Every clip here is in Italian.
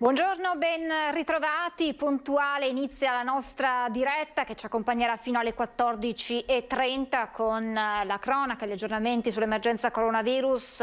Buongiorno, ben ritrovati. Puntuale inizia la nostra diretta che ci accompagnerà fino alle 14:30 con la cronaca e gli aggiornamenti sull'emergenza coronavirus.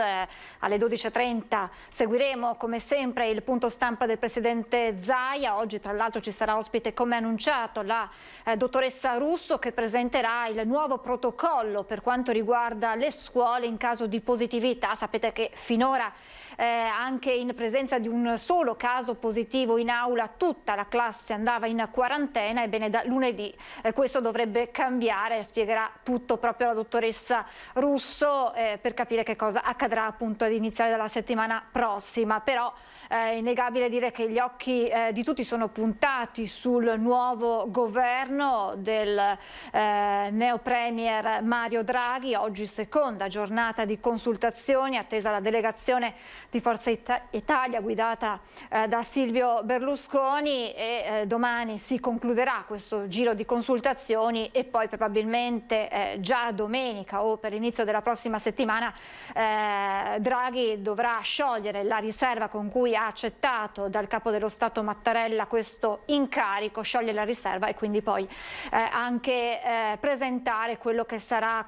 Alle 12:30 seguiremo come sempre il punto stampa del presidente Zaia. Oggi tra l'altro ci sarà ospite, come annunciato, la dottoressa Russo, che presenterà il nuovo protocollo per quanto riguarda le scuole in caso di positività. Sapete che finora anche in presenza di un solo caso positivo in aula tutta la classe andava in quarantena. Ebbene, da lunedì questo dovrebbe cambiare. Spiegherà tutto proprio la dottoressa Russo per capire che cosa accadrà appunto ad iniziare dalla settimana prossima. Però è innegabile dire che gli occhi di tutti sono puntati sul nuovo governo del neo premier Mario Draghi. Oggi seconda giornata di consultazioni, attesa la delegazione di Forza Italia guidata da Silvio Berlusconi, e domani si concluderà questo giro di consultazioni e poi probabilmente già domenica o per l'inizio della prossima settimana Draghi dovrà sciogliere la riserva con cui ha accettato dal capo dello Stato Mattarella questo incarico, sciogliere la riserva e quindi poi anche presentare quella che sarà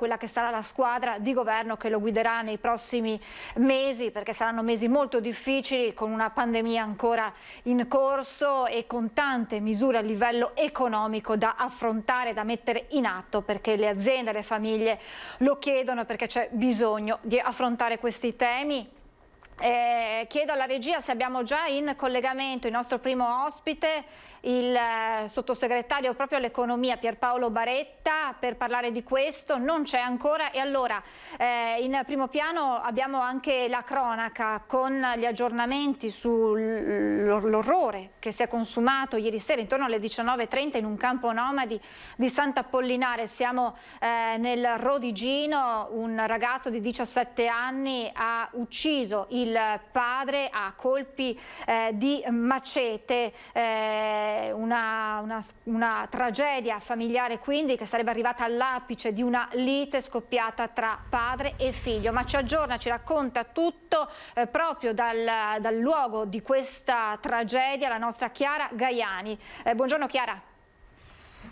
la squadra di governo che lo guiderà nei prossimi mesi, perché saranno mesi molto difficili, con una pandemia ancora in corso e con tante misure a livello economico da affrontare, da mettere in atto, perché le aziende e le famiglie lo chiedono, perché c'è bisogno di affrontare questi temi. Chiedo alla regia se abbiamo già in collegamento il nostro primo ospite, il sottosegretario proprio all'economia Pierpaolo Baretta, per parlare di questo. Non c'è ancora, e allora in primo piano abbiamo anche la cronaca con gli aggiornamenti sull'orrore che si è consumato ieri sera intorno alle 19:30 in un campo nomadi di Sant'Apollinare. Siamo nel Rodigino. Un ragazzo di 17 anni ha ucciso il padre a colpi di macete. Una tragedia familiare quindi, che sarebbe arrivata all'apice di una lite scoppiata tra padre e figlio. Ma ci aggiorna, ci racconta tutto proprio dal luogo di questa tragedia la nostra Chiara Gaiani. Buongiorno Chiara.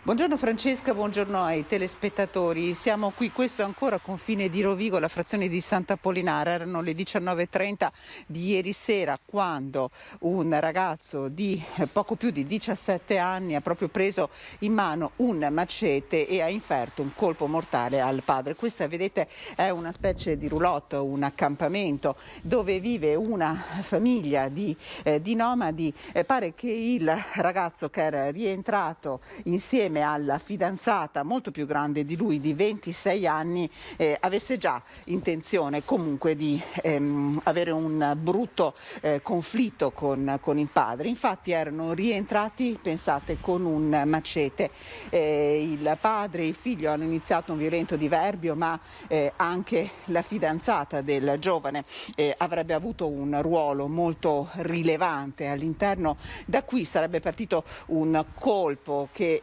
Buongiorno Francesca, buongiorno ai telespettatori. Siamo qui, questo è ancora confine di Rovigo, la frazione di Sant'Apollinare. Erano le 19:30 di ieri sera quando un ragazzo di poco più di 17 anni ha proprio preso in mano un macete e ha inferto un colpo mortale al padre. Questa, vedete, è una specie di roulotte, un accampamento dove vive una famiglia di nomadi. Pare che il ragazzo, che era rientrato insieme alla fidanzata molto più grande di lui, di 26 anni, avesse già intenzione comunque di avere un brutto conflitto con il padre. Infatti erano rientrati, pensate, con un macete. Il padre e il figlio hanno iniziato un violento diverbio, ma anche la fidanzata del giovane avrebbe avuto un ruolo molto rilevante all'interno. Da qui sarebbe partito un colpo che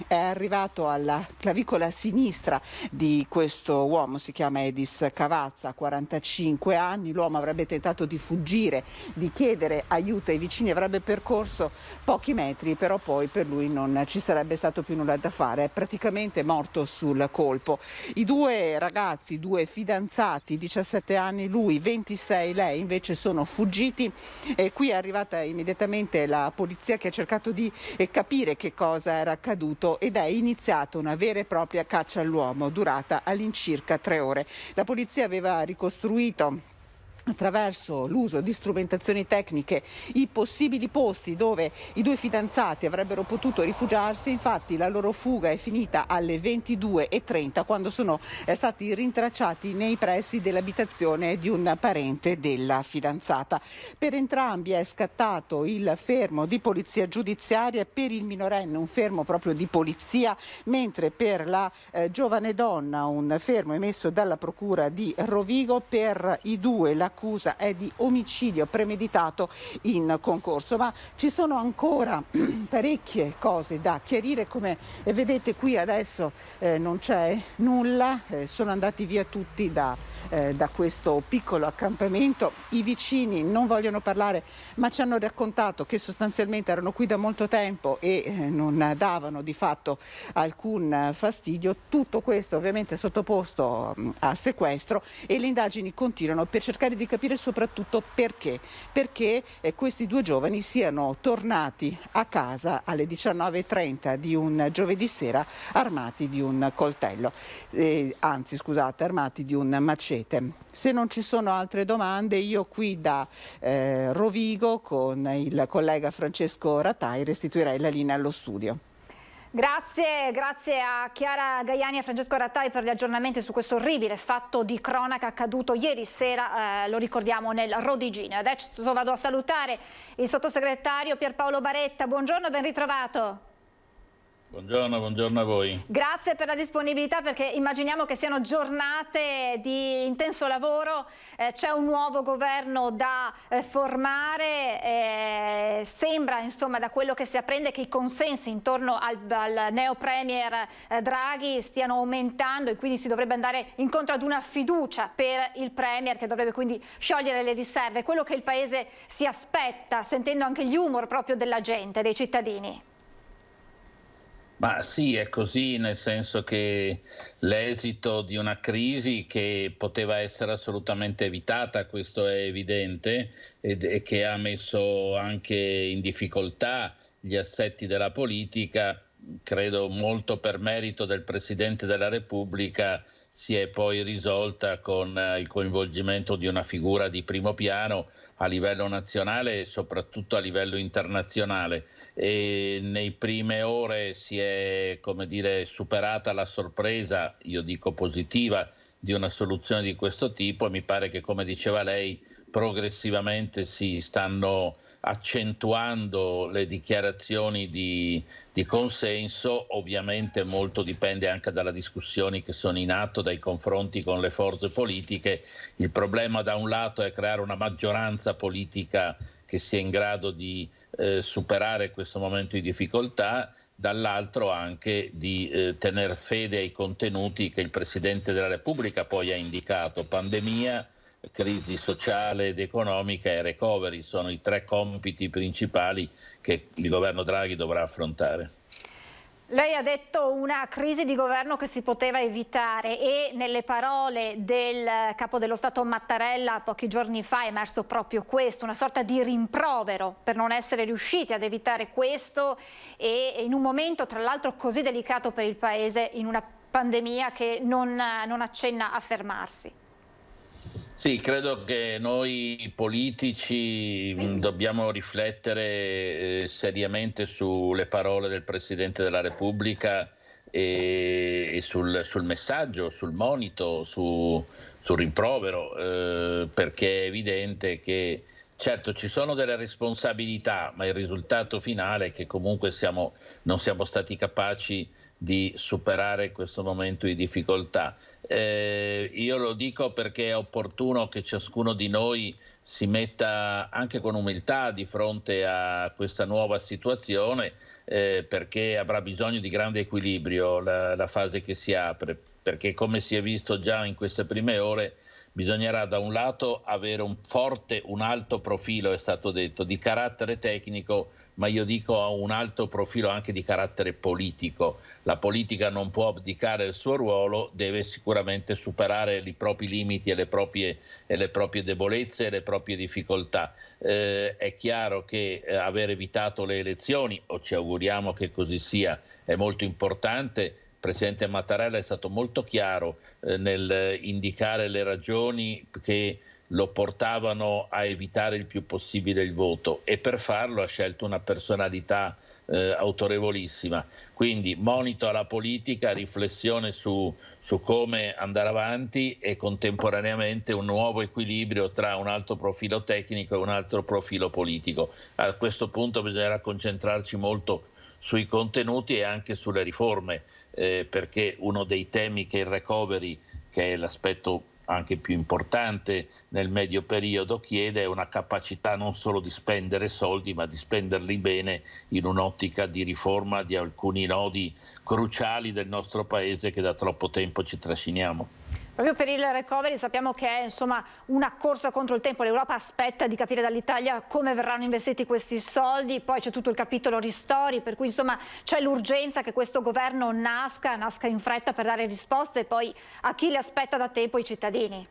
è arrivato alla clavicola sinistra di questo uomo. Si chiama Edis Cavazza, 45 anni. L'uomo avrebbe tentato di fuggire, di chiedere aiuto ai vicini, avrebbe percorso pochi metri, però poi per lui non ci sarebbe stato più nulla da fare. È praticamente morto sul colpo. I due ragazzi, due fidanzati, 17 anni lui, 26 lei, invece sono fuggiti. E qui è arrivata immediatamente la polizia, che ha cercato di capire che cosa era accaduto, ed è iniziata una vera e propria caccia all'uomo durata all'incirca 3 ore. La polizia aveva ricostruito, attraverso l'uso di strumentazioni tecniche, i possibili posti dove i due fidanzati avrebbero potuto rifugiarsi. Infatti la loro fuga è finita alle 22:30 quando sono stati rintracciati nei pressi dell'abitazione di un parente della fidanzata. Per entrambi è scattato il fermo di polizia giudiziaria, per il minorenne un fermo proprio di polizia, mentre per la giovane donna un fermo emesso dalla procura di Rovigo. Per i due la l'accusa è di omicidio premeditato in concorso, ma ci sono ancora parecchie cose da chiarire. Come vedete qui adesso non c'è nulla, sono andati via tutti da questo piccolo accampamento. I vicini non vogliono parlare, ma ci hanno raccontato che sostanzialmente erano qui da molto tempo e non davano di fatto alcun fastidio. Tutto questo ovviamente è sottoposto a sequestro e le indagini continuano per cercare di capire soprattutto perché questi due giovani siano tornati a casa alle 19:30 di un giovedì sera armati di un coltello, armati di un macete. Se non ci sono altre domande, io qui da Rovigo con il collega Francesco Rattai restituirei la linea allo studio. Grazie a Chiara Gaiani e a Francesco Rattai per gli aggiornamenti su questo orribile fatto di cronaca accaduto ieri sera, lo ricordiamo, nel Rodigine. Adesso vado a salutare il sottosegretario Pierpaolo Baretta. Buongiorno e ben ritrovato. Buongiorno a voi. Grazie per la disponibilità, perché immaginiamo che siano giornate di intenso lavoro, c'è un nuovo governo da formare, sembra insomma da quello che si apprende che i consensi intorno al neo premier Draghi stiano aumentando e quindi si dovrebbe andare incontro ad una fiducia per il premier che dovrebbe quindi sciogliere le riserve, quello che il Paese si aspetta, sentendo anche gli humor proprio della gente, dei cittadini. Ma sì, è così, nel senso che l'esito di una crisi che poteva essere assolutamente evitata, questo è evidente, e che ha messo anche in difficoltà gli assetti della politica, credo molto per merito del Presidente della Repubblica, si è poi risolta con il coinvolgimento di una figura di primo piano a livello nazionale e soprattutto a livello internazionale. E nei prime ore si è, come dire, superata la sorpresa, io dico positiva, di una soluzione di questo tipo, e mi pare che, come diceva lei, progressivamente si stanno accentuando le dichiarazioni di consenso. Ovviamente molto dipende anche dalle discussioni che sono in atto, dai confronti con le forze politiche. Il problema da un lato è creare una maggioranza politica che sia in grado di superare questo momento di difficoltà, dall'altro anche di tener fede ai contenuti che il Presidente della Repubblica poi ha indicato: pandemia, crisi sociale ed economica e recovery. Sono i tre compiti principali che il governo Draghi dovrà affrontare. Lei ha detto una crisi di governo che si poteva evitare, e nelle parole del capo dello Stato Mattarella pochi giorni fa è emerso proprio questo, una sorta di rimprovero per non essere riusciti ad evitare questo, e in un momento tra l'altro così delicato per il Paese, in una pandemia che non accenna a fermarsi. Sì, credo che noi politici dobbiamo riflettere seriamente sulle parole del Presidente della Repubblica e sul messaggio, sul monito, sul rimprovero, perché è evidente che certo ci sono delle responsabilità, ma il risultato finale è che comunque non siamo stati capaci di superare questo momento di difficoltà. Io lo dico perché è opportuno che ciascuno di noi si metta anche con umiltà di fronte a questa nuova situazione, perché avrà bisogno di grande equilibrio la fase che si apre, perché come si è visto già in queste prime ore bisognerà da un lato avere un alto profilo, è stato detto, di carattere tecnico, ma io dico un alto profilo anche di carattere politico. La politica non può abdicare il suo ruolo, deve sicuramente superare i propri limiti e le proprie debolezze e le proprie difficoltà. È chiaro che aver evitato le elezioni, o ci auguriamo che così sia, è molto importante. Il Presidente Mattarella è stato molto chiaro nel indicare le ragioni che lo portavano a evitare il più possibile il voto, e per farlo ha scelto una personalità autorevolissima. Quindi monito alla politica, riflessione su come andare avanti, e contemporaneamente un nuovo equilibrio tra un alto profilo tecnico e un altro profilo politico. A questo punto bisognerà concentrarci molto sui contenuti e anche sulle riforme, perché uno dei temi che il recovery, che è l'aspetto anche più importante nel medio periodo, chiede una capacità non solo di spendere soldi, ma di spenderli bene in un'ottica di riforma di alcuni nodi cruciali del nostro Paese che da troppo tempo ci trasciniamo. Proprio per il recovery sappiamo che è insomma una corsa contro il tempo, l'Europa aspetta di capire dall'Italia come verranno investiti questi soldi, poi c'è tutto il capitolo ristori, per cui insomma c'è l'urgenza che questo governo nasca in fretta per dare risposte poi a chi le aspetta da tempo, i cittadini.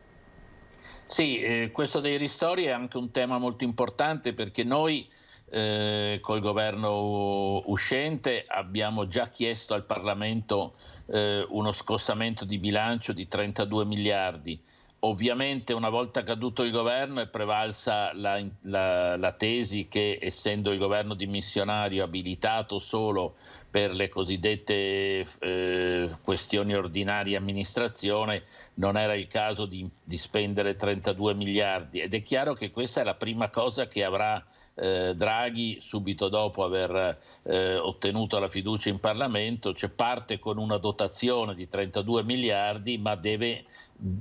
Sì, questo dei ristori è anche un tema molto importante perché noi col governo uscente abbiamo già chiesto al Parlamento uno scostamento di bilancio di 32 miliardi. Ovviamente una volta caduto il governo è prevalsa la tesi che, essendo il governo dimissionario abilitato solo per le cosiddette questioni ordinarie amministrazione, non era il caso di spendere 32 miliardi ed è chiaro che questa è la prima cosa che avrà Draghi subito dopo aver ottenuto la fiducia in Parlamento, cioè parte con una dotazione di 32 miliardi ma deve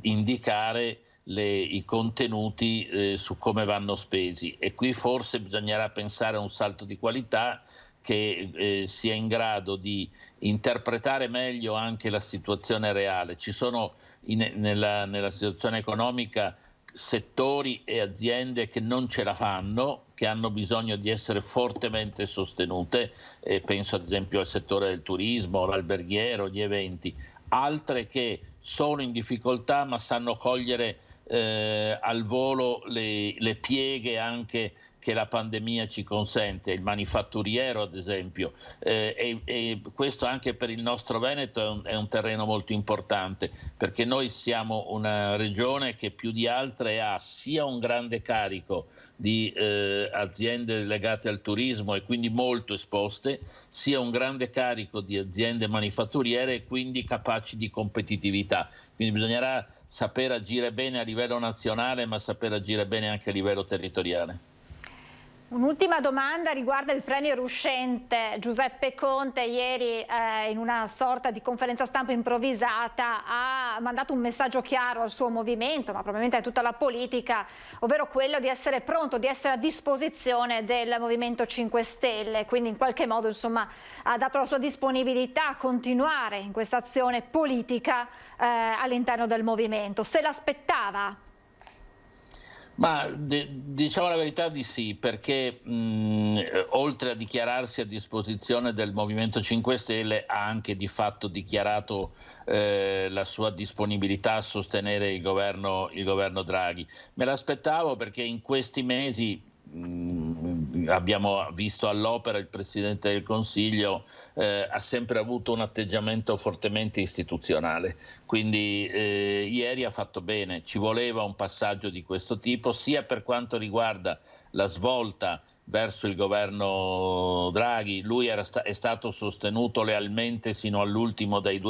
indicare i contenuti su come vanno spesi e qui forse bisognerà pensare a un salto di qualità che sia in grado di interpretare meglio anche la situazione reale. Ci sono nella situazione economica settori e aziende che non ce la fanno, che hanno bisogno di essere fortemente sostenute, penso ad esempio al settore del turismo, l'alberghiero, gli eventi, altre che sono in difficoltà ma sanno cogliere al volo le pieghe anche che la pandemia ci consente, il manifatturiero ad esempio, e questo anche per il nostro Veneto è un terreno molto importante perché noi siamo una regione che più di altre ha sia un grande carico di aziende legate al turismo e quindi molto esposte, sia un grande carico di aziende manifatturiere e quindi capaci di competitività. Quindi bisognerà saper agire bene a livello nazionale ma saper agire bene anche a livello territoriale. Un'ultima domanda riguarda il premier uscente Giuseppe Conte. Ieri in una sorta di conferenza stampa improvvisata ha mandato un messaggio chiaro al suo movimento, ma probabilmente a tutta la politica, ovvero quello di essere pronto, di essere a disposizione del Movimento 5 Stelle, quindi in qualche modo insomma ha dato la sua disponibilità a continuare in questa azione politica all'interno del movimento. Se l'aspettava? Ma diciamo la verità di sì, perché oltre a dichiararsi a disposizione del Movimento 5 Stelle ha anche di fatto dichiarato la sua disponibilità a sostenere il governo Draghi. Me l'aspettavo perché in questi mesi abbiamo visto all'opera il Presidente del Consiglio ha sempre avuto un atteggiamento fortemente istituzionale, quindi ieri ha fatto bene, ci voleva un passaggio di questo tipo sia per quanto riguarda la svolta verso il governo Draghi. Lui è stato sostenuto lealmente sino all'ultimo dai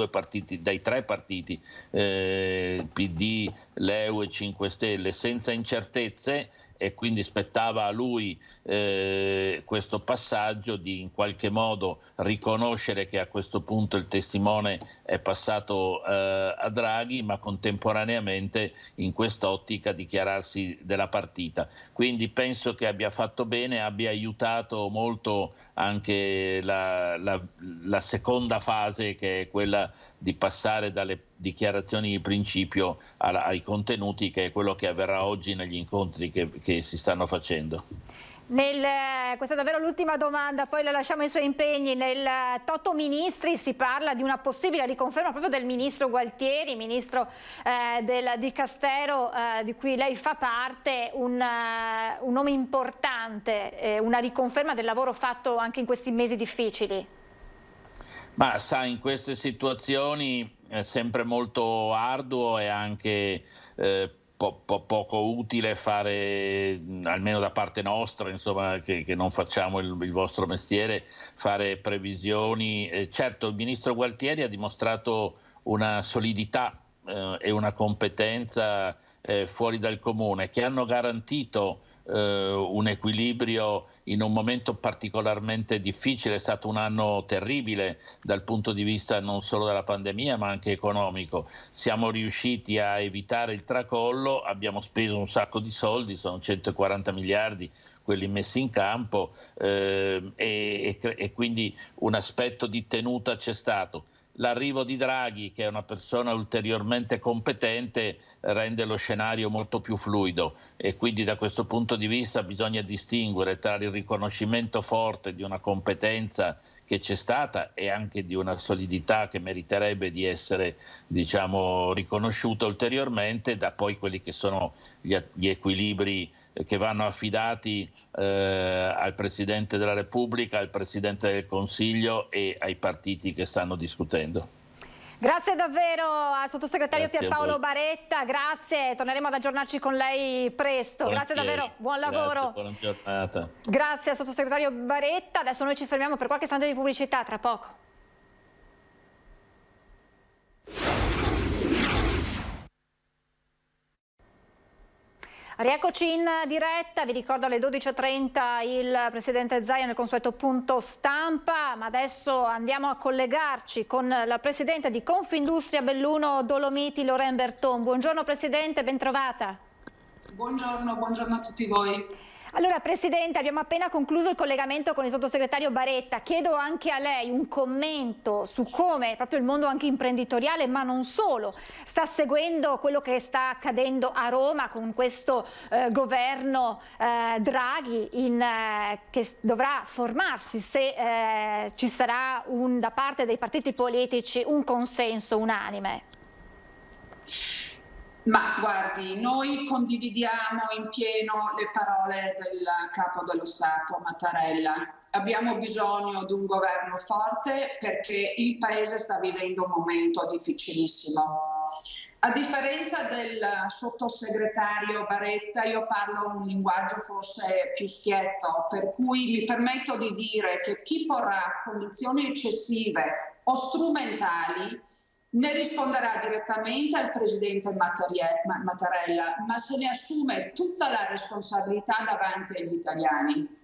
tre partiti PD, Leu e 5 Stelle, senza incertezze, e quindi spettava a lui questo passaggio di in qualche modo riconoscere che a questo punto il testimone è passato a Draghi, ma contemporaneamente in quest'ottica dichiararsi della partita. Quindi penso che abbia fatto bene, abbia aiutato molto anche la seconda fase, che è quella di passare dalle dichiarazioni di principio ai contenuti, che è quello che avverrà oggi negli incontri che si stanno facendo. Questa è davvero l'ultima domanda, poi la lasciamo ai suoi impegni. Nel Toto Ministri si parla di una possibile riconferma proprio del ministro Gualtieri, ministro del Dicastero di cui lei fa parte, un nome importante, una riconferma del lavoro fatto anche in questi mesi difficili. Ma sa, in queste situazioni è sempre molto arduo e anche poco utile fare, almeno da parte nostra, insomma, che non facciamo il vostro mestiere, fare previsioni. Certo, il ministro Gualtieri ha dimostrato una solidità e una competenza fuori dal comune, che hanno garantito un equilibrio in un momento particolarmente difficile. È stato un anno terribile dal punto di vista non solo della pandemia ma anche economico. Siamo riusciti a evitare il tracollo, abbiamo speso un sacco di soldi, sono 140 miliardi quelli messi in campo, e quindi un aspetto di tenuta c'è stato. L'arrivo di Draghi, che è una persona ulteriormente competente, rende lo scenario molto più fluido, e quindi da questo punto di vista bisogna distinguere tra il riconoscimento forte di una competenza che c'è stata e anche di una solidità che meriterebbe di essere, diciamo, riconosciuta ulteriormente, da poi quelli che sono gli equilibri che vanno affidati al Presidente della Repubblica, al Presidente del Consiglio e ai partiti che stanno discutendo. Grazie davvero al sottosegretario Grazie Pierpaolo Baretta, grazie, torneremo ad aggiornarci con lei presto. Grazie davvero, buon lavoro. Grazie, buona giornata. Grazie al sottosegretario Baretta, adesso noi ci fermiamo per qualche istante di pubblicità, tra poco. Rieccoci in diretta, vi ricordo alle 12.30 il Presidente Zaia nel consueto punto stampa, ma adesso andiamo a collegarci con la Presidente di Confindustria Belluno Dolomiti, Lorraine Berton. Buongiorno Presidente, ben trovata. Buongiorno a tutti voi. Allora Presidente, abbiamo appena concluso il collegamento con il sottosegretario Baretta. Chiedo anche a lei un commento su come proprio il mondo anche imprenditoriale, ma non solo, sta seguendo quello che sta accadendo a Roma con questo governo Draghi che dovrà formarsi se ci sarà da parte dei partiti politici un consenso unanime. Ma guardi, noi condividiamo in pieno le parole del Capo dello Stato, Mattarella. Abbiamo bisogno di un governo forte perché il Paese sta vivendo un momento difficilissimo. A differenza del sottosegretario Baretta, io parlo un linguaggio forse più schietto, per cui mi permetto di dire che chi porrà condizioni eccessive o strumentali ne risponderà direttamente al Presidente Mattarella, ma se ne assume tutta la responsabilità davanti agli italiani.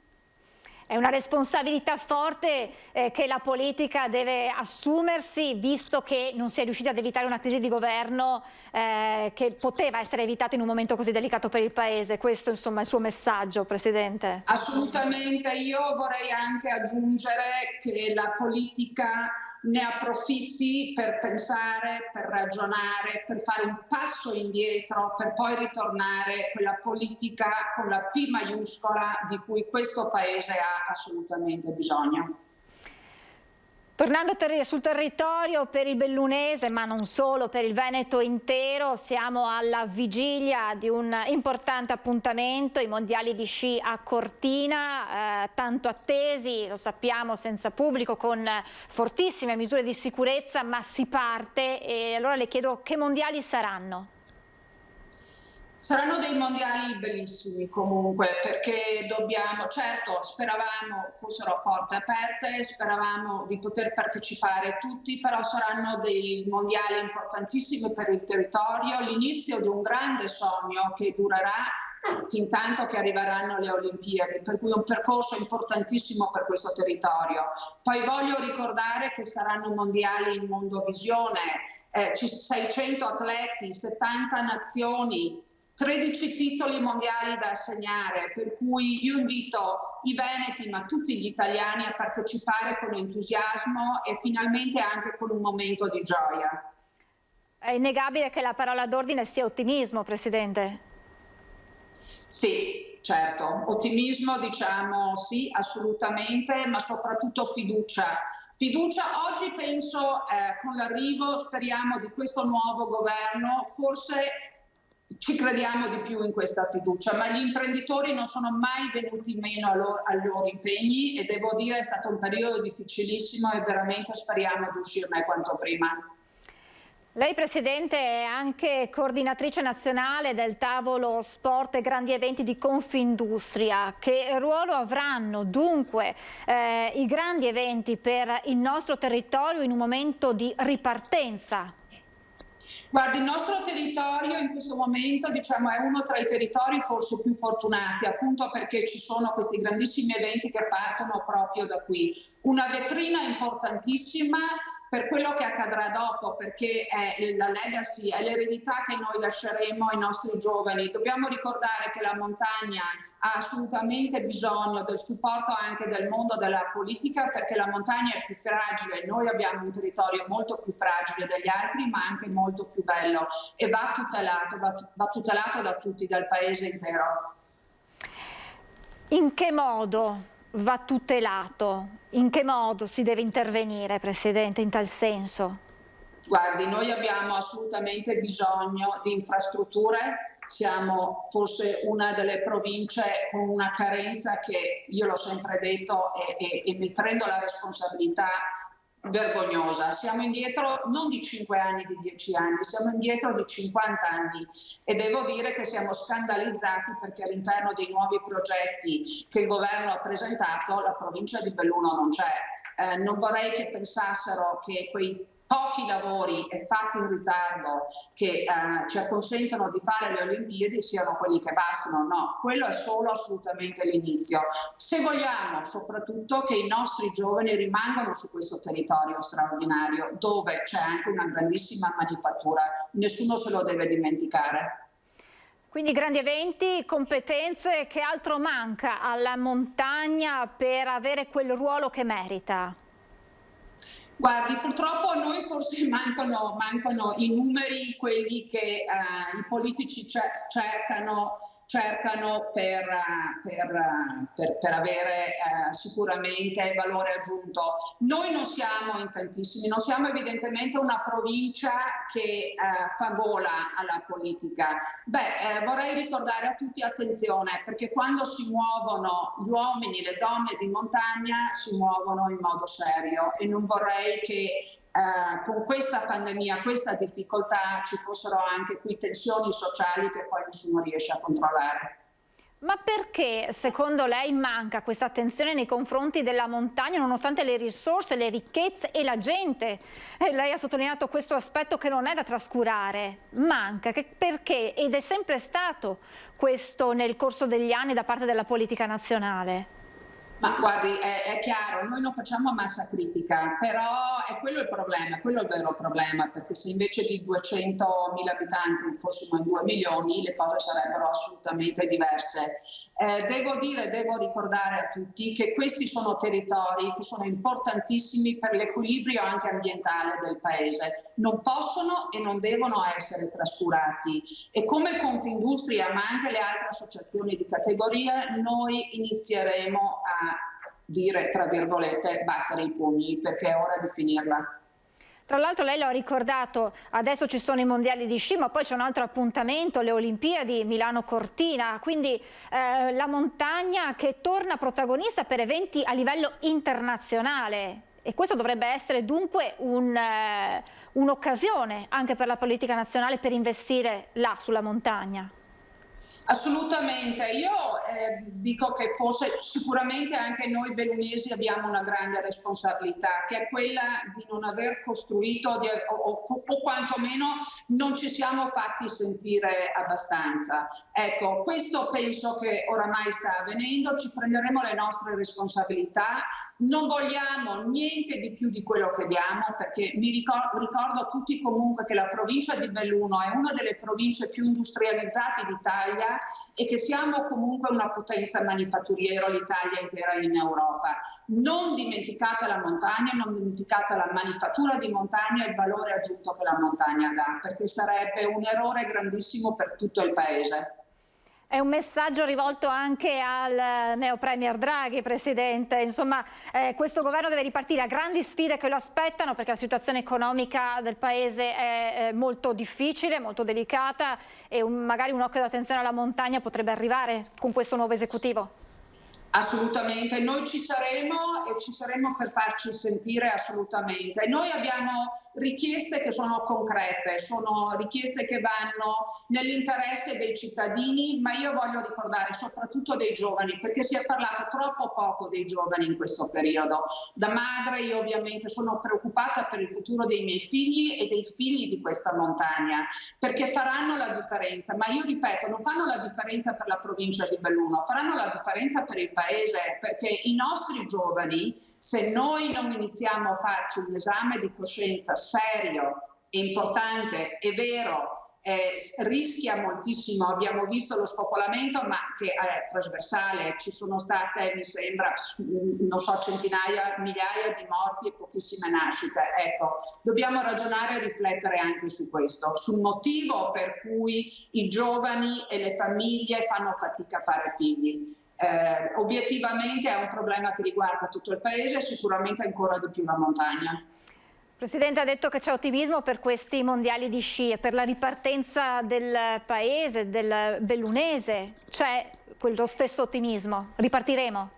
È una responsabilità forte che la politica deve assumersi, visto che non si è riusciti ad evitare una crisi di governo che poteva essere evitata in un momento così delicato per il Paese. Questo insomma è il suo messaggio, Presidente. Assolutamente, io vorrei anche aggiungere che la politica ne approfitti per pensare, per ragionare, per fare un passo indietro, per poi ritornare quella politica con la P maiuscola di cui questo Paese ha assolutamente bisogno. Tornando sul territorio per il bellunese, ma non solo, per il Veneto intero, siamo alla vigilia di un importante appuntamento, i mondiali di sci a Cortina, tanto attesi, lo sappiamo, senza pubblico, con fortissime misure di sicurezza, ma si parte. E allora le chiedo che mondiali saranno? Saranno dei mondiali bellissimi comunque, perché certo speravamo fossero a porte aperte, speravamo di poter partecipare tutti, però saranno dei mondiali importantissimi per il territorio, l'inizio di un grande sogno che durerà fin tanto che arriveranno le Olimpiadi, per cui un percorso importantissimo per questo territorio. Poi voglio ricordare che saranno mondiali in mondovisione, 600 atleti, 70 nazioni, 13 titoli mondiali da assegnare, per cui io invito i veneti ma tutti gli italiani a partecipare con entusiasmo e finalmente anche con un momento di gioia. È innegabile che la parola d'ordine sia ottimismo, Presidente. Sì, certo, ottimismo diciamo sì, assolutamente, ma soprattutto fiducia. Fiducia, oggi penso con l'arrivo, speriamo, di questo nuovo governo, forse ci crediamo di più in questa fiducia, ma gli imprenditori non sono mai venuti meno ai loro impegni e devo dire è stato un periodo difficilissimo e veramente speriamo di uscirne quanto prima. Lei, Presidente, è anche coordinatrice nazionale del tavolo sport e grandi eventi di Confindustria. Che ruolo avranno dunque i grandi eventi per il nostro territorio in un momento di ripartenza? Guardi, il nostro territorio in questo momento, diciamo, è uno tra i territori forse più fortunati, appunto perché ci sono questi grandissimi eventi che partono proprio da qui. Una vetrina importantissima per quello che accadrà dopo, perché è la legacy, è l'eredità che noi lasceremo ai nostri giovani. Dobbiamo ricordare che la montagna ha assolutamente bisogno del supporto anche del mondo della politica, perché la montagna è più fragile, noi abbiamo un territorio molto più fragile degli altri, ma anche molto più bello, e va tutelato da tutti, dal paese intero. In che modo va tutelato? In che modo si deve intervenire, Presidente, in tal senso? Guardi, noi abbiamo assolutamente bisogno di infrastrutture, siamo forse una delle province con una carenza che io l'ho sempre detto e mi prendo la responsabilità vergognosa. Siamo indietro non di 5 anni, di 10 anni, siamo indietro di 50 anni e devo dire che siamo scandalizzati perché all'interno dei nuovi progetti che il governo ha presentato la provincia di Belluno non c'è. Non vorrei che pensassero che quei pochi lavori fatti in ritardo che ci consentono di fare le Olimpiadi siano quelli che bastano. No, quello è solo assolutamente l'inizio. Se vogliamo soprattutto che i nostri giovani rimangano su questo territorio straordinario dove c'è anche una grandissima manifattura, nessuno se lo deve dimenticare. Quindi grandi eventi, competenze, che altro manca alla montagna per avere quel ruolo che merita? Guardi, purtroppo a noi forse mancano i numeri, quelli che i politici cercano per avere sicuramente valore aggiunto. Noi non siamo in tantissimi, non siamo evidentemente una provincia che fa gola alla politica. Vorrei ricordare a tutti attenzione, perché quando si muovono gli uomini, le donne di montagna si muovono in modo serio e non vorrei che con questa pandemia, questa difficoltà, ci fossero anche qui tensioni sociali che poi nessuno riesce a controllare. Ma perché secondo lei manca questa attenzione nei confronti della montagna nonostante le risorse, le ricchezze e la gente? Lei ha sottolineato questo aspetto che non è da trascurare. Manca, perché? Ed è sempre stato questo nel corso degli anni da parte della politica nazionale. Ma guardi, è chiaro, noi non facciamo massa critica, però è quello il problema, è quello il vero problema, perché se invece di 200.000 abitanti fossimo in 2 milioni le cose sarebbero assolutamente diverse. Devo ricordare a tutti che questi sono territori che sono importantissimi per l'equilibrio anche ambientale del paese. Non possono e non devono essere trascurati e come Confindustria, ma anche le altre associazioni di categoria, noi inizieremo a dire, tra virgolette, battere i pugni, perché è ora di finirla. Tra l'altro lei lo ha ricordato, adesso ci sono i mondiali di sci, ma poi c'è un altro appuntamento, le Olimpiadi Milano-Cortina, quindi la montagna che torna protagonista per eventi a livello internazionale e questo dovrebbe essere dunque un'occasione anche per la politica nazionale per investire là sulla montagna. Assolutamente, io dico che forse sicuramente anche noi bellunesi abbiamo una grande responsabilità, che è quella di non aver costruito o quantomeno non ci siamo fatti sentire abbastanza. Ecco, questo penso che oramai sta avvenendo, ci prenderemo le nostre responsabilità. Non vogliamo niente di più di quello che diamo, perché mi ricordo tutti comunque che la provincia di Belluno è una delle province più industrializzate d'Italia e che siamo comunque una potenza manifatturiera, l'Italia intera in Europa. Non dimenticate la montagna, non dimenticate la manifattura di montagna e il valore aggiunto che la montagna dà, perché sarebbe un errore grandissimo per tutto il Paese. È un messaggio rivolto anche al neo premier Draghi, Presidente. Insomma, questo governo deve ripartire a grandi sfide che lo aspettano perché la situazione economica del Paese è molto difficile, molto delicata e magari un occhio d'attenzione alla montagna potrebbe arrivare con questo nuovo esecutivo. Assolutamente, noi ci saremo e ci saremo per farci sentire assolutamente. Noi abbiamo richieste che sono concrete, sono richieste che vanno nell'interesse dei cittadini, ma io voglio ricordare soprattutto dei giovani, perché si è parlato troppo poco dei giovani in questo periodo. Da madre io ovviamente sono preoccupata per il futuro dei miei figli e dei figli di questa montagna, perché faranno la differenza, ma io ripeto, non fanno la differenza per la provincia di Belluno, faranno la differenza per il paese, perché i nostri giovani, se noi non iniziamo a farci un esame di coscienza serio, importante e vero, rischia moltissimo. Abbiamo visto lo spopolamento, ma che è trasversale, ci sono state, mi sembra, non so, centinaia, migliaia di morti e pochissime nascite. Ecco, dobbiamo ragionare e riflettere anche su questo, sul motivo per cui i giovani e le famiglie fanno fatica a fare figli. Obiettivamente è un problema che riguarda tutto il paese e sicuramente ancora di più la montagna. Il Presidente ha detto che c'è ottimismo per questi mondiali di sci e per la ripartenza del paese, del bellunese. C'è quello stesso ottimismo? Ripartiremo?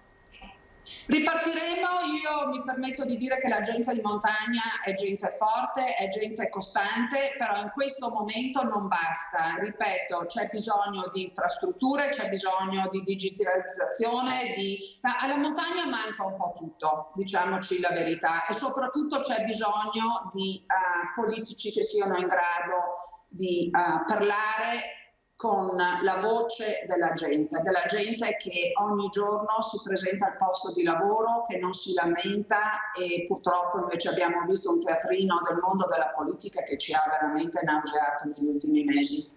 Ripartiremo, io mi permetto di dire che la gente di montagna è gente forte, è gente costante, però in questo momento non basta. Ripeto, c'è bisogno di infrastrutture, c'è bisogno di digitalizzazione, alla montagna manca un po' tutto, diciamoci la verità, e soprattutto c'è bisogno di politici che siano in grado di parlare con la voce della gente che ogni giorno si presenta al posto di lavoro, che non si lamenta, e purtroppo invece abbiamo visto un teatrino del mondo della politica che ci ha veramente nauseato negli ultimi mesi.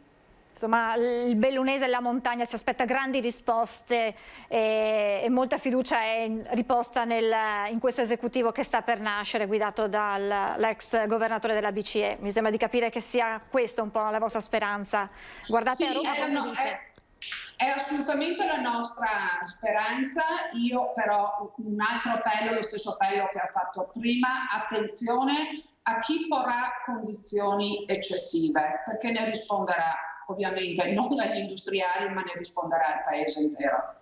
Insomma, il bellunese e la montagna si aspetta grandi risposte e molta fiducia è riposta in questo esecutivo che sta per nascere, guidato dall'ex governatore della BCE. Mi sembra di capire che sia questa un po' la vostra speranza. Guardate a Roma come dice. È assolutamente la nostra speranza. Io però un altro appello, lo stesso appello che ha fatto prima: attenzione a chi porrà condizioni eccessive, perché ne risponderà ovviamente non agli industriali, ma ne risponderà il paese intero.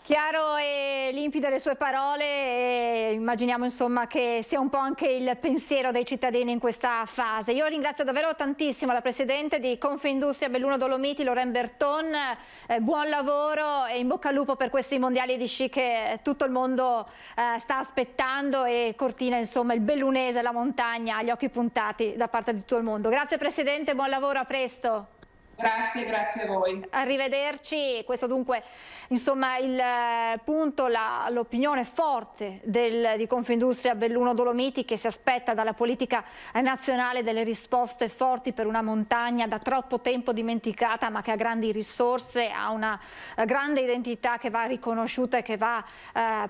Chiaro e limpide le sue parole, e immaginiamo insomma che sia un po' anche il pensiero dei cittadini in questa fase. Io ringrazio davvero tantissimo la Presidente di Confindustria Belluno Dolomiti, Lorraine Berton, buon lavoro e in bocca al lupo per questi mondiali di sci che tutto il mondo sta aspettando, e Cortina insomma il bellunese, la montagna, agli occhi puntati da parte di tutto il mondo. Grazie Presidente, buon lavoro, a presto. Grazie a voi. Arrivederci. Questo dunque insomma il punto, l'opinione forte di Confindustria Belluno Dolomiti, che si aspetta dalla politica nazionale delle risposte forti per una montagna da troppo tempo dimenticata, ma che ha grandi risorse, ha una grande identità che va riconosciuta e che va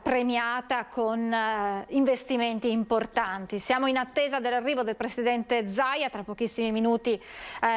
premiata con investimenti importanti. Siamo in attesa dell'arrivo del Presidente Zaia tra pochissimi minuti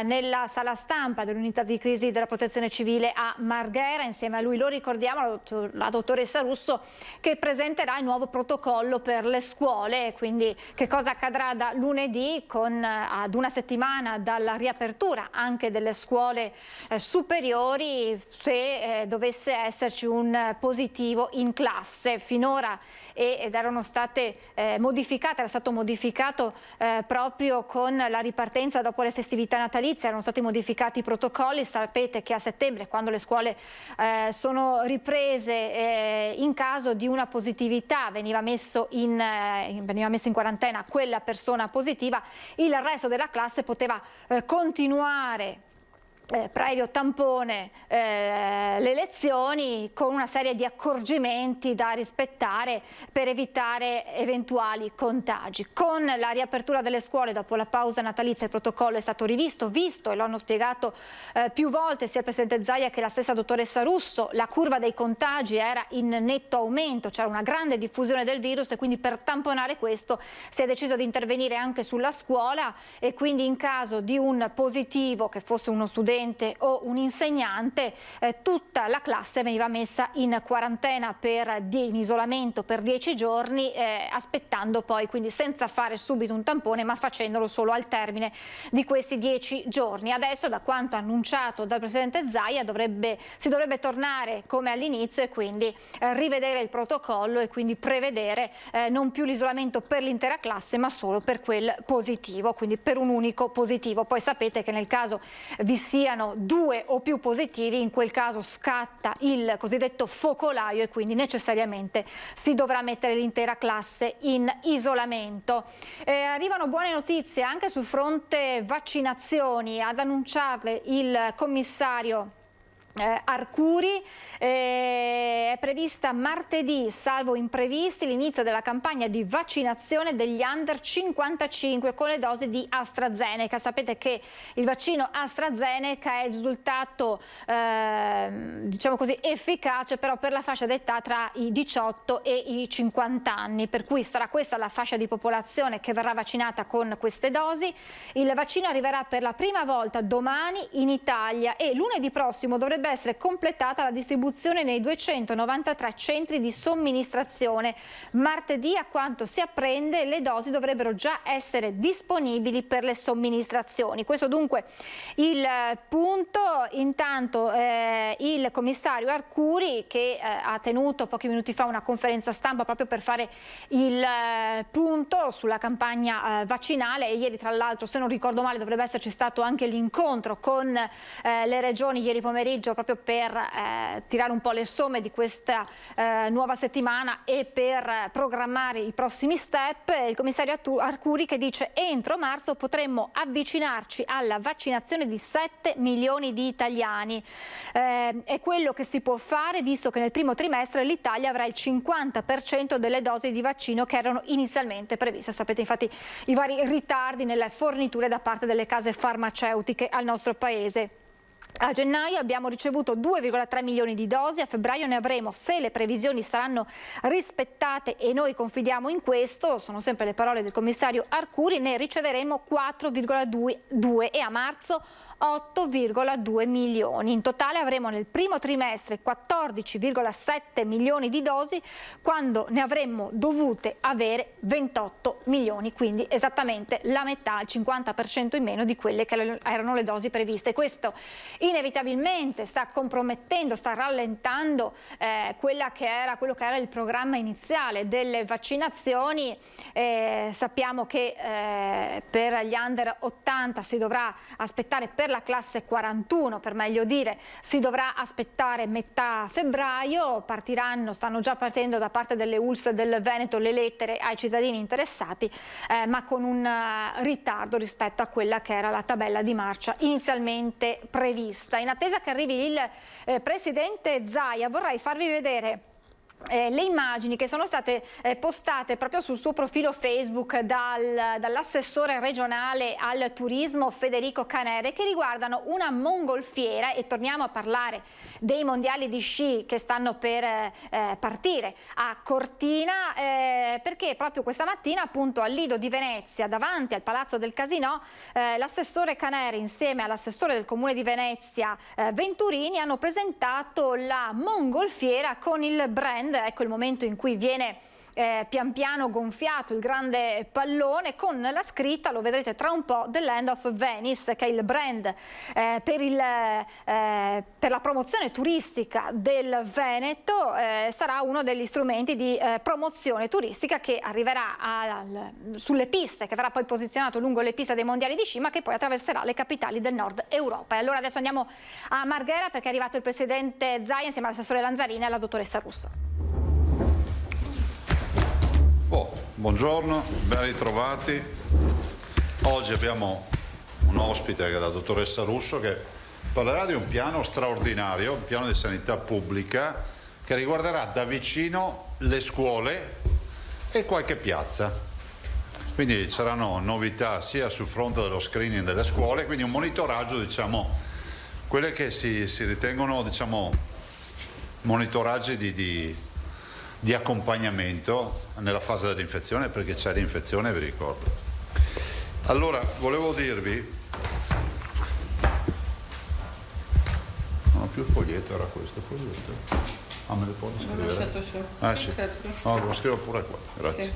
nella sala stampa dell'unità di crisi della Protezione Civile a Marghera. Insieme a lui, lo ricordiamo, la dottoressa Russo, che presenterà il nuovo protocollo per le scuole, quindi che cosa accadrà da lunedì, ad una settimana dalla riapertura anche delle scuole superiori, se dovesse esserci un positivo in classe. Finora ed erano state modificate, era stato modificato proprio con la ripartenza dopo le festività natalizie, erano stati modificati i protocolli. Sapete che a settembre, quando le scuole sono riprese, in caso di una positività veniva messo in quarantena quella persona positiva, il resto della classe poteva continuare previo tampone le lezioni, con una serie di accorgimenti da rispettare per evitare eventuali contagi. Con la riapertura delle scuole dopo la pausa natalizia il protocollo è stato visto e lo hanno spiegato più volte sia il Presidente Zaia che la stessa dottoressa Russo. La curva dei contagi era in netto aumento, c'era una grande diffusione del virus, e quindi per tamponare questo si è deciso di intervenire anche sulla scuola, e quindi in caso di un positivo, che fosse uno studente dirigente o un insegnante, tutta la classe veniva messa in quarantena in isolamento per 10 giorni, aspettando poi, quindi senza fare subito un tampone, ma facendolo solo al termine di questi 10 giorni. Adesso, da quanto annunciato dal presidente Zaia, si dovrebbe tornare come all'inizio e quindi rivedere il protocollo e quindi prevedere non più l'isolamento per l'intera classe, ma solo per quel positivo, quindi per un unico positivo. Poi sapete che nel caso vi siano 2 o più positivi, in quel caso scatta il cosiddetto focolaio e quindi necessariamente si dovrà mettere l'intera classe in isolamento. Arrivano buone notizie anche sul fronte vaccinazioni, ad annunciarle il commissario Arcuri. È prevista martedì, salvo imprevisti, l'inizio della campagna di vaccinazione degli under 55 con le dosi di AstraZeneca. Sapete che il vaccino AstraZeneca è il risultato diciamo così efficace però per la fascia d'età tra i 18 e i 50 anni, per cui sarà questa la fascia di popolazione che verrà vaccinata con queste dosi. Il vaccino arriverà per la prima volta domani in Italia e lunedì prossimo dovrebbe essere completata la distribuzione nei 293 centri di somministrazione. Martedì, a quanto si apprende, le dosi dovrebbero già essere disponibili per le somministrazioni. Questo dunque il punto. Intanto il commissario Arcuri, che ha tenuto pochi minuti fa una conferenza stampa proprio per fare il punto sulla campagna vaccinale, e ieri tra l'altro, se non ricordo male, dovrebbe esserci stato anche l'incontro con le regioni ieri pomeriggio proprio per tirare un po' le somme di questa nuova settimana e per programmare i prossimi step. Il commissario Arcuri che dice: entro marzo potremmo avvicinarci alla vaccinazione di 7 milioni di italiani. È quello che si può fare, visto che nel primo trimestre l'Italia avrà il 50% delle dosi di vaccino che erano inizialmente previste. Sapete infatti i vari ritardi nelle forniture da parte delle case farmaceutiche al nostro paese. A gennaio abbiamo ricevuto 2,3 milioni di dosi, a febbraio ne avremo, se le previsioni saranno rispettate, e noi confidiamo in questo, sono sempre le parole del commissario Arcuri, ne riceveremo 4,2 e a marzo 8,2 milioni. In totale avremo nel primo trimestre 14,7 milioni di dosi, quando ne avremmo dovute avere 28 milioni, quindi esattamente la metà, il 50% in meno di quelle che erano le dosi previste. Questo inevitabilmente sta compromettendo, sta rallentando quello che era il programma iniziale delle vaccinazioni. Sappiamo che per gli under 80 si dovrà aspettare, per la classe 41 per meglio dire, si dovrà aspettare metà febbraio. Stanno già partendo da parte delle ULSS del Veneto le lettere ai cittadini interessati, ma con un ritardo rispetto a quella che era la tabella di marcia inizialmente prevista. In attesa che arrivi il presidente Zaia, vorrei farvi vedere le immagini che sono state postate proprio sul suo profilo Facebook dall'assessore regionale al turismo Federico Canere, che riguardano una mongolfiera, e torniamo a parlare dei mondiali di sci che stanno per partire a Cortina, perché proprio questa mattina, appunto al Lido di Venezia, davanti al Palazzo del Casinò, l'assessore Canere insieme all'assessore del Comune di Venezia Venturini hanno presentato la mongolfiera con il brand. Ecco il momento in cui viene pian piano gonfiato il grande pallone con la scritta, lo vedrete tra un po', The Land of Venice, che è il brand per la promozione turistica del Veneto. Sarà uno degli strumenti di promozione turistica che arriverà sulle piste, che verrà poi posizionato lungo le piste dei mondiali di sci, ma che poi attraverserà le capitali del nord Europa. E allora adesso andiamo a Marghera, perché è arrivato il presidente Zaia insieme all'assessore Lanzarini e alla dottoressa Russo. Buongiorno, ben ritrovati. Oggi abbiamo un ospite che è la dottoressa Russo, che parlerà di un piano straordinario, un piano di sanità pubblica che riguarderà da vicino le scuole e qualche piazza. Quindi ci saranno novità sia sul fronte dello screening delle scuole, quindi un monitoraggio, diciamo, quelle che si ritengono, diciamo, monitoraggi di accompagnamento nella fase dell'infezione, perché c'è l'infezione, vi ricordo. Allora, volevo dirvi più il foglietto era questo foglietto. Me le può scrivere? L'ho lasciato su. Sì. Certo. No, lo scrivo pure qua, grazie. Sì.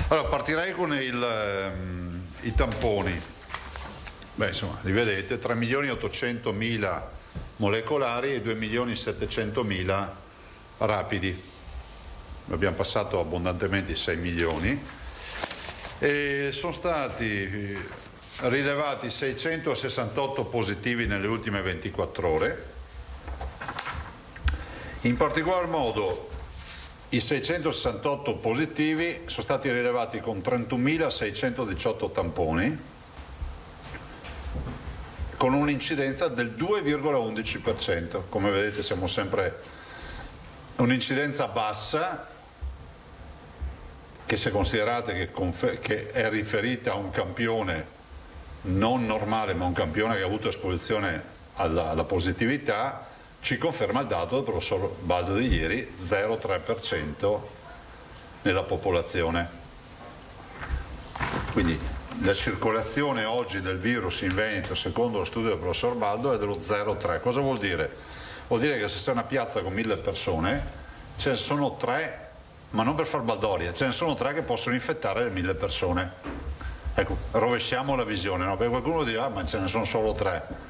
Allora, partirei con i tamponi. Beh, insomma, li vedete, 3.800.000 molecolari e 2.700.000 rapidi. Abbiamo passato abbondantemente i 6 milioni e sono stati rilevati 668 positivi nelle ultime 24 ore. In particolar modo i 668 positivi sono stati rilevati con 31.618 tamponi, con un'incidenza del 2,11%. Come vedete siamo sempre un'incidenza bassa, che se considerate che è riferita a un campione non normale, ma un campione che ha avuto esposizione alla positività, ci conferma il dato del professor Baldo di ieri, 0,3% nella popolazione. Quindi la circolazione oggi del virus in Veneto, secondo lo studio del professor Baldo, è dello 0,3%. Cosa vuol dire? Vuol dire che se c'è una piazza con 1000 persone, ce ne sono 3, ma non per far baldoria, ce ne sono 3 che possono infettare le 1000 persone. Ecco, rovesciamo la visione, no? Perché qualcuno dirà, ma ce ne sono solo 3.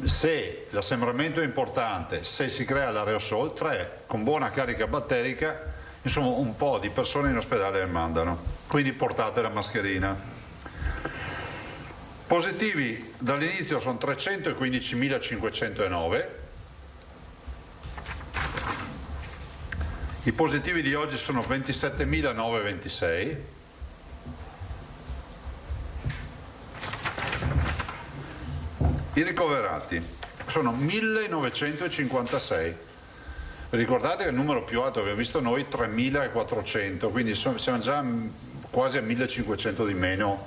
Se l'assembramento è importante, se si crea l'aerosol, 3 con buona carica batterica, insomma un po' di persone in ospedale le mandano. Quindi portate la mascherina. Positivi dall'inizio sono 315.509. I positivi di oggi sono 27.926. I ricoverati sono 1.956. Ricordate che il numero più alto che abbiamo visto noi è 3.400, quindi siamo già quasi a 1.500 di meno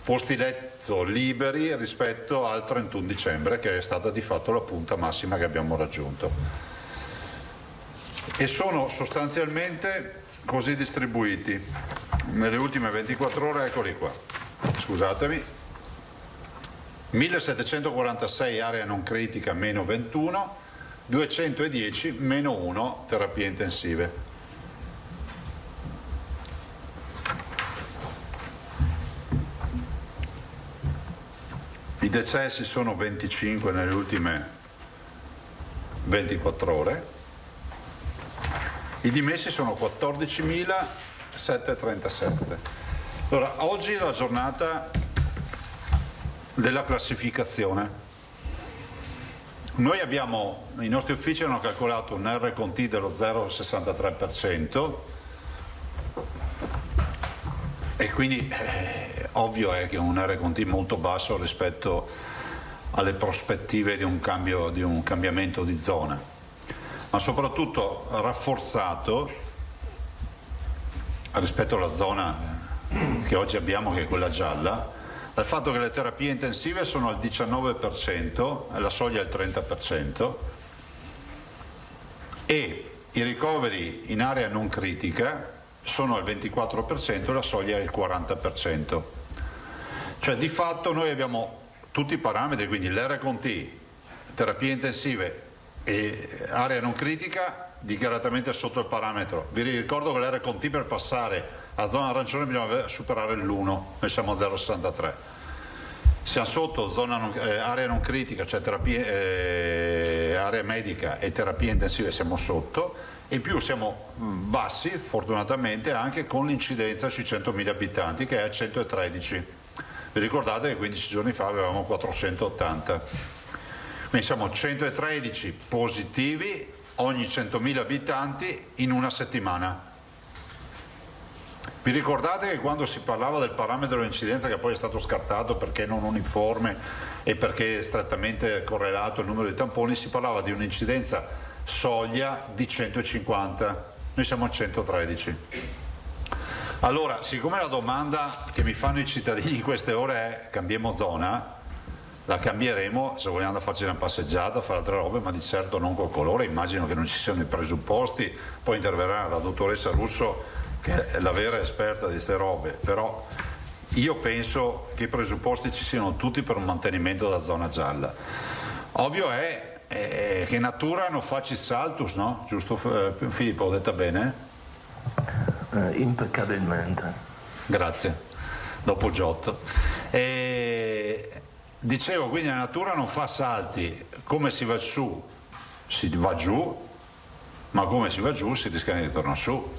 posti letto liberi rispetto al 31 dicembre, che è stata di fatto la punta massima che abbiamo raggiunto. E sono sostanzialmente così distribuiti nelle ultime 24 ore, eccoli qua, scusatemi, 1746 area non critica meno 21, 210 meno 1 terapie intensive. I decessi sono 25 nelle ultime 24 ore. I dimessi sono 14.737. Allora, oggi è la giornata della classificazione. Noi abbiamo, i nostri uffici hanno calcolato un R con T dello 0,63% e quindi ovvio è che un R con T molto basso rispetto alle prospettive di un cambiamento di zona, ma soprattutto rafforzato rispetto alla zona che oggi abbiamo, che è quella gialla, dal fatto che le terapie intensive sono al 19% e la soglia è al 30% e i ricoveri in area non critica sono al 24% e la soglia è al 40%. Cioè di fatto noi abbiamo tutti i parametri, quindi l'R con T, terapie intensive e area non critica dichiaratamente sotto il parametro. Vi ricordo che l'R con T per passare alla zona arancione bisogna superare l'1, noi siamo a 0,63. Siamo sotto area non critica, cioè area medica e terapie intensive siamo sotto, e in più siamo bassi fortunatamente anche con l'incidenza sui 100.000 abitanti che è a 113. Vi ricordate che 15 giorni fa avevamo 480. Quindi siamo 113 positivi ogni 100.000 abitanti in una settimana. Vi ricordate che quando si parlava del parametro dell'incidenza, che poi è stato scartato perché non uniforme e perché è strettamente correlato al numero di tamponi, si parlava di un'incidenza soglia di 150, noi siamo a 113. Allora, siccome la domanda che mi fanno i cittadini in queste ore è cambiamo zona, la cambieremo se vogliamo andare a farci una passeggiata, fare altre robe, ma di certo non col colore. Immagino che non ci siano i presupposti, poi interverrà la dottoressa Russo che è la vera esperta di queste robe, però io penso che i presupposti ci siano tutti per un mantenimento della zona gialla. Ovvio è che natura non facit saltus, no? Giusto Filippo, ho detta bene? Impeccabilmente. Grazie, dopo Giotto. Dicevo, quindi la natura non fa salti, come si va su si va giù, ma come si va giù si rischia di tornare su.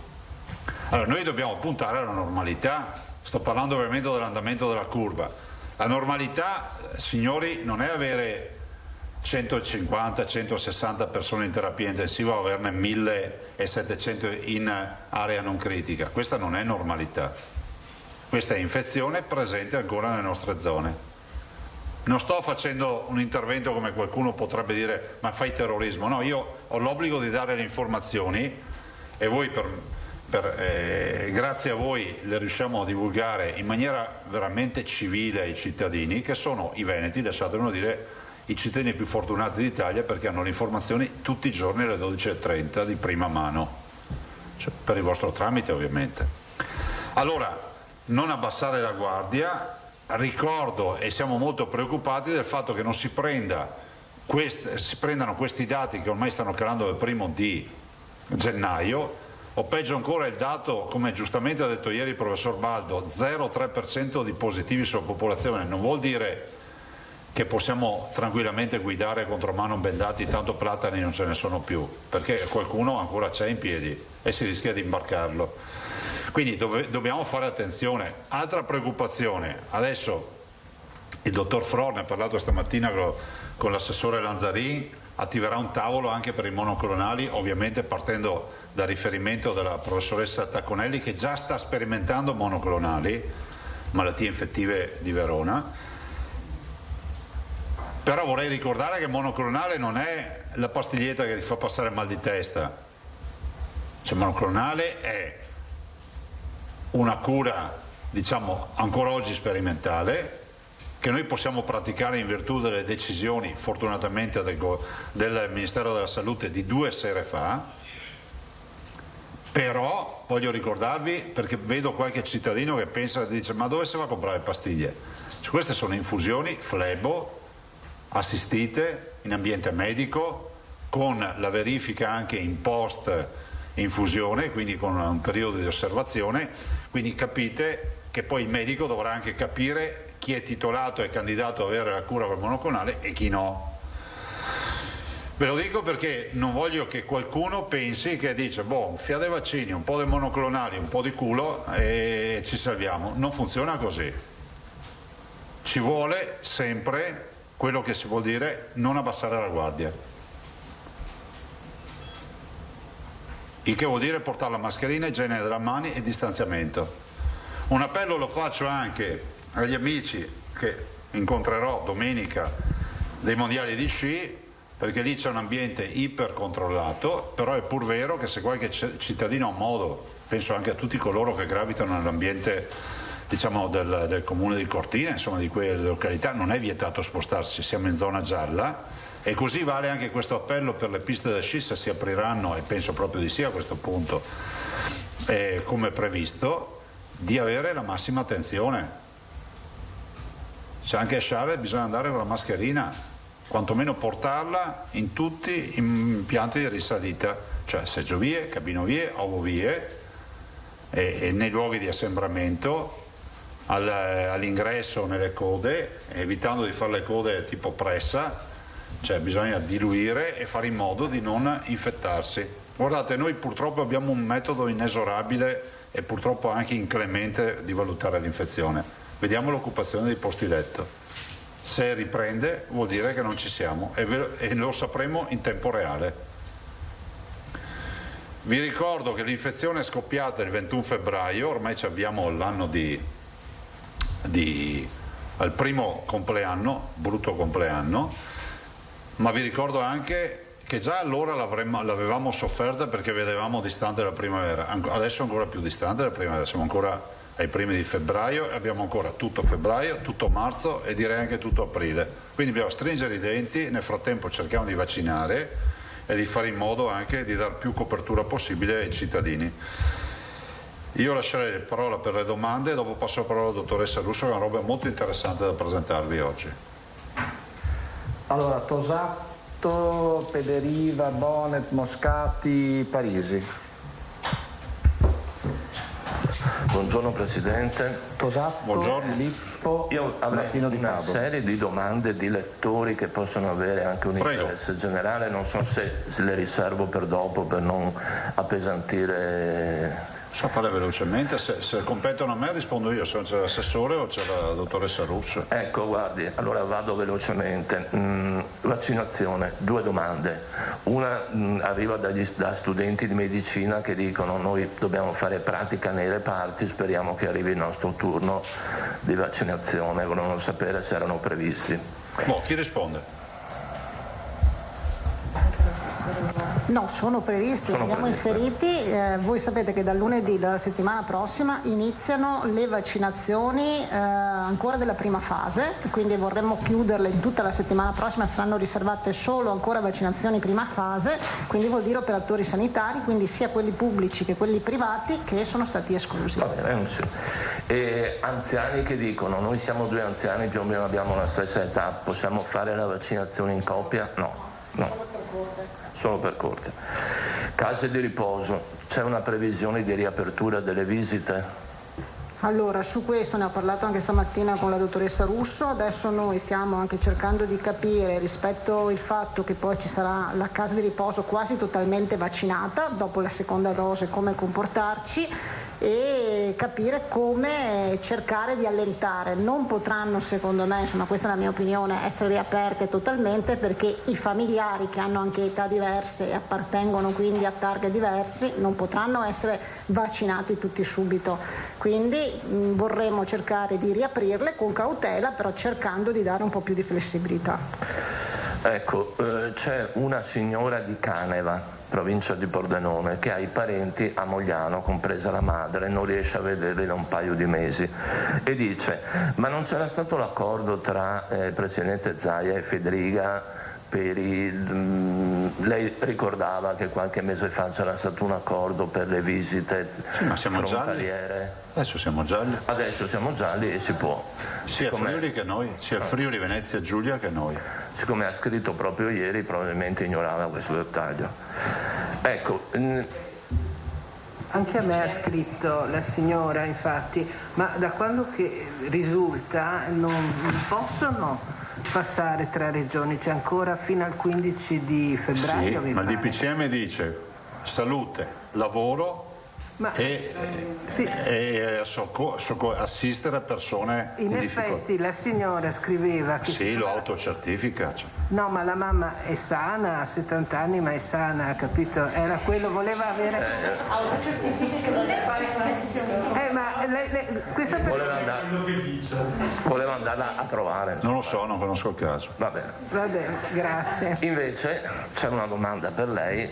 Allora noi dobbiamo puntare alla normalità, sto parlando ovviamente dell'andamento della curva. La normalità, signori, non è avere 150, 160 persone in terapia intensiva o averne 1700 in area non critica. Questa non è normalità, questa è infezione presente ancora nelle nostre zone. Non sto facendo un intervento come qualcuno potrebbe dire ma fai terrorismo, no, io ho l'obbligo di dare le informazioni e voi grazie a voi le riusciamo a divulgare in maniera veramente civile ai cittadini, che sono i veneti, lasciatemelo dire, i cittadini più fortunati d'Italia, perché hanno le informazioni tutti i giorni alle 12:30 di prima mano, cioè, per il vostro tramite ovviamente. Allora, non abbassare la guardia. Ricordo e siamo molto preoccupati del fatto che non si prendano questi dati che ormai stanno calando dal 1° di gennaio, o peggio ancora il dato, come giustamente ha detto ieri il professor Baldo, 0,3% di positivi sulla popolazione. Non vuol dire che possiamo tranquillamente guidare contro mano bendati, tanto platani non ce ne sono più, perché qualcuno ancora c'è in piedi e si rischia di imbarcarlo. Quindi dobbiamo fare attenzione. Altra preoccupazione, adesso il dottor Fror ne ha parlato stamattina con l'assessore Lanzarin, attiverà un tavolo anche per i monoclonali, ovviamente partendo dal riferimento della professoressa Tacconelli, che già sta sperimentando monoclonali, malattie infettive di Verona. Però vorrei ricordare che monoclonale non è la pastiglietta che ti fa passare mal di testa, cioè monoclonale è una cura, diciamo, ancora oggi sperimentale, che noi possiamo praticare in virtù delle decisioni, fortunatamente, del Ministero della Salute di 2 sere fa. Però voglio ricordarvi, perché vedo qualche cittadino che pensa e dice ma dove si va a comprare le pastiglie? Cioè, queste sono infusioni flebo assistite in ambiente medico, con la verifica anche in post infusione, quindi con un periodo di osservazione. Quindi capite che poi il medico dovrà anche capire chi è titolato e candidato a avere la cura col monoclonale e chi no. Ve lo dico perché non voglio che qualcuno pensi che dice boh, fia dei vaccini, un po' dei monoclonali, un po' di culo e ci salviamo. Non funziona così. Ci vuole sempre quello che si vuol dire non abbassare la guardia. Il che vuol dire portare la mascherina, igiene delle mani e distanziamento. Un appello lo faccio anche agli amici che incontrerò domenica dei mondiali di sci, perché lì c'è un ambiente ipercontrollato, però è pur vero che se qualche cittadino ha modo, penso anche a tutti coloro che gravitano nell'ambiente, diciamo, del comune di Cortina, insomma di quelle località, non è vietato spostarsi, siamo in zona gialla. E così vale anche questo appello per le piste da sci, se si apriranno, e penso proprio di sì a questo punto, come previsto, di avere la massima attenzione. C'è anche a sciare, bisogna andare con la mascherina, quantomeno portarla in tutti gli impianti di risalita, cioè seggiovie, cabinovie, ovovie e nei luoghi di assembramento, all'ingresso nelle code, evitando di fare le code tipo pressa. Cioè bisogna diluire e fare in modo di non infettarsi. Guardate, noi purtroppo abbiamo un metodo inesorabile e purtroppo anche inclemente di valutare l'infezione. Vediamo l'occupazione dei posti letto. Se riprende vuol dire che non ci siamo e lo sapremo in tempo reale. Vi ricordo che l'infezione è scoppiata il 21 febbraio, ormai abbiamo l'anno al primo compleanno, brutto compleanno. Ma vi ricordo anche che già allora l'avevamo sofferta perché vedevamo distante la primavera, adesso ancora più distante la primavera, siamo ancora ai primi di febbraio e abbiamo ancora tutto febbraio, tutto marzo e direi anche tutto aprile. Quindi dobbiamo stringere i denti, nel frattempo cerchiamo di vaccinare e di fare in modo anche di dare più copertura possibile ai cittadini. Io lascerei la parola per le domande e dopo passo la parola alla dottoressa Russo, che ha una roba molto interessante da presentarvi oggi. Allora, Tosà Tosatto, Pederiva, Bonet, Moscati, Parisi. Buongiorno Presidente. Tosatto, Buongiorno. Filippo, Io avrei Martino Di una Pablo. serie di domande di lettori che possono avere anche un Prego. interesse generale, non so se le riservo per dopo per non appesantire. So fare velocemente, se competono a me rispondo io, se c'è l'assessore o c'è la dottoressa Russo. Ecco, guardi, allora vado velocemente. Vaccinazione, 2 domande. Una arriva da studenti di medicina che dicono noi dobbiamo fare pratica nei reparti, speriamo che arrivi il nostro turno di vaccinazione, volevano sapere se erano previsti. Chi risponde? No, sono previsti, li abbiamo inseriti. Voi sapete che dal lunedì, dalla settimana prossima, iniziano le vaccinazioni ancora della prima fase, quindi vorremmo chiuderle in tutta la settimana prossima, saranno riservate solo ancora vaccinazioni prima fase, quindi vuol dire operatori sanitari, quindi sia quelli pubblici che quelli privati che sono stati esclusi. Va bene, e anziani che dicono noi siamo 2 anziani, più o meno abbiamo la stessa età, possiamo fare la vaccinazione in coppia? No. Solo per corte. Case di riposo, c'è una previsione di riapertura delle visite? Allora, su questo ne ho parlato anche stamattina con la dottoressa Russo, adesso noi stiamo anche cercando di capire rispetto al fatto che poi ci sarà la casa di riposo quasi totalmente vaccinata, dopo la seconda dose come comportarci e capire come cercare di allentare. Non potranno, secondo me, insomma questa è la mia opinione, essere riaperte totalmente perché i familiari che hanno anche età diverse e appartengono quindi a targhe diversi non potranno essere vaccinati tutti subito. Quindi vorremmo cercare di riaprirle con cautela, però cercando di dare un po' più di flessibilità. Ecco, c'è una signora di Caneva, provincia di Pordenone, che ha i parenti a Mogliano, compresa la madre, non riesce a vederli da un paio di mesi e dice ma non c'era stato l'accordo tra il presidente Zaia e Federica lei ricordava che qualche mese fa c'era stato un accordo per le visite frontaliere? Adesso siamo gialli. Adesso siamo gialli e si può. Sia Friuli che noi, sia Friuli, Venezia e Giulia che noi. Siccome ha scritto proprio ieri, probabilmente ignorava questo dettaglio. Ecco. Anche a me ha scritto la signora, infatti, ma da quando che risulta non possono passare tra regioni, c'è ancora fino al 15 di febbraio. Sì, ma il DPCM dice salute, lavoro e assistere a persone in difficoltà. In effetti la signora scriveva che sì, lo autocertifica. No, ma la mamma è sana, ha 70 anni ma è sana, capito? Era quello, voleva avere questa voleva andarla a trovare. Non lo so, non conosco il caso. Va bene, grazie. Invece c'è una domanda per lei,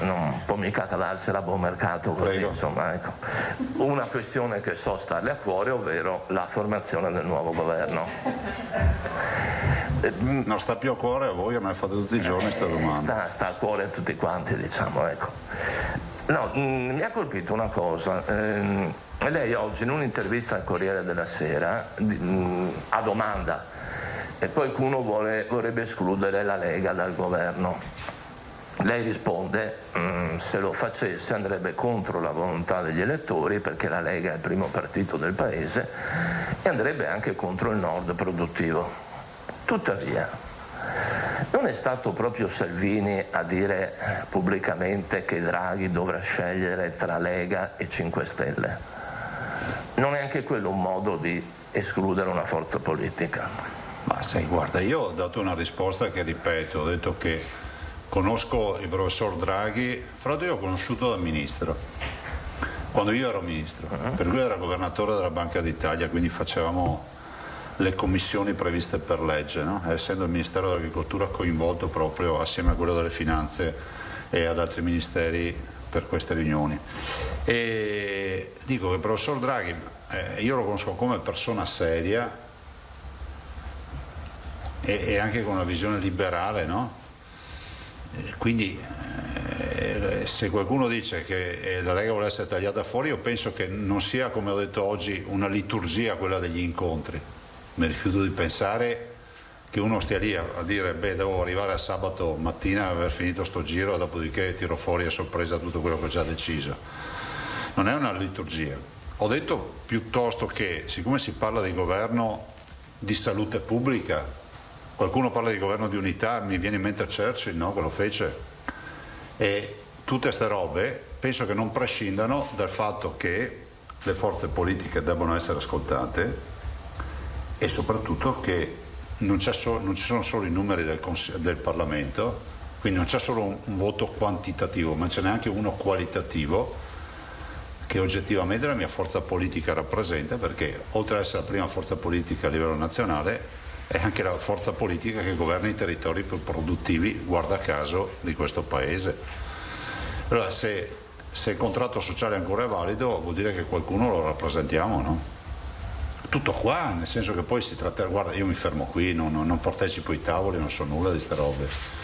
non può mica cavarsela a buon mercato così. Prego. Insomma, ecco. Una questione che so starle a cuore, ovvero la formazione del nuovo governo. Non sta più a cuore a voi, a me fate tutti i giorni questa domanda. Sta a cuore a tutti quanti, diciamo, ecco. No, mi ha colpito una cosa. Lei oggi in un'intervista al Corriere della Sera, a domanda, qualcuno vorrebbe escludere la Lega dal governo. Lei risponde, se lo facesse andrebbe contro la volontà degli elettori perché la Lega è il primo partito del paese e andrebbe anche contro il nord produttivo. Tuttavia, non è stato proprio Salvini a dire pubblicamente che Draghi dovrà scegliere tra Lega e 5 Stelle? Non è anche quello un modo di escludere una forza politica? Ma sai, guarda, io ho dato una risposta che ripeto, ho detto che conosco il professor Draghi, fra l'altro io l'ho conosciuto da ministro, quando io ero ministro, per lui era governatore della Banca d'Italia, quindi facevamo le commissioni previste per legge, no? Essendo il Ministero dell'Agricoltura coinvolto proprio assieme a quello delle Finanze e ad altri ministeri per queste riunioni. E dico che il professor Draghi, io lo conosco come persona seria e anche con una visione liberale, no? Quindi se qualcuno dice che la Lega vuole essere tagliata fuori, io penso che non sia, come ho detto oggi, una liturgia quella degli incontri. Mi rifiuto di pensare che uno stia lì a dire beh, devo arrivare a sabato mattina, aver finito sto giro, dopodiché tiro fuori a sorpresa tutto quello che ho già deciso. Non è una liturgia. Ho detto piuttosto che, siccome si parla di governo di salute pubblica, qualcuno parla di governo di unità, mi viene in mente Churchill, no? Che lo fece, e tutte queste robe penso che non prescindano dal fatto che le forze politiche debbano essere ascoltate e soprattutto che non ci sono solo i numeri del Parlamento, quindi non c'è solo un voto quantitativo, ma c'è neanche uno qualitativo che oggettivamente la mia forza politica rappresenta, perché oltre ad essere la prima forza politica a livello nazionale è anche la forza politica che governa i territori più produttivi, guarda caso, di questo Paese. Allora se il contratto sociale ancora è valido vuol dire che qualcuno lo rappresentiamo, no? Tutto qua, nel senso che poi si tratta, guarda, io mi fermo qui, non partecipo ai tavoli, non so nulla di ste robe.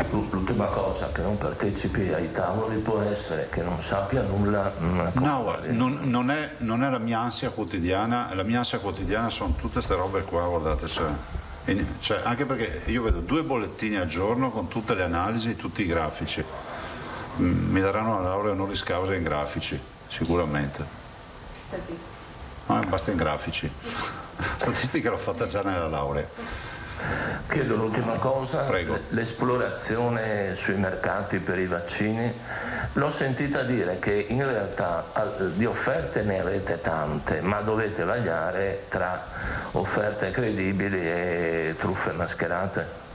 L'ultima cosa, che non partecipi ai tavoli può essere che non sappia nulla. No, guarda, non è la mia ansia quotidiana, la mia ansia quotidiana sono tutte queste robe qua, guardate, cioè, anche perché io vedo 2 bollettini al giorno con tutte le analisi, tutti i grafici. Mi daranno la laurea honoris causa in grafici, sicuramente. Statistica. No, basta in grafici. Statistica l'ho fatta già nella laurea. Chiedo l'ultima cosa. Prego. L'esplorazione sui mercati per i vaccini, l'ho sentita dire che in realtà di offerte ne avete tante, ma dovete vagliare tra offerte credibili e truffe mascherate.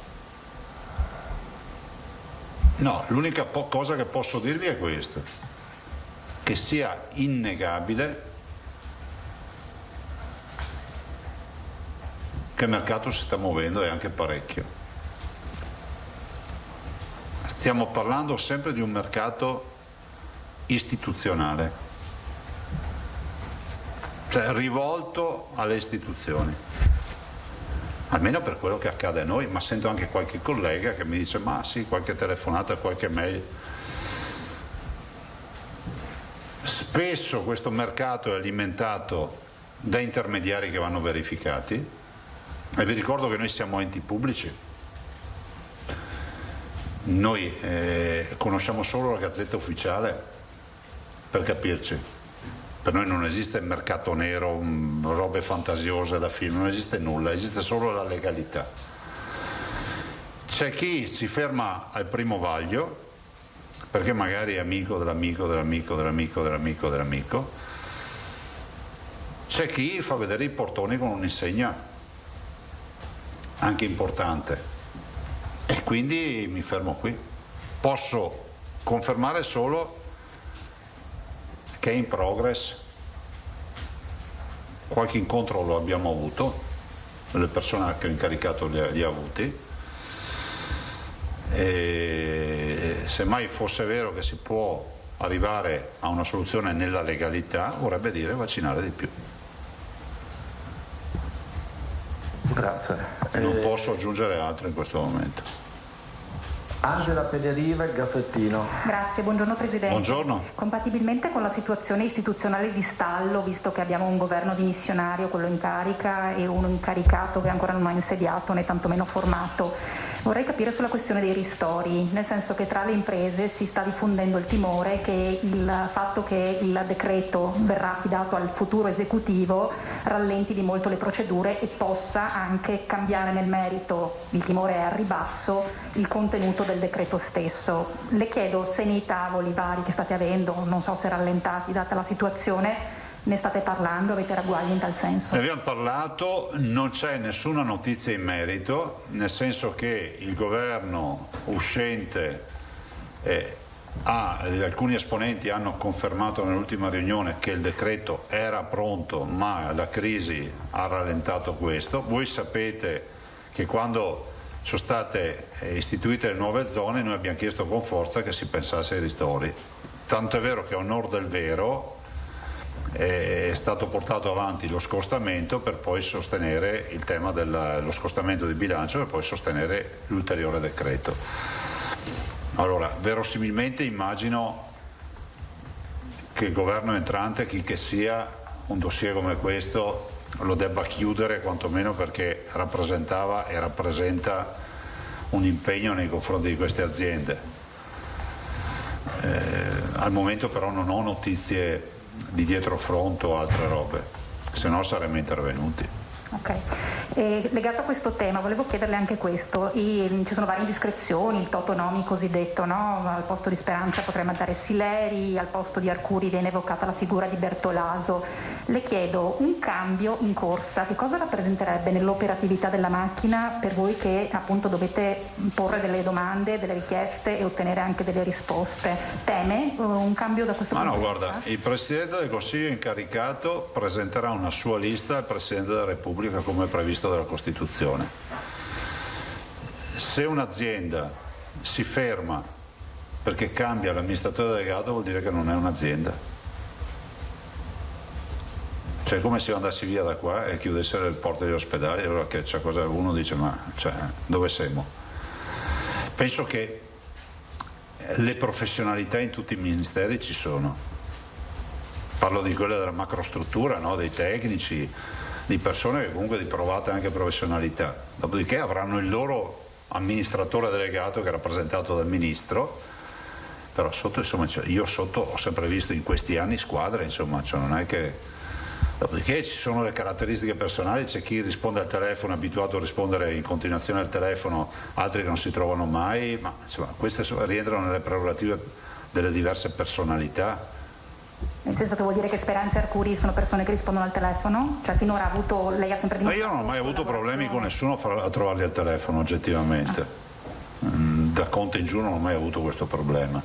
No, l'unica cosa che posso dirvi è questo, che sia innegabile che il mercato si sta muovendo e anche parecchio. Stiamo parlando sempre di un mercato istituzionale, cioè rivolto alle istituzioni, almeno per quello che accade a noi, ma sento anche qualche collega che mi dice ma sì, qualche telefonata, qualche mail. Spesso questo mercato è alimentato da intermediari che vanno verificati. E vi ricordo che noi siamo enti pubblici, noi conosciamo solo la Gazzetta Ufficiale, per capirci. Per noi non esiste mercato nero, robe fantasiose da film, non esiste nulla, esiste solo la legalità. C'è chi si ferma al primo vaglio, perché magari è amico dell'amico dell'amico dell'amico dell'amico dell'amico, c'è chi fa vedere i portoni con un'insegna anche importante, e quindi mi fermo qui. Posso confermare solo che è in progress, qualche incontro lo abbiamo avuto, le persone che ho incaricato li ha avuti, e se mai fosse vero che si può arrivare a una soluzione nella legalità, vorrebbe dire vaccinare di più. Grazie. Non posso aggiungere altro in questo momento. Angela Pederiva, il Gazzettino. Grazie, buongiorno Presidente. Buongiorno. Compatibilmente con la situazione istituzionale di stallo, visto che abbiamo un governo dimissionario, quello in carica, e uno incaricato che ancora non ha insediato né tantomeno formato, vorrei capire sulla questione dei ristori, nel senso che tra le imprese si sta diffondendo il timore che il fatto che il decreto verrà affidato al futuro esecutivo rallenti di molto le procedure e possa anche cambiare nel merito, il timore è al ribasso, il contenuto del decreto stesso. Le chiedo se nei tavoli vari che state avendo, non so se rallentati data la situazione, ne state parlando, avete ragguagli in tal senso? Ne abbiamo parlato, non c'è nessuna notizia in merito, nel senso che il governo uscente alcuni esponenti hanno confermato nell'ultima riunione che il decreto era pronto, ma la crisi ha rallentato questo. Voi sapete che quando sono state istituite le nuove zone noi abbiamo chiesto con forza che si pensasse ai ristori, tanto è vero che a onor del vero è stato portato avanti lo scostamento per poi sostenere il tema dello scostamento di bilancio, per poi sostenere l'ulteriore decreto. Allora, verosimilmente immagino che il governo entrante, chi che sia, un dossier come questo lo debba chiudere, quantomeno perché rappresentava e rappresenta un impegno nei confronti di queste aziende. Al momento però non ho notizie di dietrofront o altre robe, se no saremmo intervenuti. Ok, legato a questo tema volevo chiederle anche questo, ci sono varie indiscrezioni, il Totonomi cosiddetto, no? Al posto di Speranza potrei mandare Sileri, al posto di Arcuri viene evocata la figura di Bertolaso. Le chiedo, un cambio in corsa, che cosa rappresenterebbe nell'operatività della macchina per voi che appunto dovete porre delle domande, delle richieste e ottenere anche delle risposte? Teme un cambio da questo punto di vista? Guarda, il Presidente del Consiglio incaricato presenterà una sua lista al Presidente della Repubblica come previsto dalla Costituzione. Se un'azienda si ferma perché cambia l'amministratore delegato vuol dire che non è un'azienda. Cioè, come se io andassi via da qua e chiudesse le porte degli ospedali, allora che c'è cosa, uno dice ma dove siamo? Penso che le professionalità in tutti i ministeri ci sono, parlo di quelle della macrostruttura, no? Dei tecnici, di persone che comunque di provata anche professionalità, dopodiché avranno il loro amministratore delegato che è rappresentato dal ministro, però sotto insomma io sotto ho sempre visto in questi anni squadre, insomma, cioè non è che. Dopodiché ci sono le caratteristiche personali, c'è chi risponde al telefono, è abituato a rispondere in continuazione al telefono, altri che non si trovano mai, ma insomma queste rientrano nelle prerogative delle diverse personalità. Nel senso che vuol dire che Speranza e Arcuri sono persone che rispondono al telefono? Cioè finora ha avuto, lei ha sempre dimostrato... Ma io non ho mai avuto problemi con nessuno a trovarli al telefono oggettivamente. Da Conte in giù non ho mai avuto questo problema.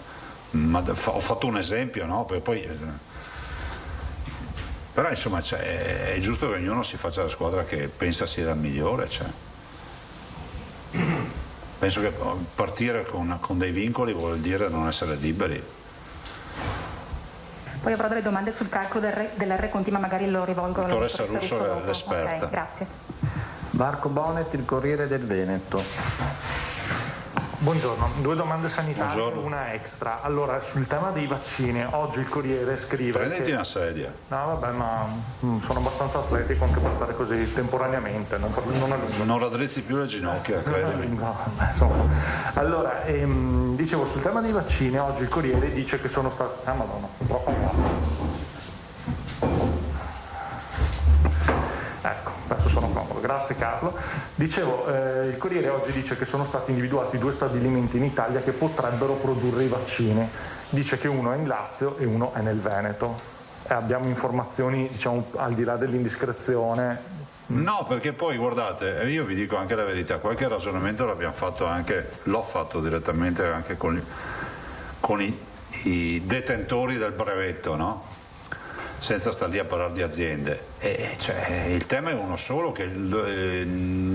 Ma ho fatto un esempio, no? Poi però insomma è giusto che ognuno si faccia la squadra che pensa sia la migliore. Penso che partire con dei vincoli vuol dire non essere liberi. Poi avrò delle domande sul calcolo dell'R Conti, ma magari lo rivolgo alla dottoressa Russo, è l'esperta. Okay, grazie. Marco Bonet, il Corriere del Veneto. Buongiorno, 2 domande sanitarie, Buongiorno. Una extra. Allora, sul tema dei vaccini, oggi il Corriere scrive Prenditi una sedia. No, vabbè, ma sono abbastanza atletico anche per stare così temporaneamente, non a lungo. Non raddrizzi più le ginocchia, credimi. No, insomma. Allora, dicevo, sul tema dei vaccini, oggi il Corriere dice che sono stati... Madonna, ecco, adesso sono comodo, grazie Carlo. Dicevo, il Corriere oggi dice che sono stati individuati 2 stabilimenti in Italia che potrebbero produrre i vaccini. Dice che uno è in Lazio e uno è nel Veneto. Abbiamo informazioni, diciamo, al di là dell'indiscrezione? No, perché poi guardate, io vi dico anche la verità, qualche ragionamento l'abbiamo fatto anche, l'ho fatto direttamente anche con i detentori del brevetto, no? Senza star lì a parlare di aziende. Il tema è uno solo, che in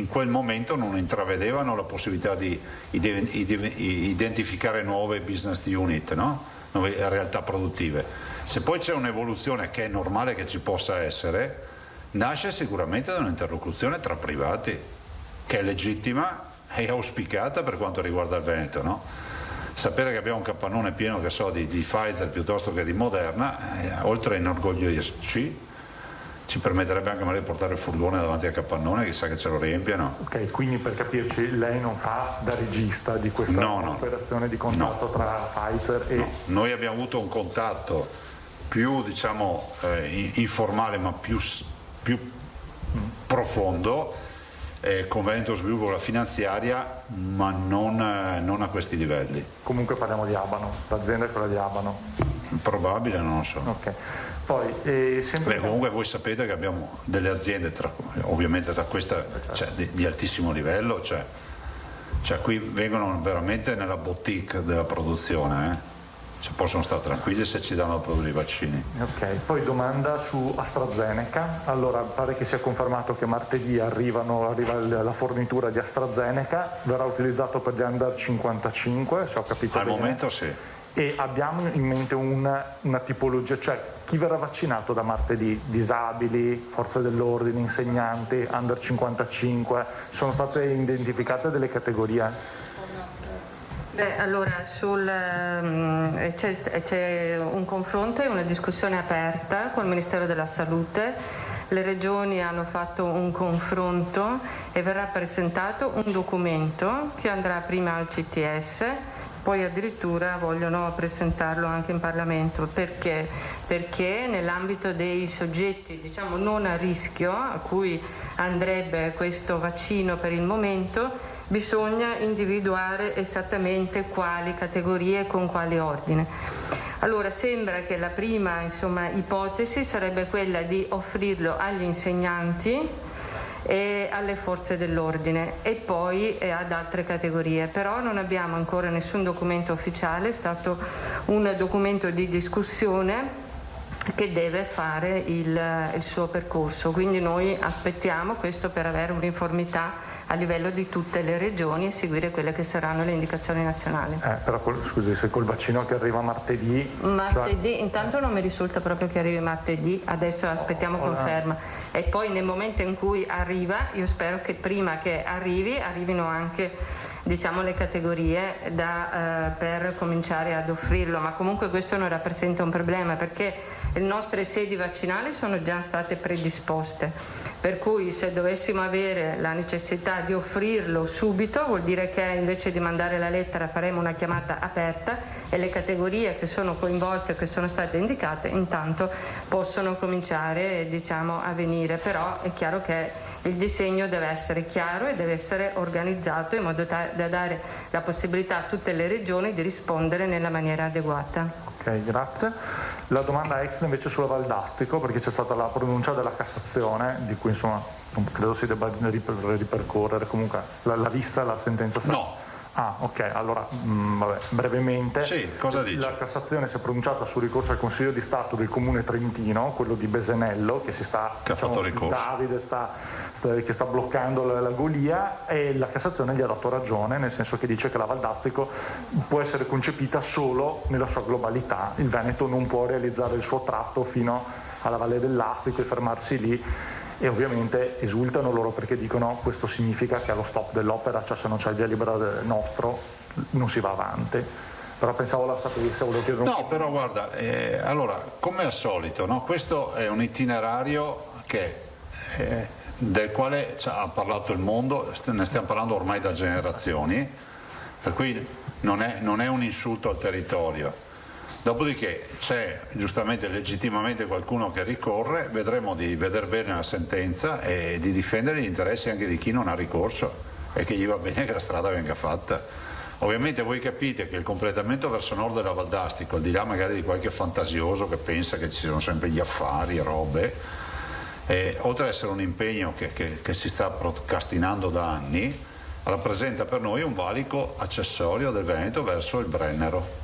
quel momento non intravedevano la possibilità di identificare nuove business unit, no? Nuove realtà produttive. Se poi c'è un'evoluzione, che è normale che ci possa essere, nasce sicuramente da un'interlocuzione tra privati, che è legittima e auspicata per quanto riguarda il Veneto, no? Sapere che abbiamo un capannone pieno, che so, di Pfizer piuttosto che di Moderna, oltre a inorgoglirci, ci permetterebbe anche magari di portare il furgone davanti al capannone, chissà che ce lo riempiano. Ok, quindi per capirci, lei non fa da regista di questa operazione di contatto tra Pfizer e... No. Noi abbiamo avuto un contatto più, diciamo, informale ma più profondo con Veneto Sviluppo, la finanziaria, ma non a questi livelli. Comunque parliamo di Abano, l'azienda è quella di Abano. Probabile, non lo so. Ok. Poi, comunque voi sapete che abbiamo delle aziende, ovviamente tra questa di altissimo livello, cioè qui vengono veramente nella boutique della produzione, possono stare tranquilli se ci danno a produrre i vaccini. Ok, poi domanda su AstraZeneca. Allora, pare che sia confermato che martedì arriva la fornitura di AstraZeneca, verrà utilizzato per gli under 55, se ho capito bene. Al momento sì. E abbiamo in mente una tipologia, cioè chi verrà vaccinato da martedì? Disabili, forze dell'ordine, insegnanti, under 55, sono state identificate delle categorie? Allora, c'è un confronto e una discussione aperta col Ministero della Salute le regioni hanno fatto un confronto e verrà presentato un documento che andrà prima al CTS, poi addirittura vogliono presentarlo anche in Parlamento. Perché? Perché nell'ambito dei soggetti, diciamo, non a rischio, a cui andrebbe questo vaccino per il momento, bisogna individuare esattamente quali categorie e con quale ordine. Allora sembra che la prima, ipotesi sarebbe quella di offrirlo agli insegnanti e alle forze dell'ordine e poi ad altre categorie, però non abbiamo ancora nessun documento ufficiale, è stato un documento di discussione che deve fare il suo percorso, quindi noi aspettiamo questo per avere un'informità a livello di tutte le regioni e seguire quelle che saranno le indicazioni nazionali. Però scusi, se col vaccino che arriva martedì... Intanto non mi risulta proprio che arrivi martedì, adesso aspettiamo conferma. E poi nel momento in cui arriva, io spero che prima che arrivino anche le categorie per cominciare ad offrirlo, ma comunque questo non rappresenta un problema perché le nostre sedi vaccinali sono già state predisposte, per cui se dovessimo avere la necessità di offrirlo subito vuol dire che invece di mandare la lettera faremo una chiamata aperta e le categorie che sono coinvolte, che sono state indicate, intanto possono cominciare a venire, però è chiaro che il disegno deve essere chiaro e deve essere organizzato in modo da dare la possibilità a tutte le regioni di rispondere nella maniera adeguata. Ok, grazie. La domanda extra invece sulla Valdastico, perché c'è stata la pronuncia della Cassazione, di cui non credo si debba ripercorrere, comunque l'ha vista la sentenza? No. Ah, ok, allora brevemente. Sì, cosa dice? La Cassazione si è pronunciata sul ricorso al Consiglio di Stato del Comune Trentino, quello di Besenello, che ha fatto ricorso. Davide che sta bloccando la Golia, e la Cassazione gli ha dato ragione, nel senso che dice che la Valdastico può essere concepita solo nella sua globalità. Il Veneto non può realizzare il suo tratto fino alla Valle dell'Astico e fermarsi lì. E ovviamente esultano loro perché dicono questo significa che allo stop dell'opera, cioè se non c'è il via libera nostro non si va avanti. Però pensavo la sapesse, volevo chiedere un... No, però guarda, allora come al solito, no? Questo è un itinerario del quale ha parlato il mondo, ne stiamo parlando ormai da generazioni, per cui non è un insulto al territorio. Dopodiché c'è giustamente, legittimamente qualcuno che ricorre, vedremo di vedere bene la sentenza e di difendere gli interessi anche di chi non ha ricorso e che gli va bene che la strada venga fatta. Ovviamente voi capite che il completamento verso nord della Valdastico, al di là magari di qualche fantasioso che pensa che ci siano sempre gli affari e robe, oltre ad essere un impegno che si sta procrastinando da anni, rappresenta per noi un valico accessorio del Veneto verso il Brennero,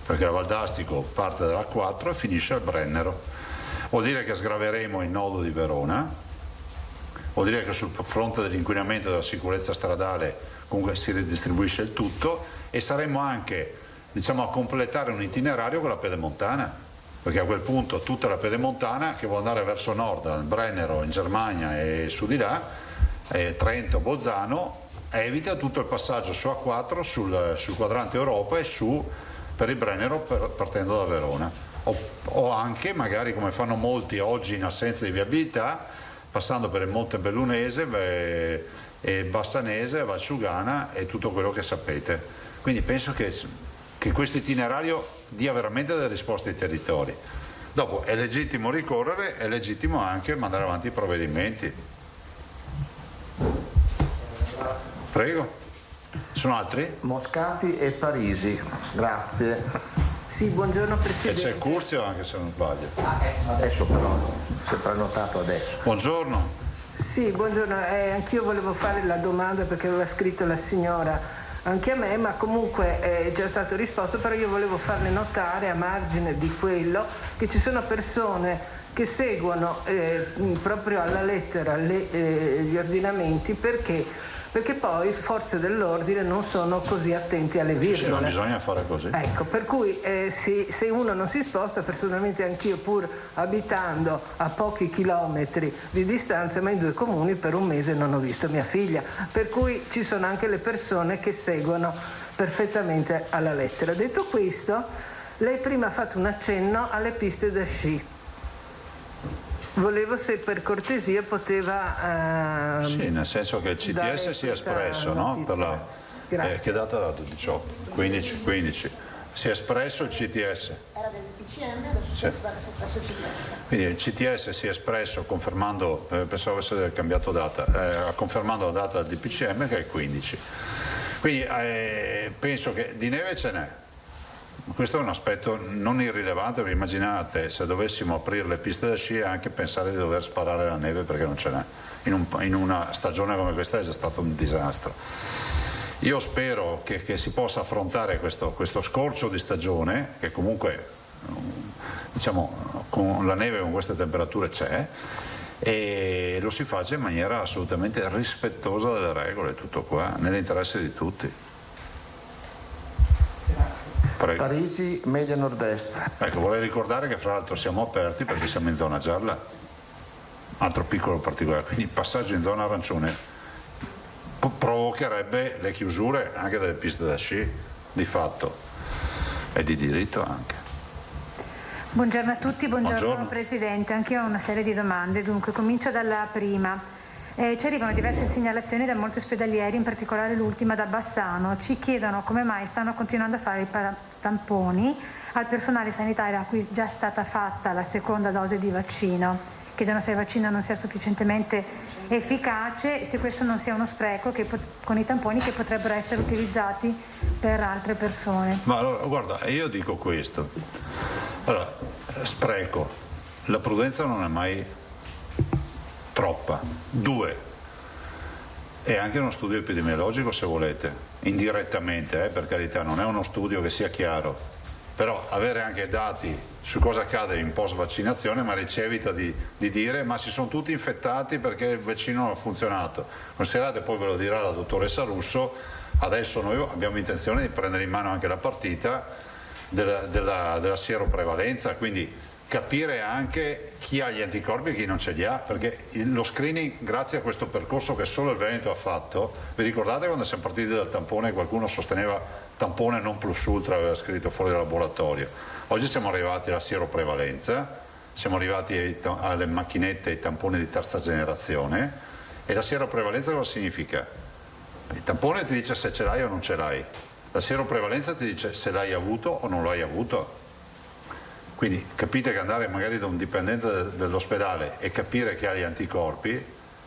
perché la Valdastico parte dalla 4 e finisce al Brennero. Vuol dire che sgraveremo il nodo di Verona, vuol dire che sul fronte dell'inquinamento e della sicurezza stradale comunque si ridistribuisce il tutto, e saremo anche a completare un itinerario con la pedemontana, perché a quel punto tutta la pedemontana che vuole andare verso nord, al Brennero, in Germania e su di là, Trento, Bolzano, evita tutto il passaggio su A4 sul quadrante Europa e su per il Brennero partendo da Verona, o anche magari come fanno molti oggi in assenza di viabilità, passando per il Monte Bellunese e Bassanese, Valsugana e tutto quello che sapete. Quindi penso che questo itinerario dia veramente delle risposte ai territori. Dopo è legittimo ricorrere, è legittimo anche mandare avanti i provvedimenti. Prego. Sono altri? Moscati e Parisi, grazie. Sì, buongiorno Presidente. E c'è Curzio anche se non sbaglio. Adesso però, si è prenotato adesso. Buongiorno. Sì, buongiorno, anch'io volevo fare la domanda perché aveva scritto la signora anche a me, ma comunque è già stato risposto, però io volevo farle notare a margine di quello che ci sono persone che seguono proprio alla lettera gli ordinamenti perché poi forze dell'ordine non sono così attenti alle virgole. Non bisogna fare così. Ecco, per cui se uno non si sposta, personalmente anch'io pur abitando a pochi chilometri di distanza, ma in 2 comuni, per un mese non ho visto mia figlia, per cui ci sono anche le persone che seguono perfettamente alla lettera. Detto questo, lei prima ha fatto un accenno alle piste da sci. Volevo, se per cortesia poteva... sì, nel senso che il CTS si è espresso, no? Per la, che data ha dato? 18, 15. Si è espresso il CTS. Era del PCM, adesso si è espresso il CTS. Quindi il CTS si è espresso confermando, pensavo avesse cambiato data, confermando la data del DPCM che è il 15. Quindi penso che di neve ce n'è. Questo è un aspetto non irrilevante, perché immaginate se dovessimo aprire le piste da sci e anche pensare di dover sparare la neve perché non ce n'è. In una stagione come questa è già stato un disastro. Io spero che si possa affrontare questo scorcio di stagione, che comunque diciamo, con la neve con queste temperature c'è, e lo si faccia in maniera assolutamente rispettosa delle regole, tutto qua, nell'interesse di tutti. Prego. Parigi, media nord-est. Ecco, vorrei ricordare che fra l'altro siamo aperti perché siamo in zona gialla, altro piccolo particolare, quindi il passaggio in zona arancione provocherebbe le chiusure anche delle piste da sci, di fatto e di diritto anche. Buongiorno a tutti, buongiorno. Presidente, anche io ho una serie di domande, dunque comincio dalla prima. Ci arrivano diverse segnalazioni da molti ospedalieri, in particolare l'ultima da Bassano. Ci chiedono come mai stanno continuando a fare i tamponi al personale sanitario a cui è già stata fatta la seconda dose di vaccino. Chiedono se il vaccino non sia sufficientemente efficace, se questo non sia uno spreco con i tamponi che potrebbero essere utilizzati per altre persone. Ma allora, guarda, io dico questo. Allora, spreco. La prudenza non è mai troppa. 2, è anche uno studio epidemiologico, se volete, indirettamente, per carità, non è uno studio che sia chiaro, però avere anche dati su cosa accade in post vaccinazione magari ci evita di dire ma si sono tutti infettati perché il vaccino non ha funzionato. Considerate, poi ve lo dirà la dottoressa Russo, adesso noi abbiamo intenzione di prendere in mano anche la partita della sieroprevalenza, quindi capire anche chi ha gli anticorpi e chi non ce li ha, perché lo screening, grazie a questo percorso che solo il Veneto ha fatto, vi ricordate quando siamo partiti dal tampone, qualcuno sosteneva tampone non plus ultra, aveva scritto fuori dal laboratorio. Oggi siamo arrivati alla sieroprevalenza, siamo arrivati alle macchinette, ai tamponi di terza generazione, e la sieroprevalenza cosa significa? Il tampone ti dice se ce l'hai o non ce l'hai, la sieroprevalenza ti dice se l'hai avuto o non l'hai avuto. Quindi capite che andare magari da un dipendente dell'ospedale e capire che ha gli anticorpi,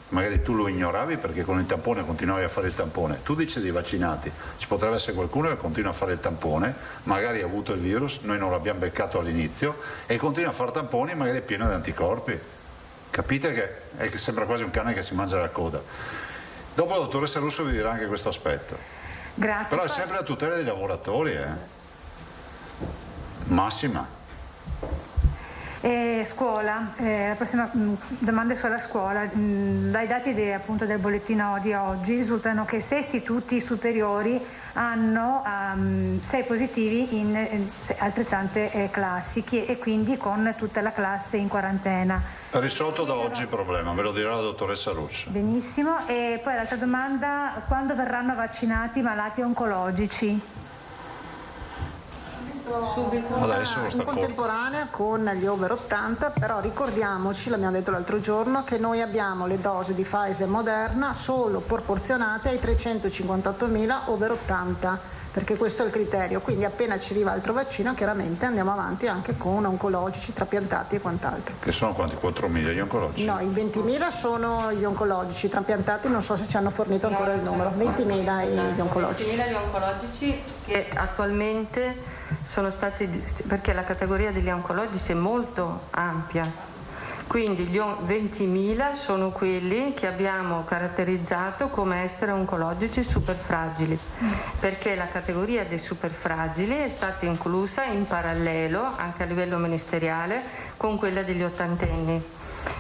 magari tu lo ignoravi perché con il tampone continuavi a fare il tampone. Tu dici dei vaccinati, ci potrebbe essere qualcuno che continua a fare il tampone, magari ha avuto il virus, noi non l'abbiamo beccato all'inizio, e continua a fare tamponi e magari è pieno di anticorpi. Capite che sembra quasi un cane che si mangia la coda. Dopo la dottoressa Russo vi dirà anche questo aspetto. Grazie. Però è sempre la tutela dei lavoratori, massima. Scuola, la prossima domanda è sulla scuola. Dai dati appunto del bollettino di oggi risultano che 6 istituti superiori hanno 6 positivi in altrettante classi e quindi con tutta la classe in quarantena. Risolto da oggi il problema, me lo dirà la dottoressa Russo. Benissimo, e poi l'altra domanda: quando verranno vaccinati i malati oncologici? Subito. Adesso In contemporanea con gli over 80, però ricordiamoci, l'abbiamo detto l'altro giorno, che noi abbiamo le dosi di Pfizer Moderna solo proporzionate ai 358.000 over 80, perché questo è il criterio, quindi appena ci arriva altro vaccino chiaramente andiamo avanti anche con oncologici, trapiantati e quant'altro. Che sono quanti? 4.000 gli oncologici? No, i 20.000 sono gli oncologici, trapiantati non so se ci hanno fornito ancora il numero, 20.000 gli oncologici. 20.000 gli oncologici che attualmente sono stati, perché la categoria degli oncologici è molto ampia, quindi gli 20.000 sono quelli che abbiamo caratterizzato come essere oncologici superfragili, perché la categoria dei superfragili è stata inclusa in parallelo anche a livello ministeriale con quella degli ottantenni.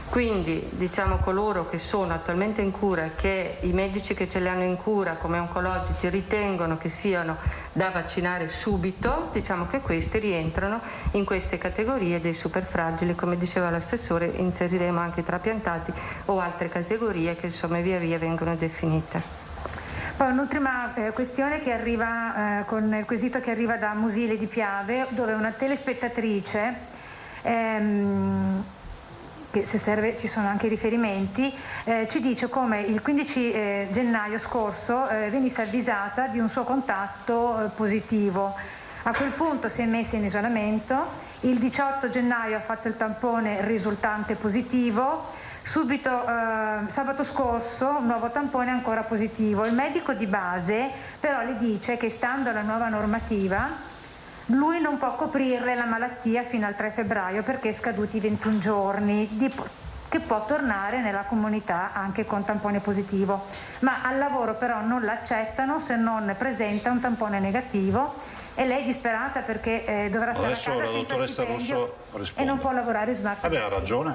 Quindi diciamo coloro che sono attualmente in cura, che i medici che ce li hanno in cura come oncologici ritengono che siano da vaccinare subito, diciamo che questi rientrano in queste categorie dei superfragili. Come diceva l'assessore, inseriremo anche i trapiantati o altre categorie che insomma via via vengono definite. Poi un'ultima questione che arriva con il quesito che arriva da Musile di Piave, dove una telespettatrice che se serve ci sono anche i riferimenti, ci dice come il 15 gennaio scorso venisse avvisata di un suo contatto positivo. A quel punto si è messa in isolamento, il 18 gennaio ha fatto il tampone risultante positivo, subito sabato scorso un nuovo tampone ancora positivo. Il medico di base però le dice che stando alla nuova normativa lui non può coprire la malattia fino al 3 febbraio perché scaduti i 21 giorni, che può tornare nella comunità anche con tampone positivo, ma al lavoro però non l'accettano se non presenta un tampone negativo. E lei è disperata perché dovrà stare adesso a casa la dottoressa Russo risponde. E non può lavorare in smart. Ha ragione.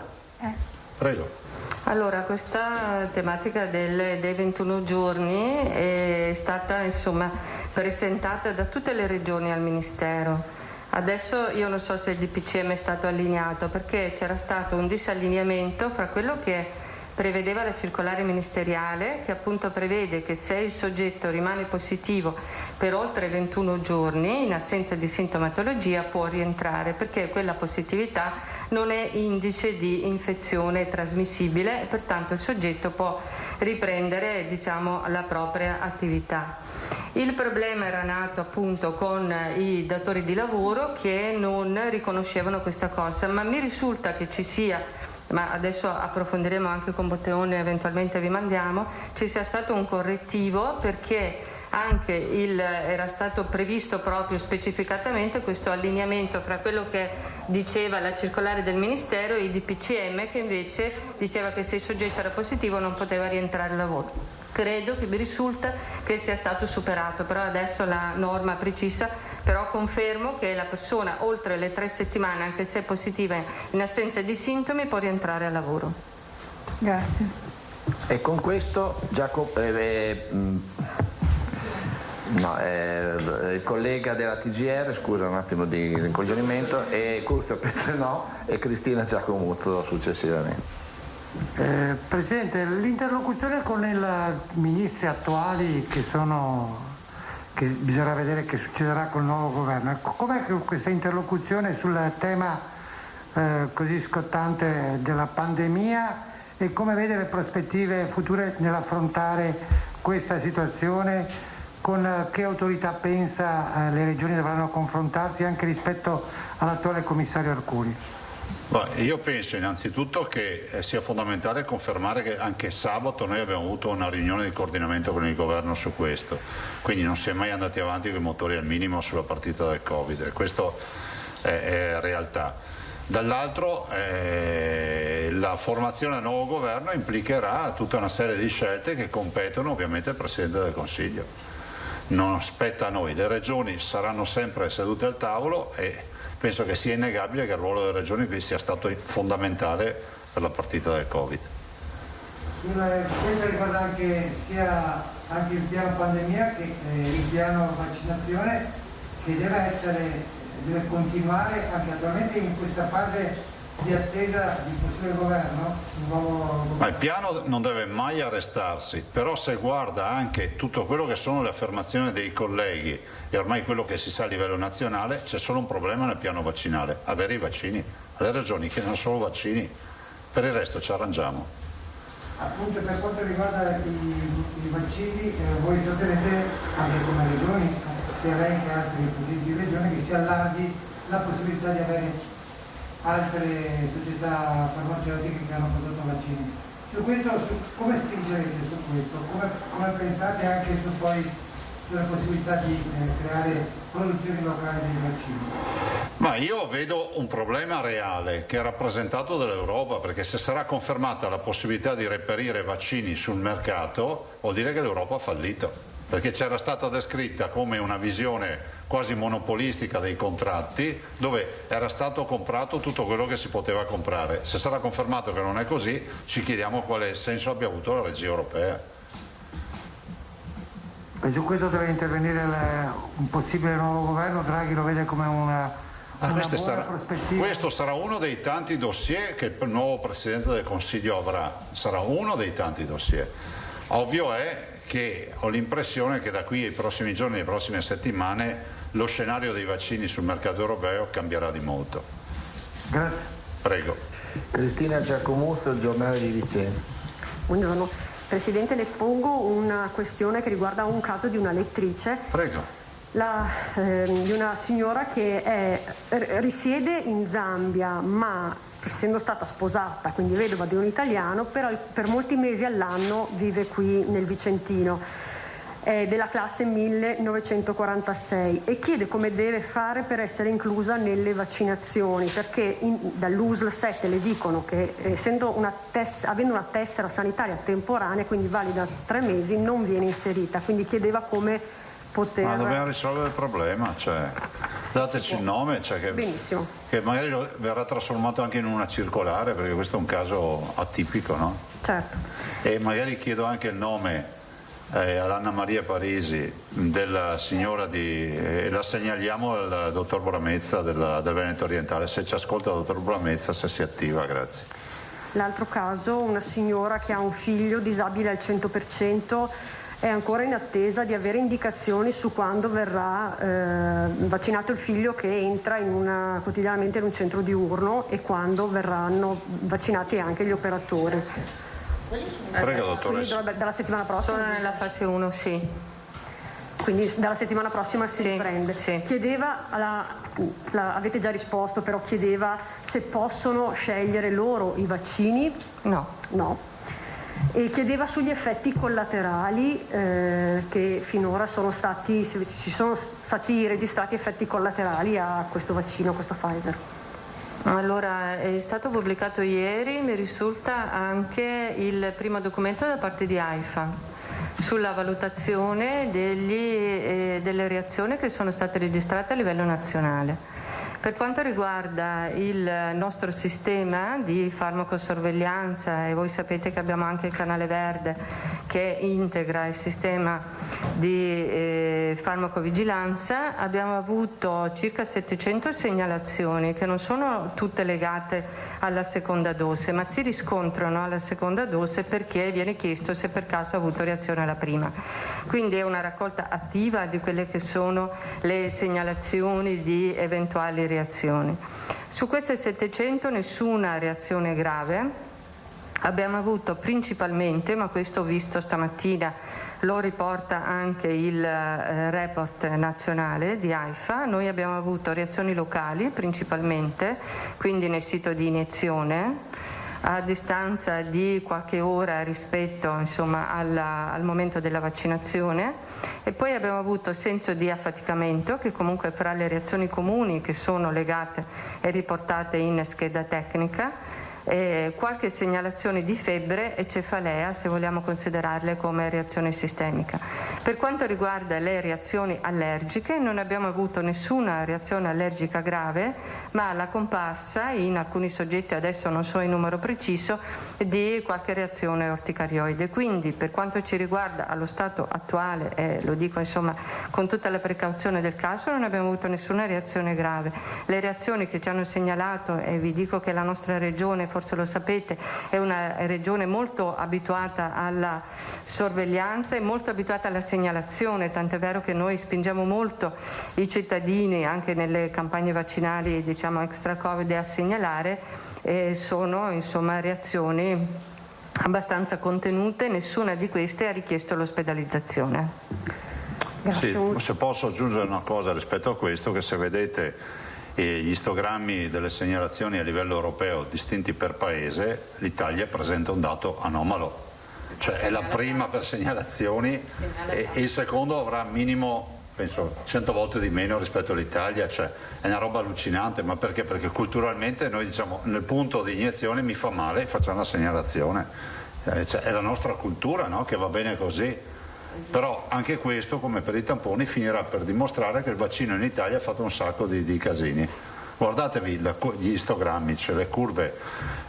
Prego. Allora, questa tematica dei 21 giorni è stata insomma presentata da tutte le regioni al Ministero. Adesso io non so se il DPCM è stato allineato, perché c'era stato un disallineamento fra quello che prevedeva la circolare ministeriale, che appunto prevede che se il soggetto rimane positivo per oltre 21 giorni in assenza di sintomatologia può rientrare, perché quella positività non è indice di infezione trasmissibile e pertanto il soggetto può riprendere, diciamo, la propria attività. Il problema era nato appunto con i datori di lavoro che non riconoscevano questa cosa, ma mi risulta che ci sia, ma adesso approfondiremo anche con Botteone, eventualmente vi mandiamo, ci sia stato un correttivo, perché anche era stato previsto proprio specificatamente questo allineamento fra quello che diceva la circolare del Ministero e il DPCM, che invece diceva che se il soggetto era positivo non poteva rientrare al lavoro. Credo che mi risulta che sia stato superato, però adesso la norma precisa, però confermo che la persona oltre le 3 settimane, anche se è positiva in assenza di sintomi, può rientrare al lavoro. Grazie. E con questo il collega della TGR, scusa un attimo di rincoglionimento, e Curzio Petrenò e Cristina Giacomuzzo successivamente. Presidente, l'interlocuzione con i ministri attuali che bisognerà vedere che succederà col nuovo governo, com'è questa interlocuzione sul tema così scottante della pandemia e come vede le prospettive future nell'affrontare questa situazione, con che autorità pensa le regioni dovranno confrontarsi anche rispetto all'attuale commissario Arcuri? Io penso innanzitutto che sia fondamentale confermare che anche sabato noi abbiamo avuto una riunione di coordinamento con il governo su questo, quindi non si è mai andati avanti con i motori al minimo sulla partita del Covid, e questo è realtà. Dall'altro la formazione del nuovo governo implicherà tutta una serie di scelte che competono ovviamente al Presidente del Consiglio. Non spetta a noi, le regioni saranno sempre sedute al tavolo e penso che sia innegabile che il ruolo delle regioni qui sia stato fondamentale per la partita del Covid. Questo riguarda anche sia il piano pandemia che il piano vaccinazione, che deve continuare anche attualmente in questa fase di attesa di possibile governo? Ma il piano non deve mai arrestarsi, però se guarda anche tutto quello che sono le affermazioni dei colleghi e ormai quello che si sa a livello nazionale, c'è solo un problema nel piano vaccinale: avere i vaccini. Le regioni chiedono solo vaccini, per il resto ci arrangiamo. Appunto, per quanto riguarda i vaccini, voi sostenete anche come regioni, sia lei che altre di regioni, che si allarghi la possibilità di avere altre società farmaceutiche che hanno prodotto vaccini. Su questo, come spingerete su questo? Come pensate anche sulla possibilità di creare produzioni locali dei vaccini? Ma io vedo un problema reale che è rappresentato dall'Europa, perché se sarà confermata la possibilità di reperire vaccini sul mercato vuol dire che l'Europa ha fallito, perché c'era stata descritta come una visione quasi monopolistica dei contratti, dove era stato comprato tutto quello che si poteva comprare. Se sarà confermato che non è così, ci chiediamo quale senso abbia avuto la regia europea. E su questo deve intervenire un possibile nuovo governo. Draghi lo vede come una buona prospettiva. Questo sarà uno dei tanti dossier che il nuovo Presidente del Consiglio avrà, sarà uno dei tanti dossier. Ovvio è che ho l'impressione che da qui ai prossimi giorni, alle prossime settimane, lo scenario dei vaccini sul mercato europeo cambierà di molto. Grazie. Prego. Cristina Giacomuzzo, il giornale di Vicenza. Buongiorno. Presidente, le pongo una questione che riguarda un caso di una lettrice. Prego. Di una signora che risiede in Zambia, ma essendo stata sposata, quindi vedova di un italiano, per molti mesi all'anno vive qui nel Vicentino. È della classe 1946 e chiede come deve fare per essere inclusa nelle vaccinazioni, perché dall'USL 7 le dicono che avendo una tessera sanitaria temporanea, quindi valida 3 mesi, non viene inserita, quindi chiedeva come poter... Ma dobbiamo risolvere il problema, cioè dateci il nome, cioè Benissimo. Che magari verrà trasformato anche in una circolare, perché questo è un caso atipico, no? Certo. E magari chiedo anche il nome all'Anna Maria Parisi della signora la segnaliamo al dottor Bramezza del Veneto Orientale, se ci ascolta il dottor Bramezza, se si attiva, grazie. L'altro caso, una signora che ha un figlio disabile al 100%, è ancora in attesa di avere indicazioni su quando verrà vaccinato il figlio, che entra quotidianamente in un centro diurno, e quando verranno vaccinati anche gli operatori. Prego, dottoressa. Dalla settimana prossima? Sono nella fase 1, sì. Quindi dalla settimana prossima si riprende. Sì. Chiedeva, avete già risposto, però chiedeva se possono scegliere loro i vaccini. No. E chiedeva sugli effetti collaterali, che finora ci sono stati registrati effetti collaterali a questo vaccino, a questo Pfizer. Allora, è stato pubblicato ieri, mi risulta, anche il primo documento da parte di AIFA sulla valutazione delle reazioni che sono state registrate a livello nazionale. Per quanto riguarda il nostro sistema di farmacosorveglianza, e voi sapete che abbiamo anche il canale verde che integra il sistema di farmacovigilanza, abbiamo avuto circa 700 segnalazioni che non sono tutte legate alla seconda dose, ma si riscontrano alla seconda dose perché viene chiesto se per caso ha avuto reazione alla prima. Quindi è una raccolta attiva di quelle che sono le segnalazioni di eventuali reazioni. Su queste 700 nessuna reazione grave. Abbiamo avuto principalmente, ma questo ho visto stamattina, lo riporta anche il report nazionale di AIFA, noi abbiamo avuto reazioni locali principalmente, quindi nel sito di iniezione, a distanza di qualche ora rispetto al momento della vaccinazione, e poi abbiamo avuto senso di affaticamento, che comunque fra le reazioni comuni che sono legate e riportate in scheda tecnica, qualche segnalazione di febbre e cefalea, se vogliamo considerarle come reazione sistemica. Per quanto riguarda le reazioni allergiche, non abbiamo avuto nessuna reazione allergica grave, ma la comparsa in alcuni soggetti, adesso non so il numero preciso, di qualche reazione orticarioide. Quindi per quanto ci riguarda allo stato attuale, e lo dico con tutta la precauzione del caso, non abbiamo avuto nessuna reazione grave. Le reazioni che ci hanno segnalato, e vi dico che la nostra regione, forse lo sapete, è una regione molto abituata alla sorveglianza e molto abituata alla segnalazione, tant'è vero che noi spingiamo molto i cittadini anche nelle campagne vaccinali extra Covid a segnalare, sono reazioni abbastanza contenute, nessuna di queste ha richiesto l'ospedalizzazione. Sì, se posso aggiungere una cosa rispetto a questo, che se vedete gli istogrammi delle segnalazioni a livello europeo distinti per paese, l'Italia presenta un dato anomalo, cioè è la prima per segnalazioni e il secondo avrà minimo, penso, 100 volte di meno rispetto all'Italia, cioè è una roba allucinante. Ma perché? Perché culturalmente noi diciamo nel punto di iniezione mi fa male, facciamo la segnalazione, cioè, è la nostra cultura, no? Che va bene così. Però anche questo, come per i tamponi, finirà per dimostrare che il vaccino in Italia ha fatto un sacco di casini. Guardatevi gli istogrammi, cioè le curve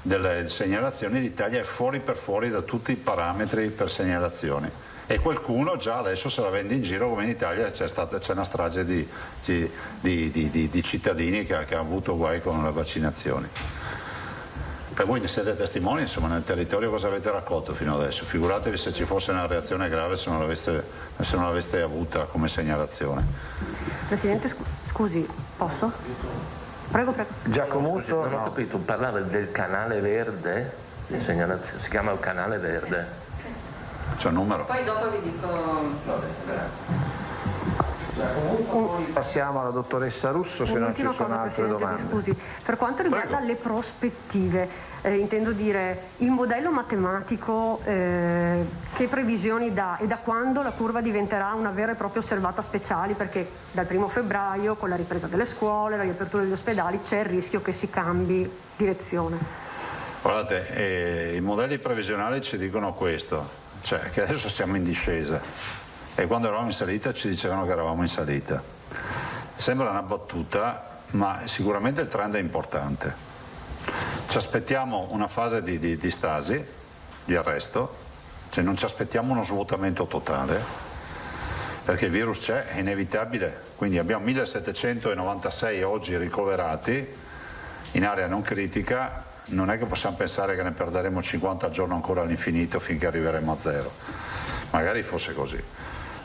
delle segnalazioni, l'Italia è fuori da tutti i parametri per segnalazioni. E qualcuno già adesso se la vende in giro, come in Italia c'è una strage di cittadini che hanno avuto guai con le vaccinazioni. E voi ne siete testimoni, nel territorio cosa avete raccolto fino adesso? Figuratevi se ci fosse una reazione grave se non l'aveste avuta come segnalazione. Presidente, scusi, posso? Prego, prego. Giacomuzzo, non ho capito, parlava del canale verde? Si chiama il canale verde. C'è un numero. Poi dopo vi dico... Vabbè, grazie. Passiamo alla dottoressa Russo se non ci sono altre domande. Scusi, per quanto riguarda le prospettive, intendo dire il modello matematico che previsioni dà e da quando la curva diventerà una vera e propria osservata speciale, perché dal 1° febbraio con la ripresa delle scuole, la riapertura degli ospedali c'è il rischio che si cambi direzione. Guardate, i modelli previsionali ci dicono questo, cioè che adesso siamo in discesa. E quando eravamo in salita ci dicevano che eravamo in salita. Sembra una battuta, ma sicuramente il trend è importante. Ci aspettiamo una fase di stasi, di arresto, cioè non ci aspettiamo uno svuotamento totale, perché il virus c'è, è inevitabile. Quindi abbiamo 1796 oggi ricoverati in area non critica, non è che possiamo pensare che ne perderemo 50 al giorno ancora all'infinito finché arriveremo a zero. Magari fosse così.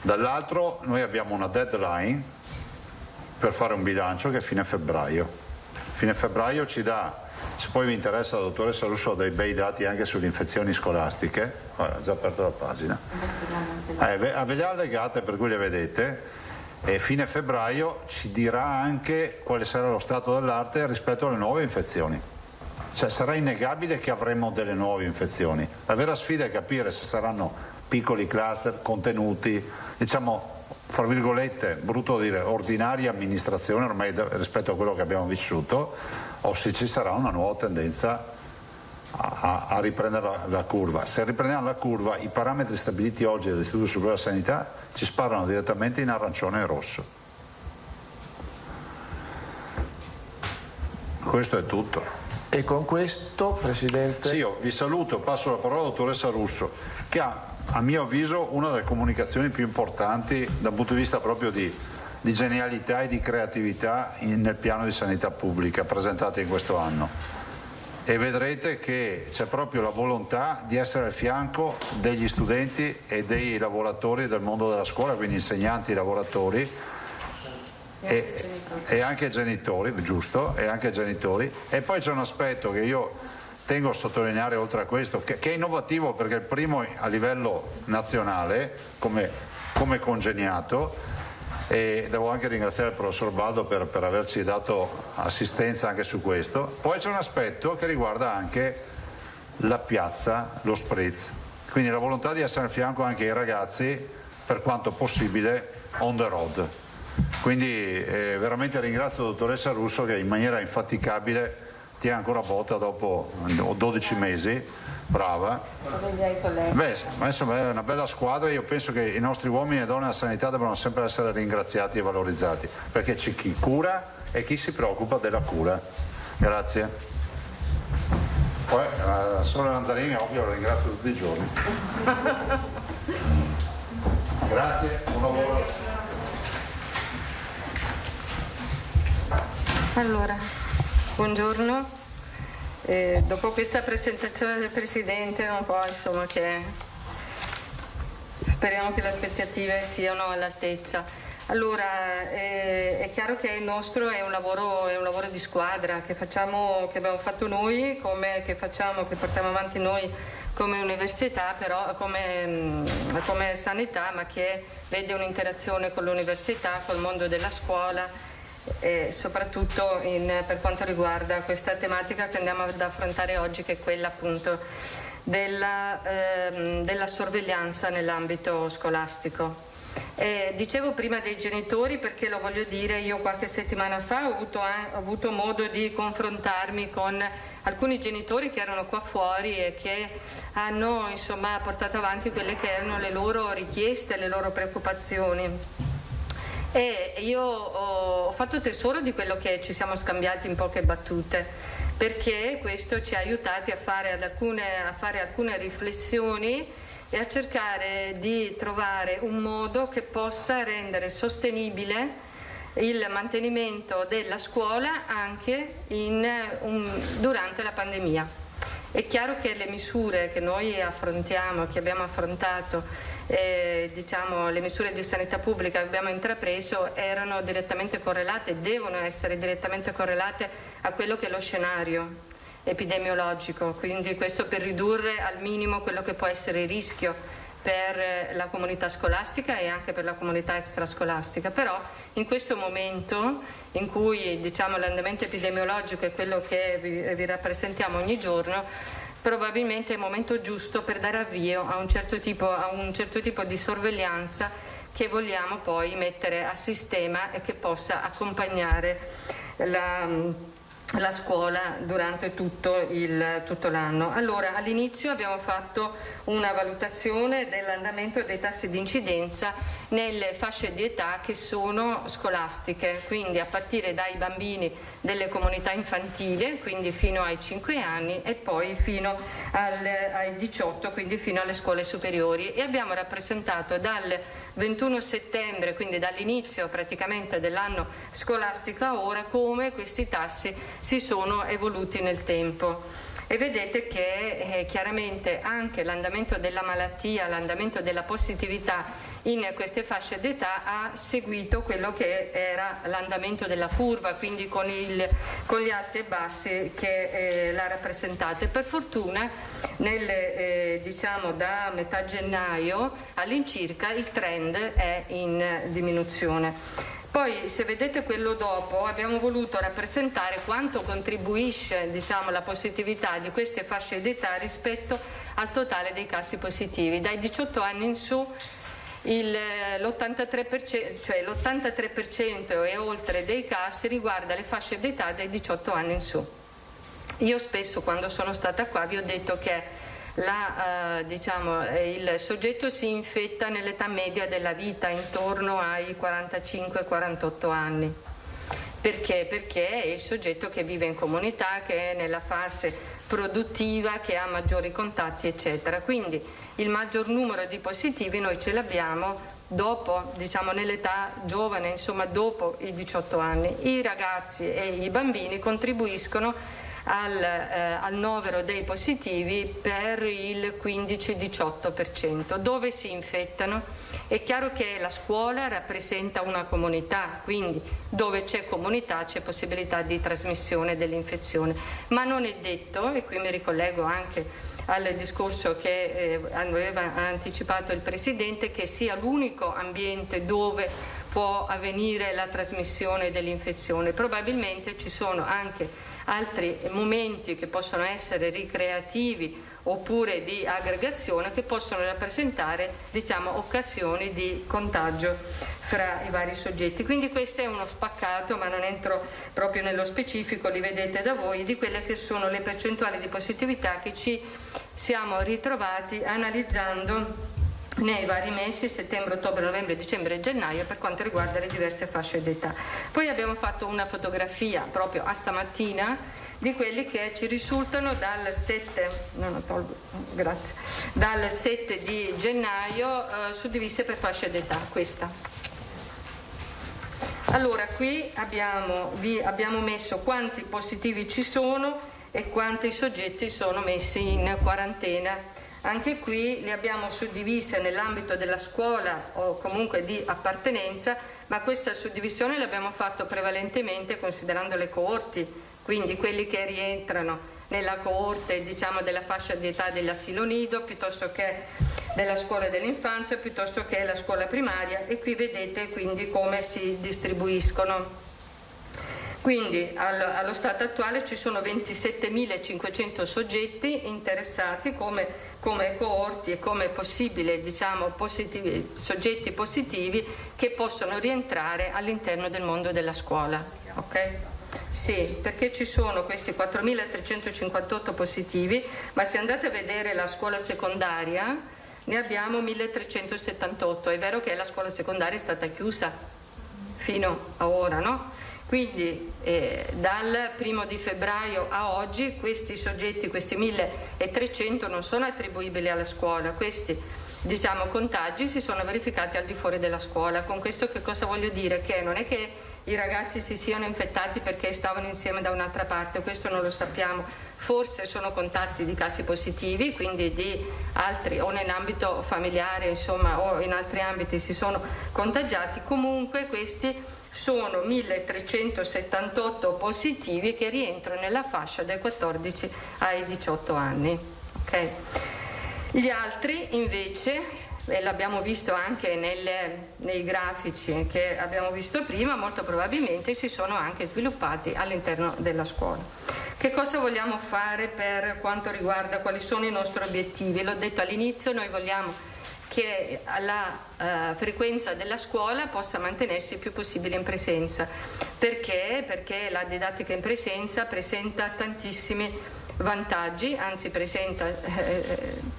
Dall'altro noi abbiamo una deadline per fare un bilancio che è fine febbraio. Fine febbraio ci dà, se poi vi interessa la dottoressa Russo, ha dei bei dati anche sulle infezioni scolastiche. Ho già aperto la pagina. Ve le ha allegate per cui le vedete. E fine febbraio ci dirà anche quale sarà lo stato dell'arte rispetto alle nuove infezioni. Cioè sarà innegabile che avremo delle nuove infezioni. La vera sfida è capire se saranno piccoli cluster, contenuti, diciamo, fra virgolette, brutto dire, ordinaria amministrazione ormai rispetto a quello che abbiamo vissuto, o se ci sarà una nuova tendenza a riprendere la curva. Se riprendiamo la curva, i parametri stabiliti oggi dall'Istituto Superiore della Sanità ci sparano direttamente in arancione e rosso. Questo è tutto. E con questo, Presidente? Sì, io vi saluto, passo la parola alla dottoressa Russo, che ha, a mio avviso, una delle comunicazioni più importanti dal punto di vista proprio di genialità e di creatività nel piano di sanità pubblica presentato in questo anno. E vedrete che c'è proprio la volontà di essere al fianco degli studenti e dei lavoratori del mondo della scuola, quindi insegnanti, lavoratori e anche genitori, giusto, e anche genitori. E poi c'è un aspetto che io tengo a sottolineare oltre a questo, che è innovativo perché è il primo a livello nazionale come congegnato, e devo anche ringraziare il professor Baldo per averci dato assistenza anche su questo. Poi c'è un aspetto che riguarda anche la piazza, lo spritz, quindi la volontà di essere al fianco anche ai ragazzi per quanto possibile on the road. Quindi veramente ringrazio la dottoressa Russo che in maniera infaticabile tiene ancora botta dopo 12 mesi, brava. Beh, ma insomma è una bella squadra e io penso che i nostri uomini e donne della sanità devono sempre essere ringraziati e valorizzati, perché c'è chi cura e chi si preoccupa della cura. Grazie. Poi la Sole Lanzarini ovvio la ringrazio tutti i giorni. Grazie, buon lavoro. Allora, buongiorno. Dopo questa presentazione del Presidente non può, insomma, che speriamo che le aspettative siano all'altezza. Allora, è chiaro che il nostro è un lavoro di squadra che abbiamo fatto noi, che portiamo avanti noi come università, però come sanità, ma che vede un'interazione con l'università, col mondo della scuola, e soprattutto per quanto riguarda questa tematica che andiamo ad affrontare oggi, che è quella appunto della sorveglianza nell'ambito scolastico. Dicevo prima dei genitori perché lo voglio dire, io qualche settimana fa ho avuto modo di confrontarmi con alcuni genitori che erano qua fuori e che hanno insomma portato avanti quelle che erano le loro richieste, le loro preoccupazioni. E io ho fatto tesoro di quello che ci siamo scambiati in poche battute, perché questo ci ha aiutati a fare alcune riflessioni e a cercare di trovare un modo che possa rendere sostenibile il mantenimento della scuola anche durante la pandemia. È chiaro che le misure che noi affrontiamo, che abbiamo affrontato, diciamo le misure di sanità pubblica che abbiamo intrapreso erano direttamente correlate, devono essere direttamente correlate a quello che è lo scenario epidemiologico, quindi questo per ridurre al minimo quello che può essere il rischio per la comunità scolastica e anche per la comunità extrascolastica. Però in questo momento in cui diciamo l'andamento epidemiologico è quello che vi rappresentiamo ogni giorno, probabilmente è il momento giusto per dare avvio a un certo tipo di sorveglianza che vogliamo poi mettere a sistema e che possa accompagnare la scuola durante tutto l'anno. Allora, all'inizio abbiamo fatto una valutazione dell'andamento dei tassi di incidenza nelle fasce di età che sono scolastiche, quindi a partire dai bambini delle comunità infantili, quindi fino ai 5 anni, e poi fino ai 18, quindi fino alle scuole superiori, e abbiamo rappresentato dal 21 settembre, quindi dall'inizio praticamente dell'anno scolastico a ora, come questi tassi si sono evoluti nel tempo. E vedete che chiaramente anche l'andamento della malattia, l'andamento della positività in queste fasce d'età ha seguito quello che era l'andamento della curva, quindi con gli alti e bassi che l'ha rappresentato. E per fortuna diciamo da metà gennaio all'incirca il trend è in diminuzione. Poi, se vedete quello dopo, abbiamo voluto rappresentare quanto contribuisce, diciamo, la positività di queste fasce d'età rispetto al totale dei casi positivi. Dai 18 anni in su l'83%, cioè l'83% e oltre dei casi riguarda le fasce d'età dai 18 anni in su. Io spesso, quando sono stata qua, vi ho detto che il soggetto si infetta nell'età media della vita, intorno ai 45-48 anni. Perché? Perché è il soggetto che vive in comunità, che è nella fase produttiva, che ha maggiori contatti, eccetera. Quindi il maggior numero di positivi noi ce l'abbiamo dopo, diciamo, nell'età giovane, insomma dopo i 18 anni. I ragazzi e i bambini contribuiscono al novero dei positivi per il 15-18%. Dove si infettano? È chiaro che la scuola rappresenta una comunità, quindi dove c'è comunità c'è possibilità di trasmissione dell'infezione, ma non è detto, e qui mi ricollego anche al discorso che aveva anticipato il Presidente, che sia l'unico ambiente dove può avvenire la trasmissione dell'infezione. Probabilmente ci sono anche altri momenti che possono essere ricreativi oppure di aggregazione che possono rappresentare, diciamo, occasioni di contagio fra i vari soggetti. Quindi questo è uno spaccato, ma non entro proprio nello specifico, li vedete da voi, di quelle che sono le percentuali di positività che ci siamo ritrovati analizzando nei vari mesi, settembre, ottobre, novembre, dicembre e gennaio, per quanto riguarda le diverse fasce d'età. Poi abbiamo fatto una fotografia proprio a stamattina di quelli che ci risultano dal 7 di gennaio suddivise per fasce d'età, questa. Allora, qui abbiamo messo quanti positivi ci sono e quanti soggetti sono messi in quarantena. Anche qui li abbiamo suddivise nell'ambito della scuola o comunque di appartenenza, ma questa suddivisione l'abbiamo fatto prevalentemente considerando le coorti, quindi quelli che rientrano nella coorte, diciamo, della fascia di età dell'asilo nido, piuttosto che della scuola dell'infanzia, piuttosto che la scuola primaria, e qui vedete quindi come si distribuiscono. Quindi allo stato attuale ci sono 27.500 soggetti interessati come coorti e come possibili, diciamo, soggetti positivi che possono rientrare all'interno del mondo della scuola. Ok? Sì, perché ci sono questi 4.358 positivi, ma se andate a vedere la scuola secondaria ne abbiamo 1.378. È vero che la scuola secondaria è stata chiusa fino a ora, no? Quindi dal 1° di febbraio a oggi questi soggetti, questi 1.300, non sono attribuibili alla scuola. Questi, diciamo, contagi si sono verificati al di fuori della scuola. Con questo che cosa voglio dire? Che non è che i ragazzi si siano infettati perché stavano insieme da un'altra parte, questo non lo sappiamo. Forse sono contatti di casi positivi, quindi di altri o nell'ambito familiare, insomma, o in altri ambiti si sono contagiati. Comunque questi sono 1378 positivi che rientrano nella fascia dai 14 ai 18 anni. Okay. Gli altri invece, e l'abbiamo visto anche nei grafici che abbiamo visto prima, molto probabilmente si sono anche sviluppati all'interno della scuola. Che cosa vogliamo fare per quanto riguarda quali sono i nostri obiettivi? L'ho detto all'inizio, noi vogliamo che la frequenza della scuola possa mantenersi il più possibile in presenza. Perché? Perché la didattica in presenza presenta tantissimi vantaggi, anzi presenta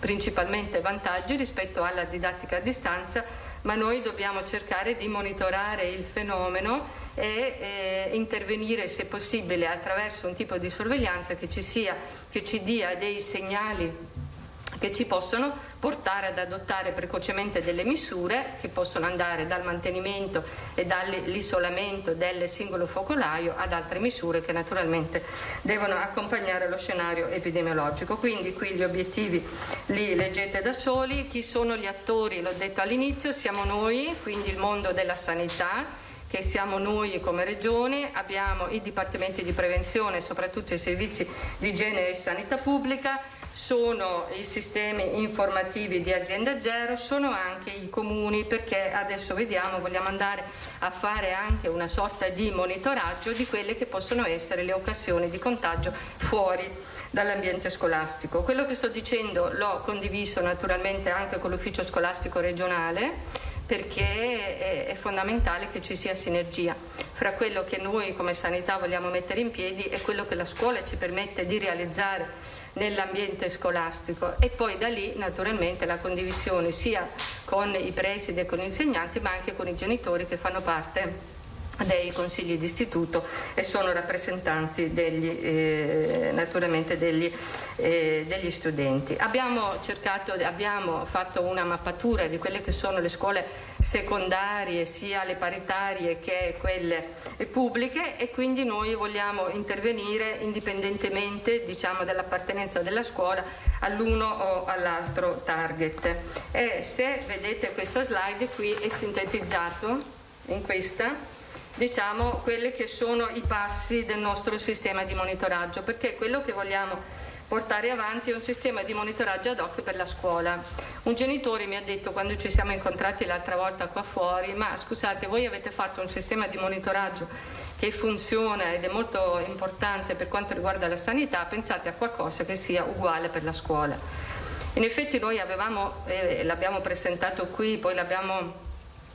principalmente vantaggi rispetto alla didattica a distanza, ma noi dobbiamo cercare di monitorare il fenomeno e intervenire se possibile attraverso un tipo di sorveglianza che ci dia dei segnali che ci possono portare ad adottare precocemente delle misure che possono andare dal mantenimento e dall'isolamento del singolo focolaio ad altre misure che naturalmente devono accompagnare lo scenario epidemiologico. Quindi qui gli obiettivi li leggete da soli. Chi sono gli attori? L'ho detto all'inizio, siamo noi, quindi il mondo della sanità, che siamo noi come regione, abbiamo i dipartimenti di prevenzione, soprattutto i servizi di igiene e sanità pubblica, sono i sistemi informativi di Azienda Zero, sono anche i comuni, perché adesso vediamo, vogliamo andare a fare anche una sorta di monitoraggio di quelle che possono essere le occasioni di contagio fuori dall'ambiente scolastico. Quello che sto dicendo l'ho condiviso naturalmente anche con l'ufficio scolastico regionale, perché è fondamentale che ci sia sinergia fra quello che noi come sanità vogliamo mettere in piedi e quello che la scuola ci permette di realizzare nell'ambiente scolastico, e poi da lì naturalmente la condivisione sia con i presidi e con gli insegnanti, ma anche con i genitori che fanno parte dei consigli d'istituto e sono rappresentanti naturalmente degli studenti. Abbiamo fatto una mappatura di quelle che sono le scuole secondarie, sia le paritarie che quelle pubbliche, e quindi noi vogliamo intervenire indipendentemente, diciamo, dall'appartenenza della scuola all'uno o all'altro target. E se vedete questa slide qui è sintetizzato in questa, diciamo, quelli che sono i passi del nostro sistema di monitoraggio, perché quello che vogliamo portare avanti è un sistema di monitoraggio ad hoc per la scuola. Un genitore mi ha detto, quando ci siamo incontrati l'altra volta qua fuori, ma scusate, voi avete fatto un sistema di monitoraggio che funziona ed è molto importante per quanto riguarda la sanità, pensate a qualcosa che sia uguale per la scuola. In effetti noi l'abbiamo presentato qui, poi l'abbiamo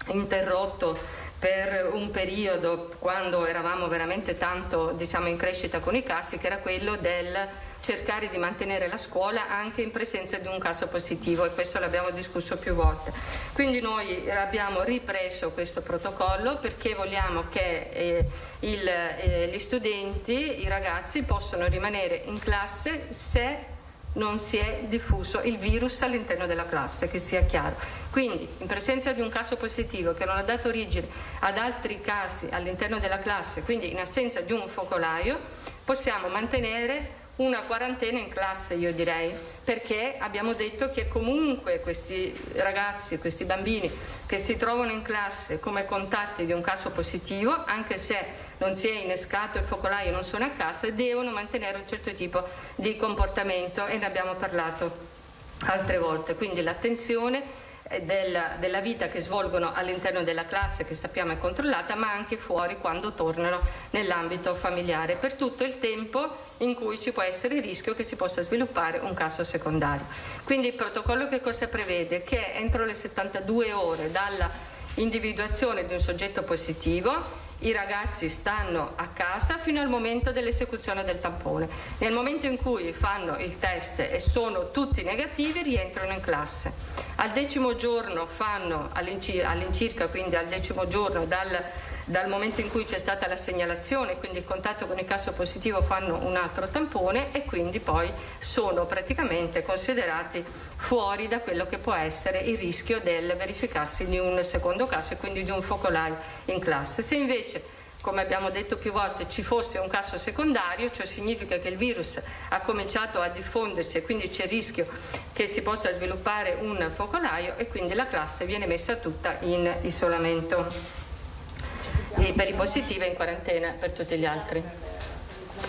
interrotto per un periodo quando eravamo veramente tanto, diciamo, in crescita con i casi, che era quello del cercare di mantenere la scuola anche in presenza di un caso positivo, e questo l'abbiamo discusso più volte. Quindi noi abbiamo ripreso questo protocollo perché vogliamo che gli studenti, i ragazzi, possano rimanere in classe se non si è diffuso il virus all'interno della classe, che sia chiaro. Quindi in presenza di un caso positivo che non ha dato origine ad altri casi all'interno della classe, quindi in assenza di un focolaio, possiamo mantenere una quarantena in classe, io direi, perché abbiamo detto che comunque questi ragazzi, questi bambini che si trovano in classe come contatti di un caso positivo, anche se non si è innescato il focolaio e non sono a casa, devono mantenere un certo tipo di comportamento, e ne abbiamo parlato altre volte. Quindi l'attenzione della vita che svolgono all'interno della classe, che sappiamo è controllata, ma anche fuori quando tornano nell'ambito familiare, per tutto il tempo in cui ci può essere il rischio che si possa sviluppare un caso secondario. Quindi il protocollo che cosa prevede? Che entro le 72 ore dalla individuazione di un soggetto positivo i ragazzi stanno a casa fino al momento dell'esecuzione del tampone. Nel momento in cui fanno il test e sono tutti negativi, rientrano in classe. Al 10° giorno fanno all'incirca, quindi al 10° giorno dal momento in cui c'è stata la segnalazione, quindi il contatto con il caso positivo, fanno un altro tampone e quindi poi sono praticamente considerati fuori da quello che può essere il rischio del verificarsi di un secondo caso e quindi di un focolaio in classe. Se invece come abbiamo detto più volte, ci fosse un caso secondario, cioè significa che il virus ha cominciato a diffondersi e quindi c'è il rischio che si possa sviluppare un focolaio e quindi la classe viene messa tutta in isolamento e per i positivi in quarantena per tutti gli altri.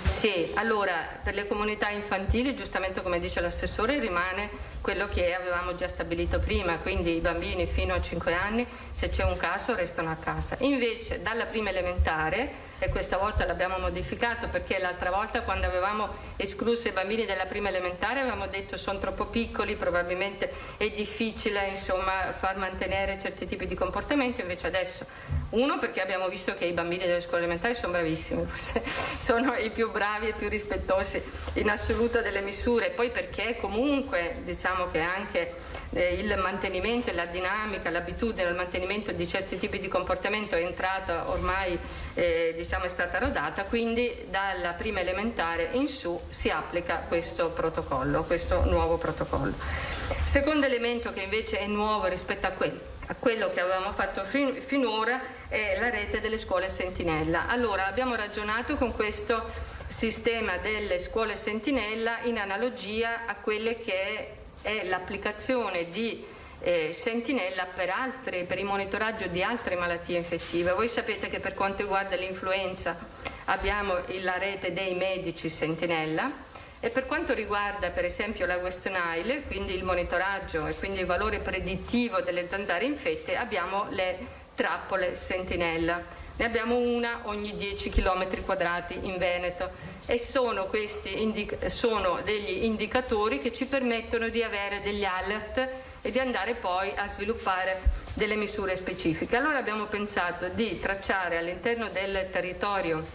Sì, allora per le comunità infantili, giustamente come dice l'assessore, rimane quello che avevamo già stabilito prima, quindi i bambini fino a 5 anni, se c'è un caso, restano a casa. Invece dalla prima elementare, e questa volta l'abbiamo modificato perché l'altra volta quando avevamo escluso i bambini della prima elementare avevamo detto sono troppo piccoli, probabilmente è difficile insomma far mantenere certi tipi di comportamenti, invece adesso uno perché abbiamo visto che i bambini delle scuole elementari sono bravissimi, forse sono i più bravi e più rispettosi in assoluto delle misure, poi perché comunque diciamo che anche il mantenimento e la dinamica, l'abitudine al mantenimento di certi tipi di comportamento è entrata ormai, diciamo è stata rodata, quindi dalla prima elementare in su si applica questo protocollo, questo nuovo protocollo. Secondo elemento che invece è nuovo rispetto a quello che avevamo fatto finora è la rete delle scuole sentinella. Allora abbiamo ragionato con questo sistema delle scuole sentinella in analogia a quelle che è l'applicazione di sentinella per il monitoraggio di altre malattie infettive. Voi sapete che per quanto riguarda l'influenza abbiamo la rete dei medici sentinella e per quanto riguarda per esempio la West Nile, quindi il monitoraggio e quindi il valore predittivo delle zanzare infette, abbiamo le trappole sentinella. Ne abbiamo una ogni 10 km quadrati in Veneto e sono degli indicatori che ci permettono di avere degli alert e di andare poi a sviluppare delle misure specifiche. Allora abbiamo pensato di tracciare all'interno del territorio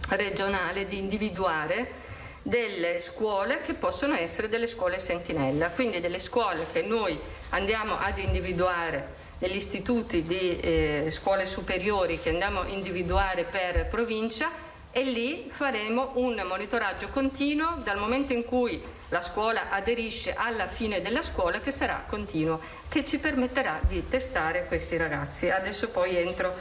regionale, di individuare delle scuole che possono essere delle scuole sentinella, quindi delle scuole che noi andiamo ad individuare negli istituti di scuole superiori che andiamo a individuare per provincia e lì faremo un monitoraggio continuo dal momento in cui la scuola aderisce alla fine della scuola, che sarà continuo, che ci permetterà di testare questi ragazzi. Adesso poi entro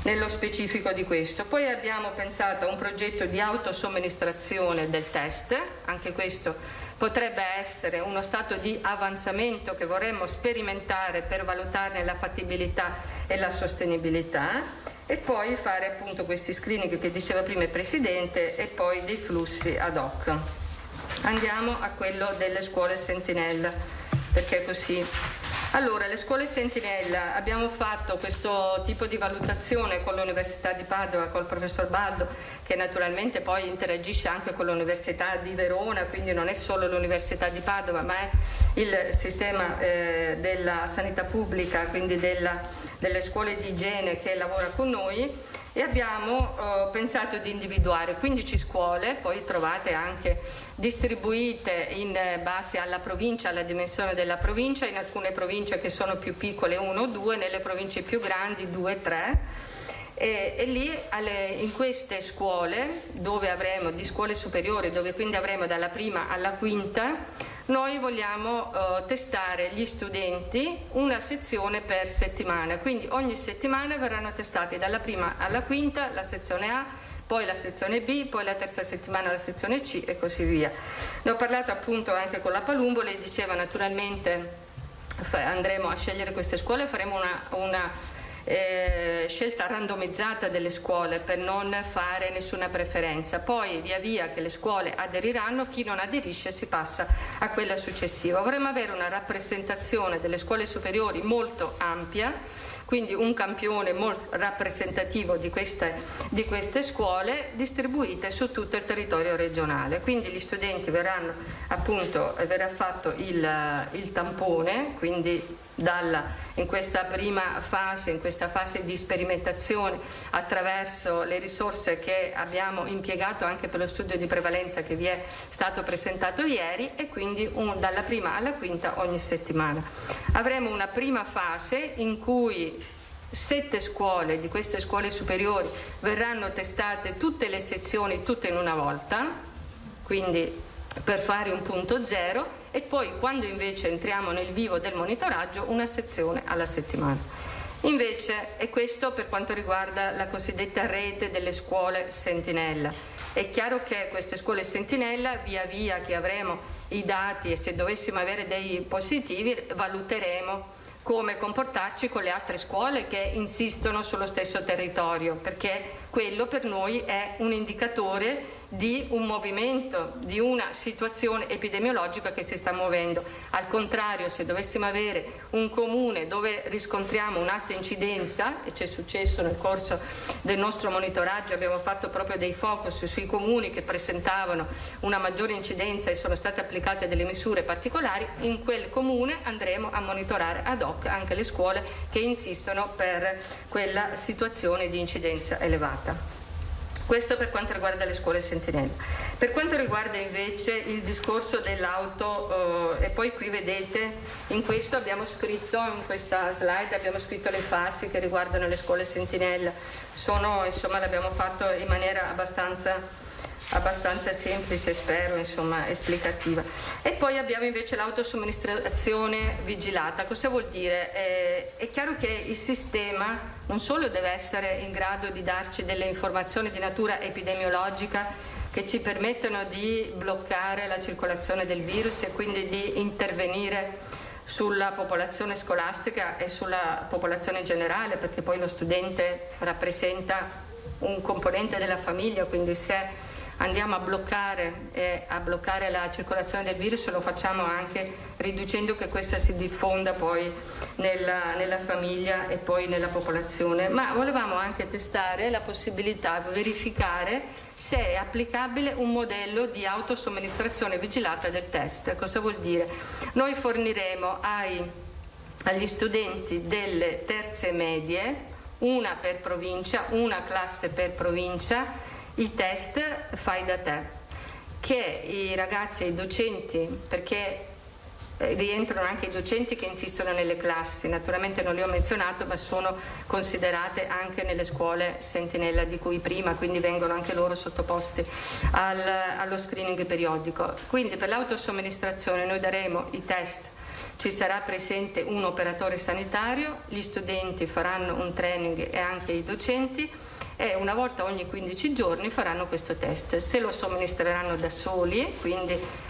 nello specifico di questo. Poi abbiamo pensato a un progetto di autosomministrazione del test, anche questo potrebbe essere uno stato di avanzamento che vorremmo sperimentare per valutarne la fattibilità e la sostenibilità e poi fare appunto questi screening che diceva prima il Presidente e poi dei flussi ad hoc. Andiamo a quello delle scuole sentinella, perché è così. Allora, le scuole sentinella, abbiamo fatto questo tipo di valutazione con l'Università di Padova, col professor Baldo, che naturalmente poi interagisce anche con l'Università di Verona, quindi non è solo l'Università di Padova, ma è il sistema della sanità pubblica, quindi delle scuole di igiene che lavora con noi. E abbiamo pensato di individuare 15 scuole, poi trovate anche distribuite in base alla provincia, alla dimensione della provincia, in alcune province che sono più piccole 1 o 2, nelle province più grandi 2 3. E lì in queste scuole dove avremo di scuole superiori, dove quindi avremo dalla prima alla quinta, noi vogliamo testare gli studenti una sezione per settimana, quindi ogni settimana verranno testati dalla prima alla quinta la sezione A, poi la sezione B, poi la terza settimana la sezione C e così via. Ne ho parlato appunto anche con la Palumbo, lei diceva naturalmente andremo a scegliere queste scuole, faremo una scelta randomizzata delle scuole per non fare nessuna preferenza, poi via via che le scuole aderiranno, chi non aderisce si passa a quella successiva. Vorremmo avere una rappresentazione delle scuole superiori molto ampia, quindi un campione molto rappresentativo di queste scuole distribuite su tutto il territorio regionale. Quindi gli studenti verrà fatto il tampone, quindi in questa prima fase, in questa fase di sperimentazione attraverso le risorse che abbiamo impiegato anche per lo studio di prevalenza che vi è stato presentato ieri e quindi dalla prima alla quinta ogni settimana. Avremo una prima fase in cui 7 scuole di queste scuole superiori verranno testate tutte le sezioni tutte in una volta, quindi per fare un punto zero, e poi quando invece entriamo nel vivo del monitoraggio una sezione alla settimana. Invece è questo per quanto riguarda la cosiddetta rete delle scuole sentinella. È chiaro che queste scuole sentinella, via via che avremo i dati e se dovessimo avere dei positivi, valuteremo come comportarci con le altre scuole che insistono sullo stesso territorio, perché quello per noi è un indicatore di un movimento, di una situazione epidemiologica che si sta muovendo. Al contrario, se dovessimo avere un comune dove riscontriamo un'alta incidenza, e ci è successo nel corso del nostro monitoraggio, abbiamo fatto proprio dei focus sui comuni che presentavano una maggiore incidenza e sono state applicate delle misure particolari, in quel comune andremo a monitorare ad hoc anche le scuole che insistono per quella situazione di incidenza elevata. Questo per quanto riguarda le scuole sentinella. Per quanto riguarda invece il discorso dell'auto, e poi qui vedete, in questo abbiamo scritto, in questa slide abbiamo scritto le fasi che riguardano le scuole sentinella. Sono, insomma, l'abbiamo fatto in maniera abbastanza semplice, spero, insomma, esplicativa. E poi abbiamo invece l'autosomministrazione vigilata. Cosa vuol dire? È chiaro che il sistema non solo deve essere in grado di darci delle informazioni di natura epidemiologica che ci permettono di bloccare la circolazione del virus e quindi di intervenire sulla popolazione scolastica e sulla popolazione in generale, perché poi lo studente rappresenta un componente della famiglia, quindi se andiamo a bloccare la circolazione del virus, lo facciamo anche riducendo che questa si diffonda poi nella famiglia e poi nella popolazione. Ma volevamo anche testare la possibilità, verificare se è applicabile un modello di autosomministrazione vigilata del test. Cosa vuol dire? Noi forniremo agli studenti delle terze medie, una per provincia, una classe per provincia, i test fai da te, che i ragazzi e i docenti, perché rientrano anche i docenti che insistono nelle classi, naturalmente non li ho menzionato, ma sono considerate anche nelle scuole sentinella di cui prima, quindi vengono anche loro sottoposti allo screening periodico. Quindi per l'autosomministrazione noi daremo i test, ci sarà presente un operatore sanitario, gli studenti faranno un training e anche i docenti, e una volta ogni 15 giorni faranno questo test. Se lo somministreranno da soli, quindi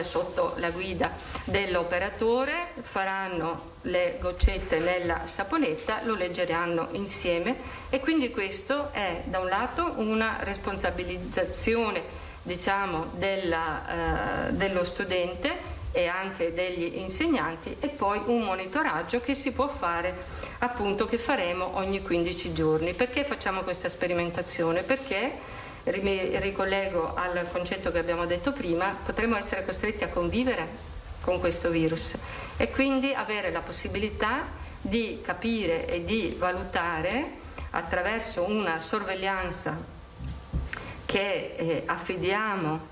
sotto la guida dell'operatore, faranno le goccette nella saponetta, lo leggeranno insieme e quindi questo è da un lato una responsabilizzazione, diciamo, dello studente e anche degli insegnanti, e poi un monitoraggio che si può fare, appunto, che faremo ogni 15 giorni. Perché facciamo questa sperimentazione? Perché, mi ricollego al concetto che abbiamo detto prima, potremo essere costretti a convivere con questo virus e quindi avere la possibilità di capire e di valutare attraverso una sorveglianza che affidiamo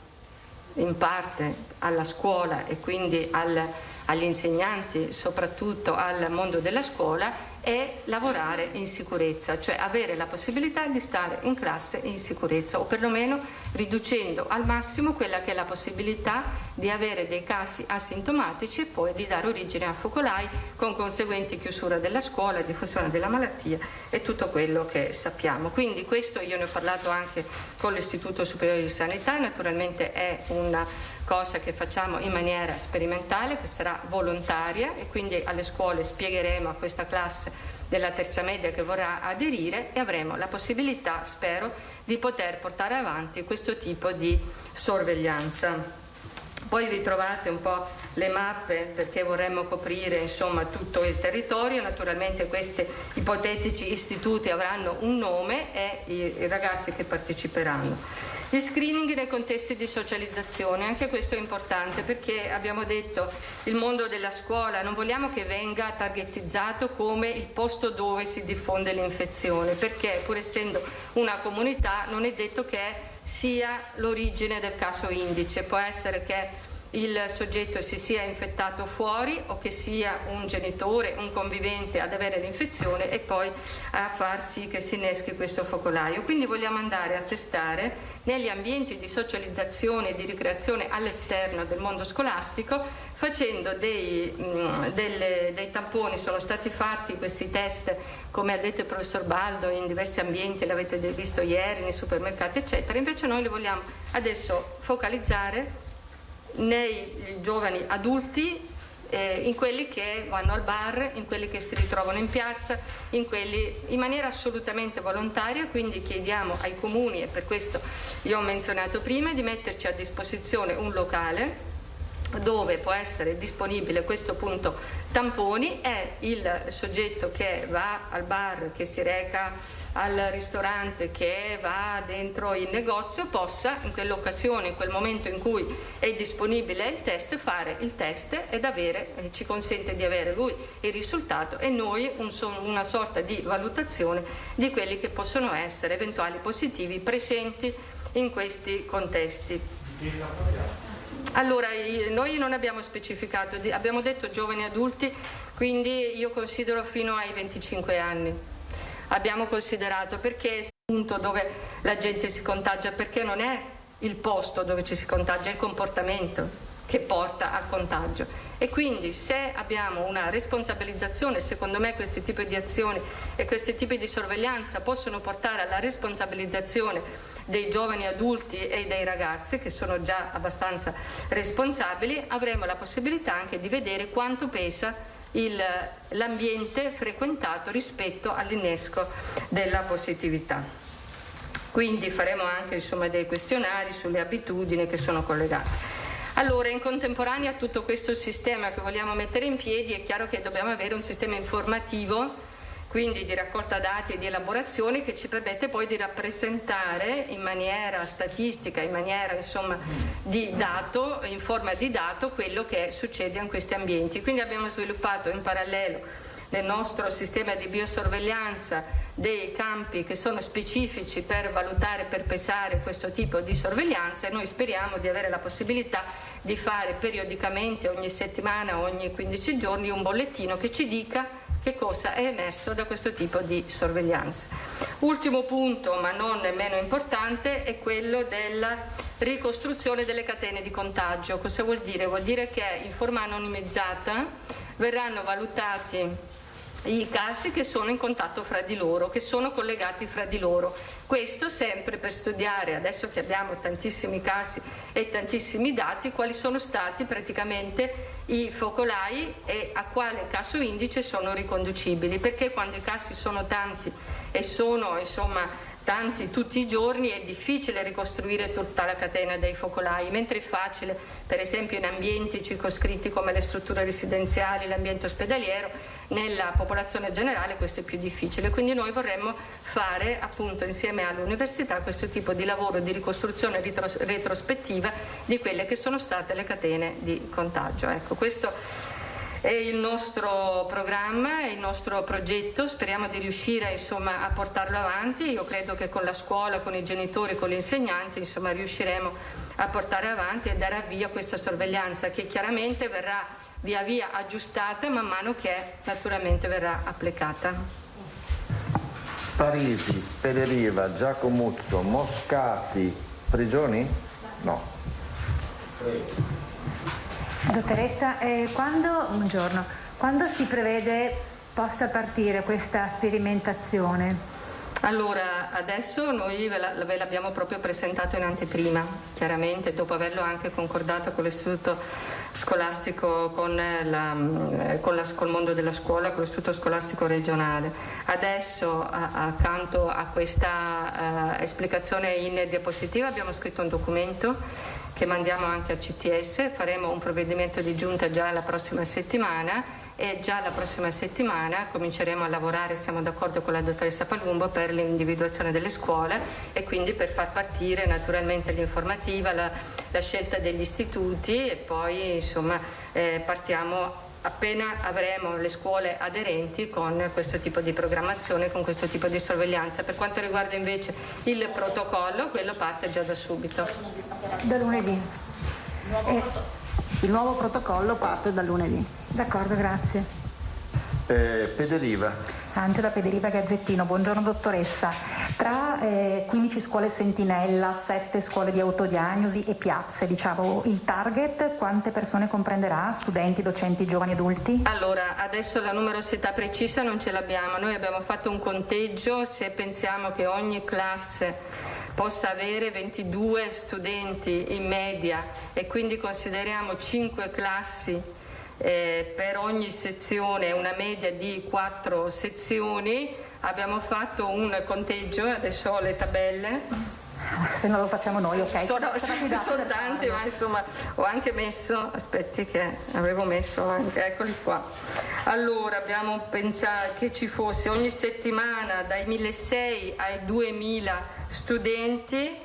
in parte alla scuola e quindi agli insegnanti, soprattutto al mondo della scuola, e lavorare in sicurezza, cioè avere la possibilità di stare in classe in sicurezza, o perlomeno riducendo al massimo quella che è la possibilità di avere dei casi asintomatici e poi di dare origine a focolai con conseguenti chiusura della scuola, diffusione della malattia e tutto quello che sappiamo. Quindi questo io ne ho parlato anche con l'Istituto Superiore di Sanità, naturalmente è una cosa che facciamo in maniera sperimentale, che sarà volontaria, e quindi alle scuole spiegheremo a questa classe della terza media che vorrà aderire, e avremo la possibilità, spero, di poter portare avanti questo tipo di sorveglianza. Poi vi trovate un po' le mappe, perché vorremmo coprire, insomma, tutto il territorio. Naturalmente questi ipotetici istituti avranno un nome e i ragazzi che parteciperanno. Gli screening nei contesti di socializzazione, anche questo è importante, perché abbiamo detto il mondo della scuola non vogliamo che venga targetizzato come il posto dove si diffonde l'infezione, perché pur essendo una comunità non è detto che sia l'origine del caso indice. Può essere che il soggetto si sia infettato fuori o che sia un genitore, un convivente ad avere l'infezione e poi a far sì che si inneschi questo focolaio. Quindi vogliamo andare a testare negli ambienti di socializzazione e di ricreazione all'esterno del mondo scolastico, facendo dei tamponi. Sono stati fatti questi test, come ha detto il professor Baldo, in diversi ambienti, l'avete visto ieri, nei supermercati eccetera. Invece noi li vogliamo adesso focalizzare nei giovani adulti, in quelli che vanno al bar, in quelli che si ritrovano in piazza, in quelli in maniera assolutamente volontaria. Quindi chiediamo ai comuni, e per questo io ho menzionato prima, di metterci a disposizione un locale dove può essere disponibile questo punto tamponi, e il soggetto che va al bar, che si reca al ristorante, che va dentro il negozio, possa in quell'occasione, in quel momento in cui è disponibile il test, fare il test ed ci consente di avere lui il risultato e noi una sorta di valutazione di quelli che possono essere eventuali positivi presenti in questi contesti. Allora, noi non abbiamo specificato, abbiamo detto giovani adulti, quindi io considero fino ai 25 anni. Abbiamo considerato perché è il punto dove la gente si contagia, perché non è il posto dove ci si contagia, è il comportamento che porta al contagio. E quindi se abbiamo una responsabilizzazione, secondo me questi tipi di azioni e questi tipi di sorveglianza possono portare alla responsabilizzazione dei giovani adulti e dei ragazzi, che sono già abbastanza responsabili, avremo la possibilità anche di vedere quanto pesa l'ambiente frequentato rispetto all'innesco della positività. Quindi faremo anche dei questionari sulle abitudini che sono collegate. Allora, in contemporanea a tutto questo sistema che vogliamo mettere in piedi, è chiaro che dobbiamo avere un sistema informativo, quindi di raccolta dati e di elaborazione, che ci permette poi di rappresentare in maniera statistica, in maniera di dato, in forma di dato, quello che succede in questi ambienti. Quindi abbiamo sviluppato in parallelo nel nostro sistema di biosorveglianza dei campi che sono specifici per valutare, per pesare questo tipo di sorveglianza, e noi speriamo di avere la possibilità di fare periodicamente, ogni settimana, ogni 15 giorni, un bollettino che ci dica che cosa è emerso da questo tipo di sorveglianza. Ultimo punto, ma non meno importante, è quello della ricostruzione delle catene di contagio. Cosa vuol dire? Vuol dire che in forma anonimizzata verranno valutati i casi che sono in contatto fra di loro, che sono collegati fra di loro. Questo sempre per studiare, adesso che abbiamo tantissimi casi e tantissimi dati, quali sono stati praticamente i focolai e a quale caso indice sono riconducibili, perché quando i casi sono tanti e sono tanti tutti i giorni è difficile ricostruire tutta la catena dei focolai, mentre è facile per esempio in ambienti circoscritti come le strutture residenziali, l'ambiente ospedaliero. Nella popolazione generale questo è più difficile, quindi noi vorremmo fare appunto insieme all'università questo tipo di lavoro di ricostruzione retrospettiva di quelle che sono state le catene di contagio. Ecco, questo è il nostro programma, è il nostro progetto, speriamo di riuscire a portarlo avanti. Io credo che con la scuola, con i genitori, con gli insegnanti riusciremo a portare avanti e dare avvio a questa sorveglianza che chiaramente verrà via via aggiustata man mano che naturalmente verrà applicata. Parisi, Pederiva, Giacomuzzo, Moscati, prigioni? No. Dottoressa, quando si prevede possa partire questa sperimentazione? Allora, adesso noi ve l'abbiamo proprio presentato in anteprima, chiaramente, dopo averlo anche concordato con l'Istituto Scolastico, con il mondo della scuola, con l'Istituto Scolastico regionale. Adesso, accanto a questa esplicazione in diapositiva, abbiamo scritto un documento che mandiamo anche al CTS, faremo un provvedimento di giunta già la prossima settimana, e già la prossima settimana cominceremo a lavorare, siamo d'accordo con la dottoressa Palumbo, per l'individuazione delle scuole e quindi per far partire naturalmente l'informativa, la scelta degli istituti, e poi partiamo appena avremo le scuole aderenti con questo tipo di programmazione, con questo tipo di sorveglianza. Per quanto riguarda invece il protocollo, quello parte già da subito. Da lunedì. Il nuovo protocollo parte dal lunedì. D'accordo, grazie. Pederiva. Angela Pederiva, Gazzettino. Buongiorno dottoressa. Tra 15 scuole sentinella, 7 scuole di autodiagnosi e piazze, diciamo, il target quante persone comprenderà? Studenti, docenti, giovani, adulti? Allora, adesso la numerosità precisa non ce l'abbiamo. Noi abbiamo fatto un conteggio, se pensiamo che ogni classe possa avere 22 studenti in media e quindi consideriamo 5 classi per ogni sezione, una media di 4 sezioni, abbiamo fatto un conteggio, adesso ho le tabelle. Se non lo facciamo noi, ok. Sono tanti, ma insomma ho anche messo, aspetti che avevo messo anche, eccoli qua. Allora abbiamo pensato che ci fosse ogni settimana dai 1.600 ai 2.000 studenti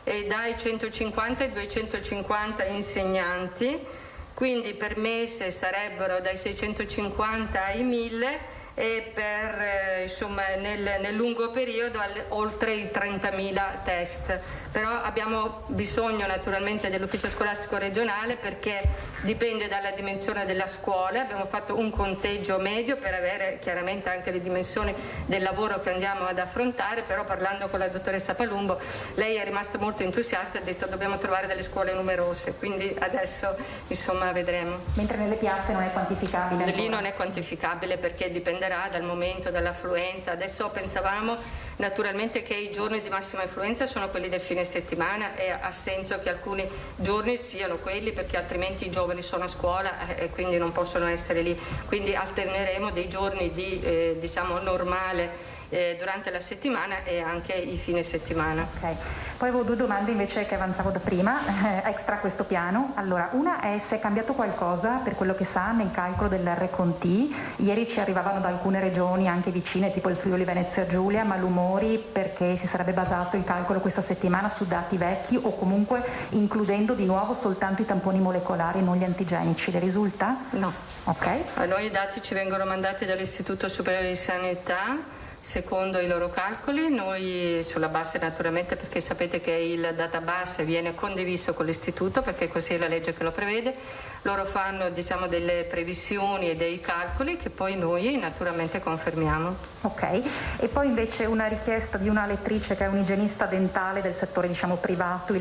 e dai 150 ai 250 insegnanti. Quindi per mese sarebbero dai 650 ai 1000 e per insomma nel lungo periodo oltre i 30.000 test. Però abbiamo bisogno naturalmente dell'ufficio scolastico regionale perché dipende dalla dimensione della scuola. Abbiamo fatto un conteggio medio per avere chiaramente anche le dimensioni del lavoro che andiamo ad affrontare, però parlando con la dottoressa Palumbo lei è rimasta molto entusiasta e ha detto dobbiamo trovare delle scuole numerose, quindi adesso insomma vedremo. Mentre nelle piazze non è quantificabile ancora. Lì non è quantificabile perché dipenderà dal momento, dall'affluenza. Adesso pensavamo naturalmente che i giorni di massima affluenza sono quelli del fine settimana e ha senso che alcuni giorni siano quelli perché altrimenti i giovani sono a scuola e quindi non possono essere lì, quindi alterneremo dei giorni di diciamo normale durante la settimana e anche i fine settimana. Ok, poi avevo 2 domande invece che avanzavo da prima, extra questo piano. Allora, una è se è cambiato qualcosa per quello che sa nel calcolo dell'R-Conti. Ieri ci arrivavano da alcune regioni anche vicine, tipo il Friuli Venezia Giulia, malumori perché si sarebbe basato il calcolo questa settimana su dati vecchi o comunque includendo di nuovo soltanto i tamponi molecolari e non gli antigenici. Le risulta? No. Ok. A noi i dati ci vengono mandati dall'Istituto Superiore di Sanità secondo i loro calcoli, noi sulla base naturalmente perché sapete che il database viene condiviso con l'istituto perché così è la legge che lo prevede, loro fanno diciamo delle previsioni e dei calcoli che poi noi naturalmente confermiamo. Ok, e poi invece una richiesta di una lettrice che è un igienista dentale del settore diciamo privato,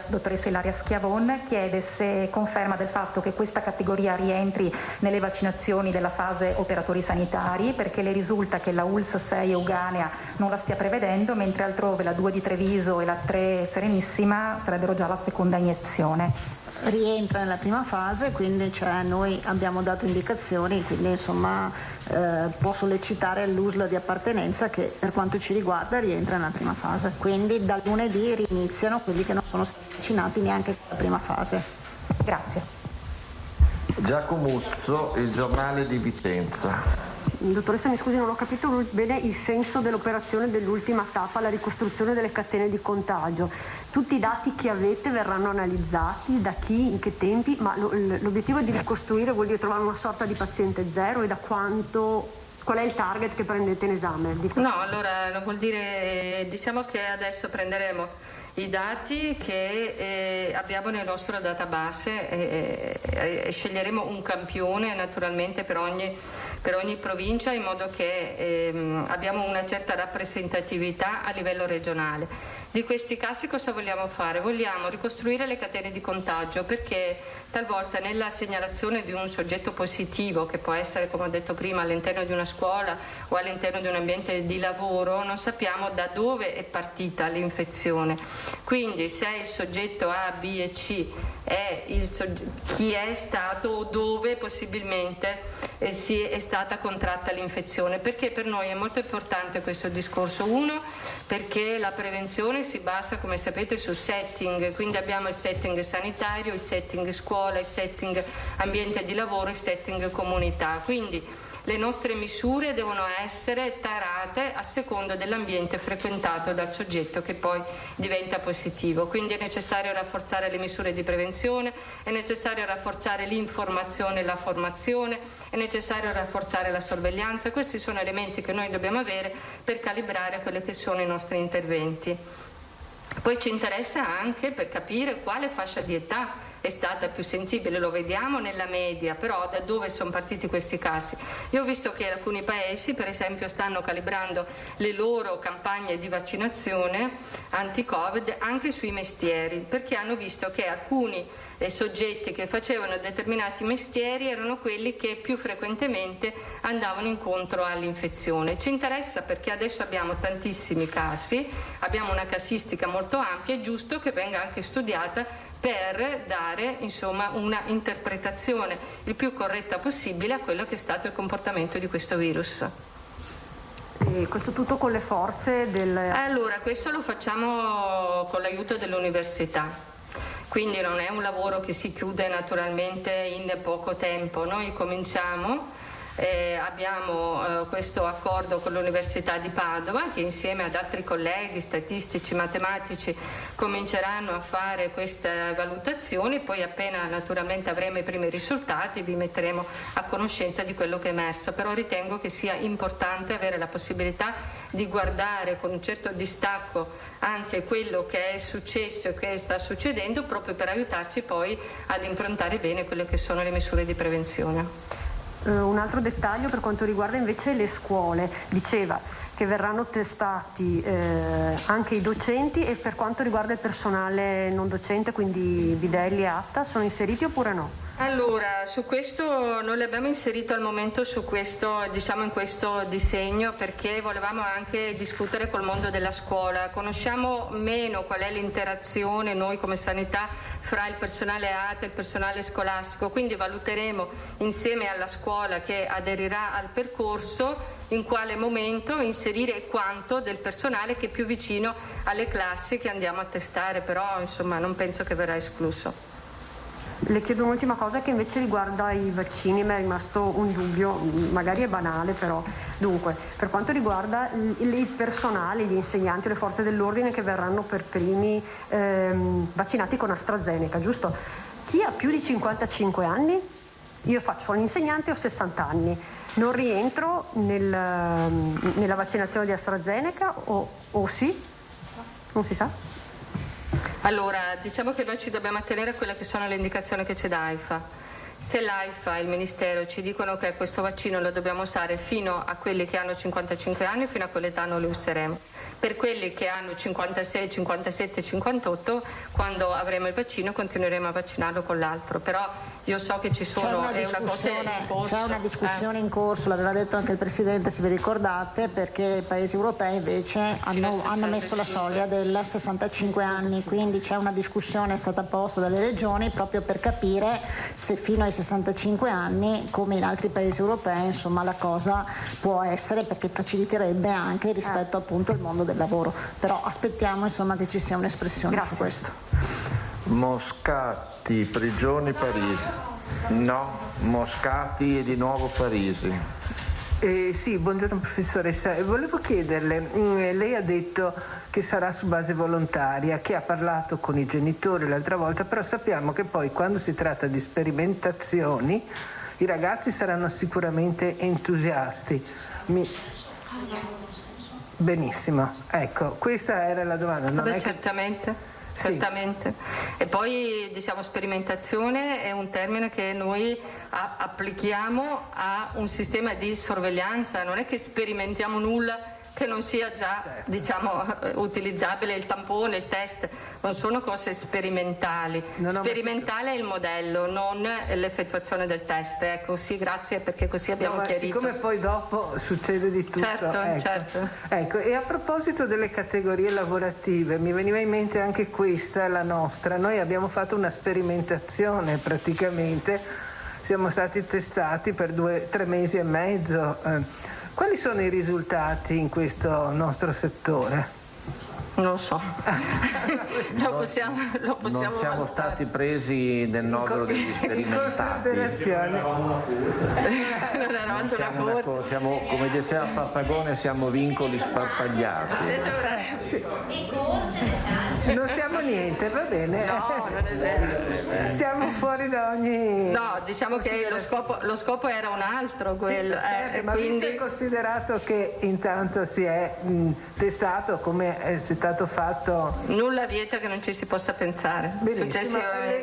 dottoressa Ilaria Schiavon, chiede se conferma del fatto che questa categoria rientri nelle vaccinazioni della fase operatori sanitari perché le risulta che la ULS 6 Euganea non la stia prevedendo, mentre altrove la 2 di Treviso e la 3 Serenissima sarebbero già la seconda iniezione. Rientra nella prima fase, quindi noi abbiamo dato indicazioni, quindi insomma può sollecitare l'USL di appartenenza che per quanto ci riguarda rientra nella prima fase. Quindi dal lunedì riniziano quelli che non sono stati vaccinati neanche con la prima fase. Grazie. Giacomuzzo, Il Giornale di Vicenza. Dottoressa, mi scusi, non ho capito bene il senso dell'operazione dell'ultima tappa, la ricostruzione delle catene di contagio. Tutti i dati che avete verranno analizzati, da chi, in che tempi, ma l'obiettivo di ricostruire vuol dire trovare una sorta di paziente zero e da quanto, qual è il target che prendete in esame? No, allora vuol dire, diciamo che adesso prenderemo i dati che abbiamo nel nostro database e sceglieremo un campione naturalmente per ogni provincia in modo che abbiamo una certa rappresentatività a livello regionale. Di questi casi cosa vogliamo fare? Vogliamo ricostruire le catene di contagio perché talvolta nella segnalazione di un soggetto positivo che può essere, come ho detto prima, all'interno di una scuola o all'interno di un ambiente di lavoro non sappiamo da dove è partita l'infezione. Quindi se il soggetto A, B e C è chi è stato o dove possibilmente è stata contratta l'infezione, perché per noi è molto importante questo discorso. Uno, perché la prevenzione si basa, come sapete, sul setting, quindi abbiamo il setting sanitario, il setting scuola, il setting ambiente di lavoro, il setting comunità, quindi le nostre misure devono essere tarate a seconda dell'ambiente frequentato dal soggetto che poi diventa positivo. Quindi è necessario rafforzare le misure di prevenzione, è necessario rafforzare l'informazione e la formazione, è necessario rafforzare la sorveglianza. Questi sono elementi che noi dobbiamo avere per calibrare quelli che sono i nostri interventi. Poi ci interessa anche per capire quale fascia di età è stata più sensibile, lo vediamo nella media, però da dove sono partiti questi casi? Io ho visto che alcuni paesi, per esempio, stanno calibrando le loro campagne di vaccinazione anti-Covid anche sui mestieri, perché hanno visto che alcuni soggetti che facevano determinati mestieri erano quelli che più frequentemente andavano incontro all'infezione. Ci interessa perché adesso abbiamo tantissimi casi, abbiamo una casistica molto ampia, è giusto che venga anche studiata per dare insomma una interpretazione il più corretta possibile a quello che è stato il comportamento di questo virus. E questo tutto con le forze del... Allora, questo lo facciamo con l'aiuto dell'università. Quindi non è un lavoro che si chiude naturalmente in poco tempo. Noi cominciamo, abbiamo questo accordo con l'Università di Padova che insieme ad altri colleghi statistici, matematici cominceranno a fare queste valutazioni, poi appena naturalmente avremo i primi risultati vi metteremo a conoscenza di quello che è emerso, però ritengo che sia importante avere la possibilità di guardare con un certo distacco anche quello che è successo e che sta succedendo, proprio per aiutarci poi ad improntare bene quelle che sono le misure di prevenzione. Un altro dettaglio per quanto riguarda invece le scuole, diceva che verranno testati anche i docenti, e per quanto riguarda il personale non docente, quindi bidelli e ATA, sono inseriti oppure no? Allora, su questo non li abbiamo inserito al momento su questo, diciamo in questo disegno, perché volevamo anche discutere col mondo della scuola. Conosciamo meno qual è l'interazione noi come sanità fra il personale ATA e il personale scolastico, quindi valuteremo insieme alla scuola che aderirà al percorso in quale momento inserire quanto del personale che è più vicino alle classi che andiamo a testare, però insomma non penso che verrà escluso. Le chiedo un'ultima cosa che invece riguarda i vaccini, mi è rimasto un dubbio, magari è banale però. Dunque, per quanto riguarda il personale, gli insegnanti, le forze dell'ordine che verranno per primi vaccinati con AstraZeneca, giusto? Chi ha più di 55 anni? Io faccio l'insegnante, ho 60 anni, non rientro nella vaccinazione di AstraZeneca o sì? Non si sa? Allora, diciamo che noi ci dobbiamo attenere a quelle che sono le indicazioni che c'è da AIFA. Se l'AIFA e il Ministero ci dicono che questo vaccino lo dobbiamo usare fino a quelli che hanno 55 anni, fino a quell'età non lo useremo. Per quelli che hanno 56, 57, 58, quando avremo il vaccino continueremo a vaccinarlo con l'altro. Però io so che ci sono, c'è una discussione in corso, l'aveva detto anche il Presidente, se vi ricordate, perché i paesi europei invece hanno messo la soglia del 65 anni, quindi c'è una discussione, è stata posta dalle regioni proprio per capire se fino ai 65 anni, come in altri paesi europei, insomma la cosa può essere, perché faciliterebbe anche rispetto appunto al mondo del lavoro. Però aspettiamo insomma che ci sia un'espressione su questo. Moscati, Prigioni, Parisi. No, Moscati e di nuovo Parisi. Sì, buongiorno professoressa. Volevo chiederle, lei ha detto che sarà su base volontaria, che ha parlato con i genitori l'altra volta, però sappiamo che poi quando si tratta di sperimentazioni i ragazzi saranno sicuramente entusiasti. Benissimo, ecco, questa era la domanda. Vabbè, certamente. Certamente. E poi diciamo sperimentazione è un termine che noi applichiamo a un sistema di sorveglianza, non è che sperimentiamo nulla che non sia già diciamo utilizzabile, il tampone, il test, non sono cose sperimentali. Sperimentale è il modello, non l'effettuazione del test. Ecco, sì, grazie, perché così abbiamo chiarito. Siccome poi dopo succede di tutto. Certo. Ecco, e a proposito delle categorie lavorative, mi veniva in mente anche questa, la nostra. Noi abbiamo fatto una sperimentazione praticamente, siamo stati testati per 3 mesi e mezzo. Quali sono i risultati in questo nostro settore? Non lo so. Non siamo stati presi nel novero degli sperimentati. Non eravate davanti a una corte. Siamo, come diceva Passagone, siamo vincoli sparpagliati. Sì. Non siamo niente, va bene. No, non è vero. Siamo fuori da ogni... No, diciamo che lo scopo era un altro, quello. Sì, ma quindi... visto e considerato che intanto si è testato come è stato fatto... Nulla vieta che non ci si possa pensare. Benissimo,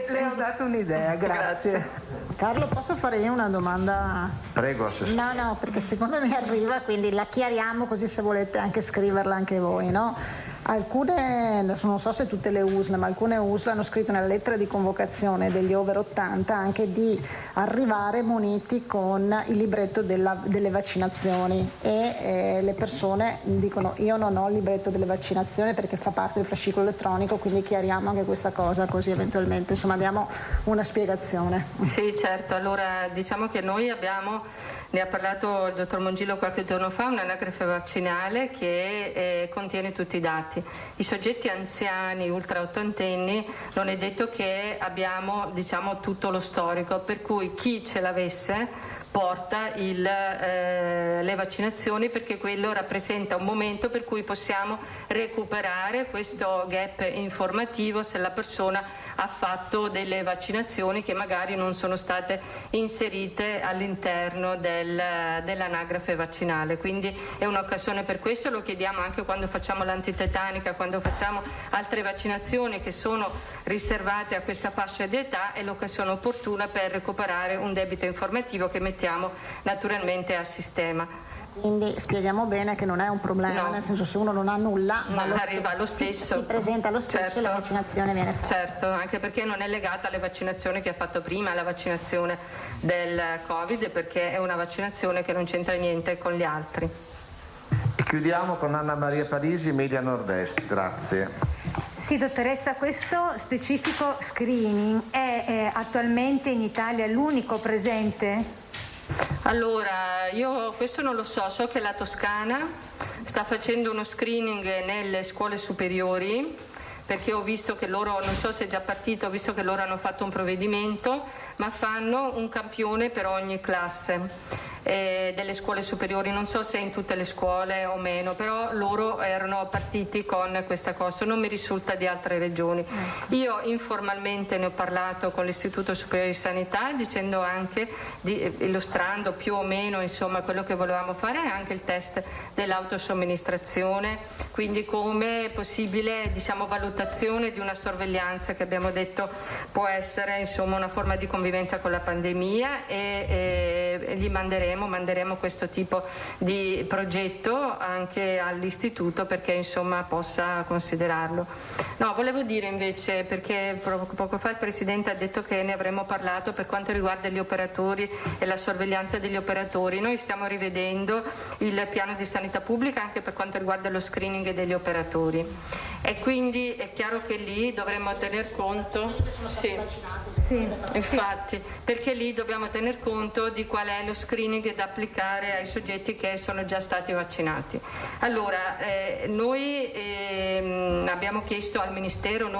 le ho dato un'idea, grazie. Carlo, posso fare io una domanda? Prego, assessore. No, perché secondo me arriva, quindi la chiariamo così se volete anche scriverla anche voi, no? Alcune, adesso non so se tutte le USL, ma alcune USL hanno scritto nella lettera di convocazione degli over 80 anche di arrivare muniti con il libretto delle vaccinazioni e le persone dicono io non ho il libretto delle vaccinazioni perché fa parte del fascicolo elettronico, quindi chiariamo anche questa cosa così eventualmente insomma diamo una spiegazione. Sì, certo, allora diciamo che noi abbiamo, ne ha parlato il dottor Mongillo qualche giorno fa, un'anagrafe vaccinale che contiene tutti i dati. I soggetti anziani, ultra ottantenni, non è detto che abbiamo tutto lo storico, per cui chi ce l'avesse porta le vaccinazioni, perché quello rappresenta un momento per cui possiamo recuperare questo gap informativo se la persona ha fatto delle vaccinazioni che magari non sono state inserite all'interno dell'anagrafe vaccinale. Quindi è un'occasione per questo, lo chiediamo anche quando facciamo l'antitetanica, quando facciamo altre vaccinazioni che sono riservate a questa fascia di età, è l'occasione opportuna per recuperare un debito informativo che mettiamo naturalmente a sistema. Quindi spieghiamo bene che non è un problema, nel senso se uno non ha nulla arriva lo stesso. Si presenta lo stesso e la vaccinazione viene fatta. Certo, anche perché non è legata alle vaccinazioni che ha fatto prima, alla vaccinazione del Covid, perché è una vaccinazione che non c'entra niente con gli altri. E chiudiamo con Anna Maria Parisi, Media Nord-Est, grazie. Sì, dottoressa, questo specifico screening è attualmente in Italia l'unico presente? Allora, io questo non lo so che la Toscana sta facendo uno screening nelle scuole superiori, perché ho visto che loro, non so se è già partito, ho visto che loro hanno fatto un provvedimento, ma fanno un campione per ogni classe delle scuole superiori, non so se in tutte le scuole o meno, però loro erano partiti con questa cosa, non mi risulta di altre regioni. Io informalmente ne ho parlato con l'Istituto Superiore di Sanità, dicendo anche, illustrando più o meno insomma quello che volevamo fare, anche il test dell'autosomministrazione, quindi come possibile valutazione di una sorveglianza che abbiamo detto può essere insomma una forma di convivenza con la pandemia, e gli manderemo questo tipo di progetto anche all'istituto perché insomma possa considerarlo. No, volevo dire invece, perché poco fa il Presidente ha detto che ne avremmo parlato per quanto riguarda gli operatori e la sorveglianza degli operatori, noi stiamo rivedendo il piano di sanità pubblica anche per quanto riguarda lo screening degli operatori e quindi è chiaro che lì dovremmo tener conto, infatti, perché lì dobbiamo tener conto di qual è lo screening da applicare ai soggetti che sono già stati vaccinati. Allora, noi abbiamo chiesto al Ministero,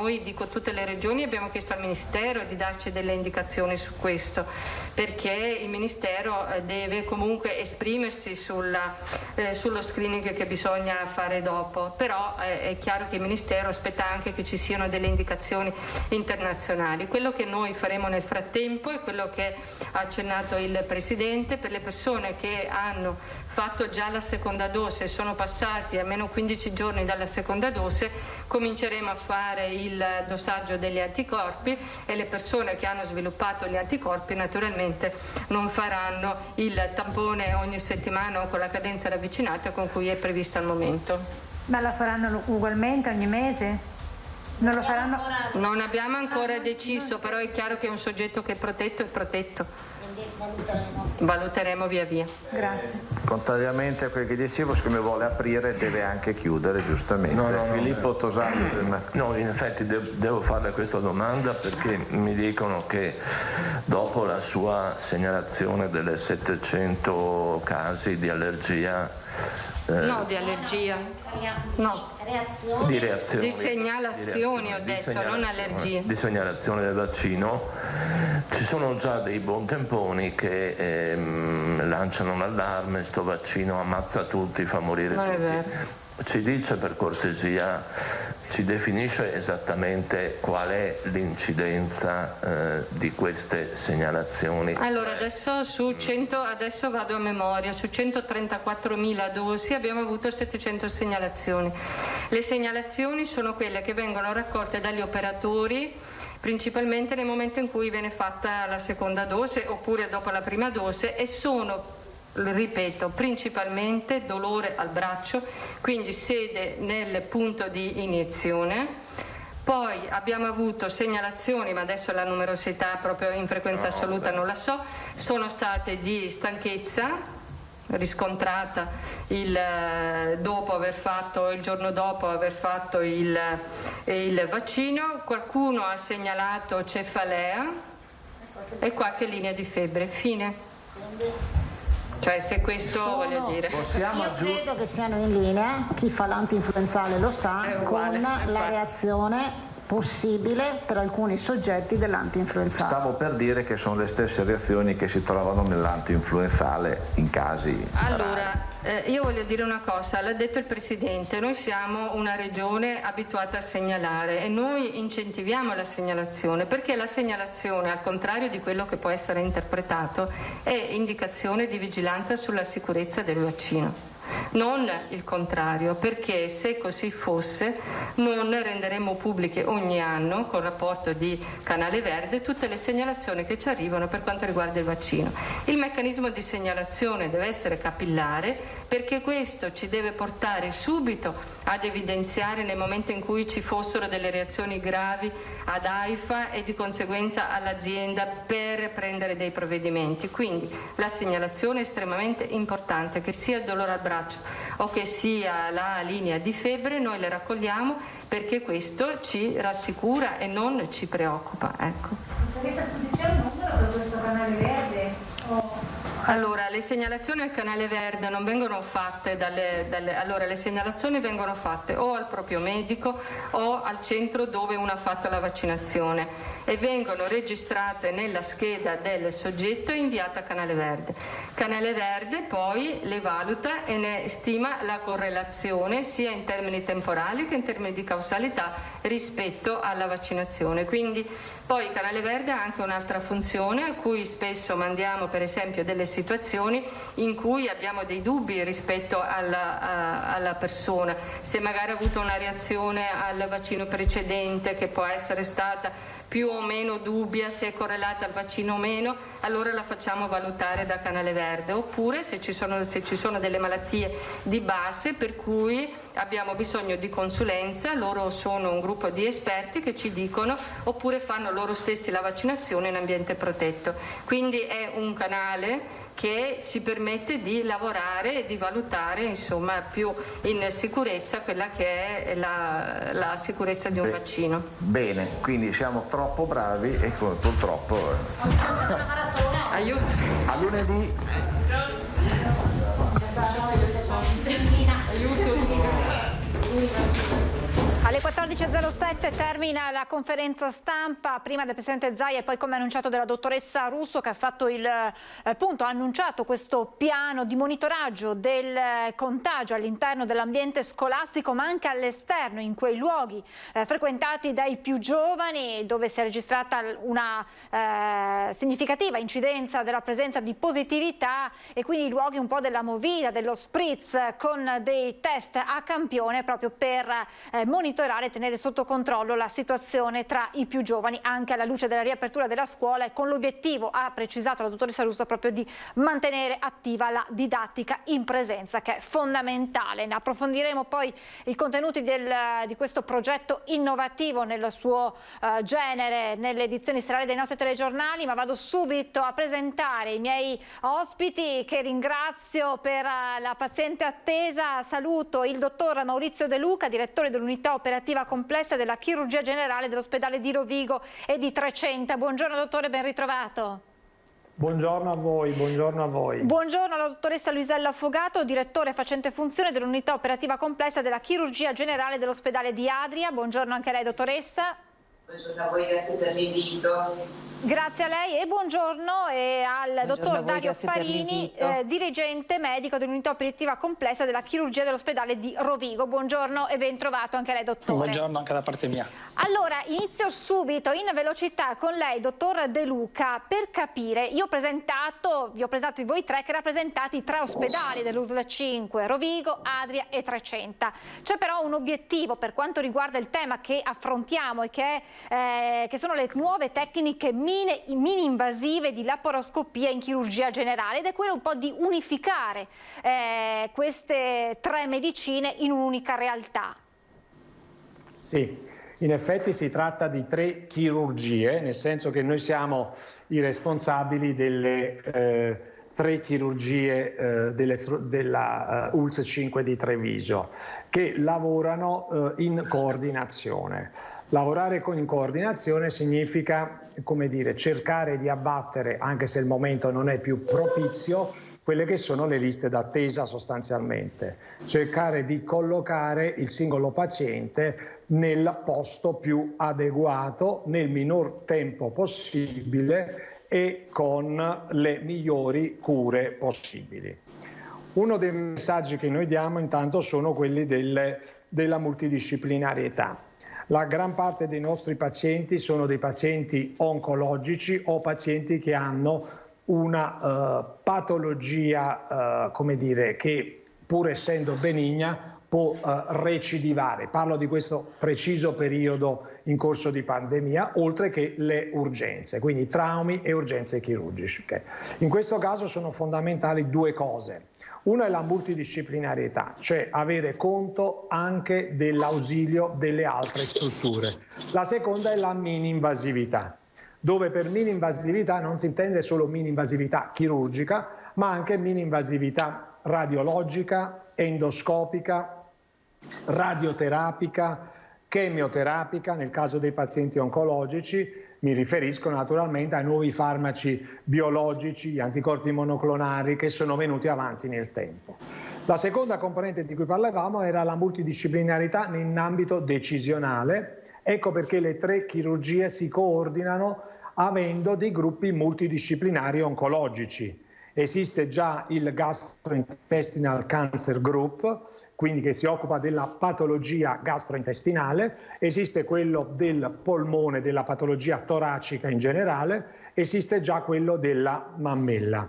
tutte le regioni abbiamo chiesto al Ministero di darci delle indicazioni su questo, perché il Ministero deve comunque esprimersi sullo screening che bisogna fare dopo, però è chiaro che il Ministero aspetta anche che ci siano delle indicazioni internazionali. Quello che noi faremo nel frattempo è quello che ha accennato il Presidente: per le persone che hanno fatto già la seconda dose e sono passati almeno 15 giorni dalla seconda dose, cominceremo a fare il dosaggio degli anticorpi e le persone che hanno sviluppato gli anticorpi naturalmente non faranno il tampone ogni settimana o con la cadenza ravvicinata con cui è prevista al momento. Ma la faranno ugualmente ogni mese? Non lo faranno? Non abbiamo ancora deciso, però è chiaro che è un soggetto che è protetto. Valuteremo via via. Grazie. Contrariamente a quel che dicevo, siccome vuole aprire deve anche chiudere, giustamente. Filippo Tosani. No, in effetti devo farle questa domanda perché mi dicono che dopo la sua segnalazione delle 700 casi di allergia No, di allergia. No. Di reazioni. Di segnalazioni, ho detto, non allergie. Di segnalazione del vaccino. Ci sono già dei buontemponi che lanciano un allarme, sto vaccino ammazza tutti, fa morire non tutti. È vero. Ci dice per cortesia, ci definisce esattamente qual è l'incidenza di queste segnalazioni? Allora adesso adesso vado a memoria, su 134.000 dosi abbiamo avuto 700 segnalazioni. Le segnalazioni sono quelle che vengono raccolte dagli operatori principalmente nel momento in cui viene fatta la seconda dose oppure dopo la prima dose e sono, ripeto, principalmente dolore al braccio, quindi sede nel punto di iniezione. Poi abbiamo avuto segnalazioni, ma adesso la numerosità proprio in frequenza assoluta non la so, sono state di stanchezza riscontrata il giorno dopo aver fatto il vaccino, qualcuno ha segnalato cefalea e qualche linea di febbre, fine. Cioè se questo voglio dire. Io credo che siano in linea, chi fa l'antinfluenzale lo sa, con la reazione possibile per alcuni soggetti dell'antinfluenzale. Stavo per dire che sono le stesse reazioni che si trovano nell'antinfluenzale in casi Allora, io voglio dire una cosa, l'ha detto il Presidente, noi siamo una regione abituata a segnalare e noi incentiviamo la segnalazione perché la segnalazione, al contrario di quello che può essere interpretato, è indicazione di vigilanza sulla sicurezza del vaccino. Non il contrario, perché se così fosse non renderemmo pubbliche ogni anno col rapporto di Canale Verde tutte le segnalazioni che ci arrivano per quanto riguarda il vaccino. Il meccanismo di segnalazione deve essere capillare perché questo ci deve portare subito ad evidenziare nel momento in cui ci fossero delle reazioni gravi ad AIFA e di conseguenza all'azienda per prendere dei provvedimenti. Quindi la segnalazione è estremamente importante, che sia il dolore al braccio o che sia la linea di febbre, noi le raccogliamo perché questo ci rassicura e non ci preoccupa. Ecco. C'è un numero per questo Canale Verde? Allora, le segnalazioni al Canale Verde non vengono fatte allora le segnalazioni vengono fatte o al proprio medico o al centro dove uno ha fatto la vaccinazione e vengono registrate nella scheda del soggetto e inviate a Canale Verde. Canale Verde poi le valuta e ne stima la correlazione sia in termini temporali che in termini di causalità rispetto alla vaccinazione. Quindi poi Canale Verde ha anche un'altra funzione a cui spesso mandiamo per esempio delle situazioni in cui abbiamo dei dubbi rispetto alla persona, se magari ha avuto una reazione al vaccino precedente che può essere stata più o meno dubbia, se è correlata al vaccino o meno, allora la facciamo valutare da Canale Verde, oppure se ci sono delle malattie di base per cui abbiamo bisogno di consulenza, loro sono un gruppo di esperti che ci dicono, oppure fanno loro stessi la vaccinazione in ambiente protetto. Quindi è un canale che ci permette di lavorare e di valutare insomma più in sicurezza quella che è la sicurezza di un vaccino. Bene, quindi siamo troppo bravi e purtroppo aiuto. A lunedì. Alle 14.07 termina la conferenza stampa, prima del Presidente Zaia e poi, come annunciato, della dottoressa Russo, che ha fatto ha annunciato questo piano di monitoraggio del contagio all'interno dell'ambiente scolastico, ma anche all'esterno, in quei luoghi frequentati dai più giovani, dove si è registrata una significativa incidenza della presenza di positività, e quindi i luoghi un po' della movida, dello spritz, con dei test a campione proprio per monitorare e tenere sotto controllo la situazione tra i più giovani, anche alla luce della riapertura della scuola, e con l'obiettivo, ha precisato la dottoressa Russo, proprio di mantenere attiva la didattica in presenza, che è fondamentale. Ne approfondiremo poi i contenuti di questo progetto innovativo nel suo genere nelle edizioni serali dei nostri telegiornali, ma vado subito a presentare i miei ospiti, che ringrazio per la paziente attesa. Saluto il dottor Maurizio De Luca, direttore dell'unità operativa complessa della chirurgia generale dell'ospedale di Rovigo e di Trecenta. Buongiorno dottore, ben ritrovato. Buongiorno a voi, buongiorno a voi. Buongiorno alla dottoressa Luisella Affogato, direttore facente funzione dell'unità operativa complessa della chirurgia generale dell'ospedale di Adria. Buongiorno anche a lei, dottoressa. Buongiorno a voi, grazie per l'invito. Grazie a lei e buongiorno al dottor Dario Parini, dirigente medico dell'unità operativa complessa della chirurgia dell'ospedale di Rovigo. Buongiorno e ben trovato anche lei, dottore. Buongiorno anche da parte mia. Allora, inizio subito in velocità con lei, dottor De Luca, per capire. Io vi ho presentato voi tre che rappresentate i 3 ospedali dell'USL 5, Rovigo, Adria e Trecenta. C'è però un obiettivo per quanto riguarda il tema che affrontiamo e che sono le nuove tecniche mini invasive di laparoscopia in chirurgia generale, ed è quello un po' di unificare queste 3 medicine in un'unica realtà. Sì, in effetti si tratta di 3 chirurgie, nel senso che noi siamo i responsabili delle 3 chirurgie della ULSS 5 di Treviso, che lavorano in coordinazione. Lavorare in coordinazione significa, come dire, cercare di abbattere, anche se il momento non è più propizio, quelle che sono le liste d'attesa sostanzialmente. Cercare di collocare il singolo paziente nel posto più adeguato, nel minor tempo possibile e con le migliori cure possibili. Uno dei messaggi che noi diamo intanto sono quelli della multidisciplinarietà. La gran parte dei nostri pazienti sono dei pazienti oncologici o pazienti che hanno una patologia, come dire, che pur essendo benigna può recidivare. Parlo di questo preciso periodo in corso di pandemia, oltre che le urgenze, quindi traumi e urgenze chirurgiche. In questo caso sono fondamentali 2 cose. Una è la multidisciplinarietà, cioè avere conto anche dell'ausilio delle altre strutture. La seconda è la mini-invasività, dove per mini-invasività non si intende solo mini-invasività chirurgica, ma anche mini-invasività radiologica, endoscopica, radioterapica, chemioterapica nel caso dei pazienti oncologici. Mi riferisco naturalmente ai nuovi farmaci biologici, gli anticorpi monoclonali che sono venuti avanti nel tempo. La seconda componente di cui parlavamo era la multidisciplinarità in ambito decisionale. Ecco perché le 3 chirurgie si coordinano avendo dei gruppi multidisciplinari oncologici. Esiste già il Gastrointestinal Cancer Group, quindi che si occupa della patologia gastrointestinale, esiste quello del polmone, della patologia toracica in generale, esiste già quello della mammella.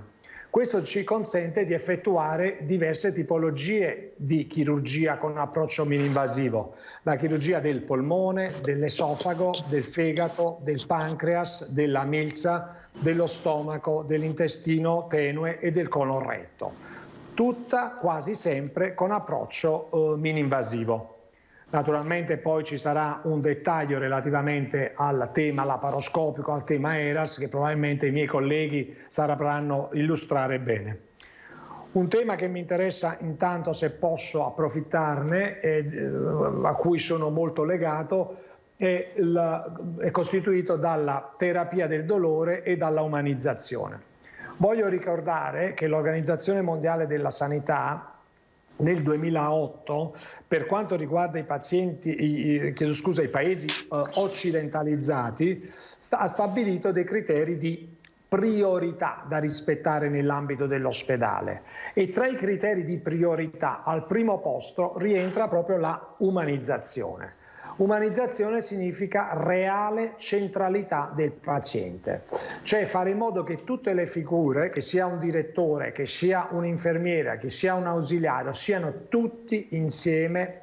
Questo ci consente di effettuare diverse tipologie di chirurgia con approccio mini-invasivo. La chirurgia del polmone, dell'esofago, del fegato, del pancreas, della milza, dello stomaco, dell'intestino tenue e del colon retto. Tutta quasi sempre con approccio mini-invasivo. Naturalmente poi ci sarà un dettaglio relativamente al tema laparoscopico, al tema ERAS, che probabilmente i miei colleghi sapranno illustrare bene. Un tema che mi interessa intanto, se posso approfittarne, a cui sono molto legato, è costituito dalla terapia del dolore e dalla umanizzazione. Voglio ricordare che l'Organizzazione Mondiale della Sanità nel 2008, per quanto riguarda i paesi occidentalizzati, ha stabilito dei criteri di priorità da rispettare nell'ambito dell'ospedale, e tra i criteri di priorità al primo posto rientra proprio la umanizzazione. Umanizzazione significa reale centralità del paziente, cioè fare in modo che tutte le figure, che sia un direttore, che sia un'infermiera, che sia un ausiliario, siano tutti insieme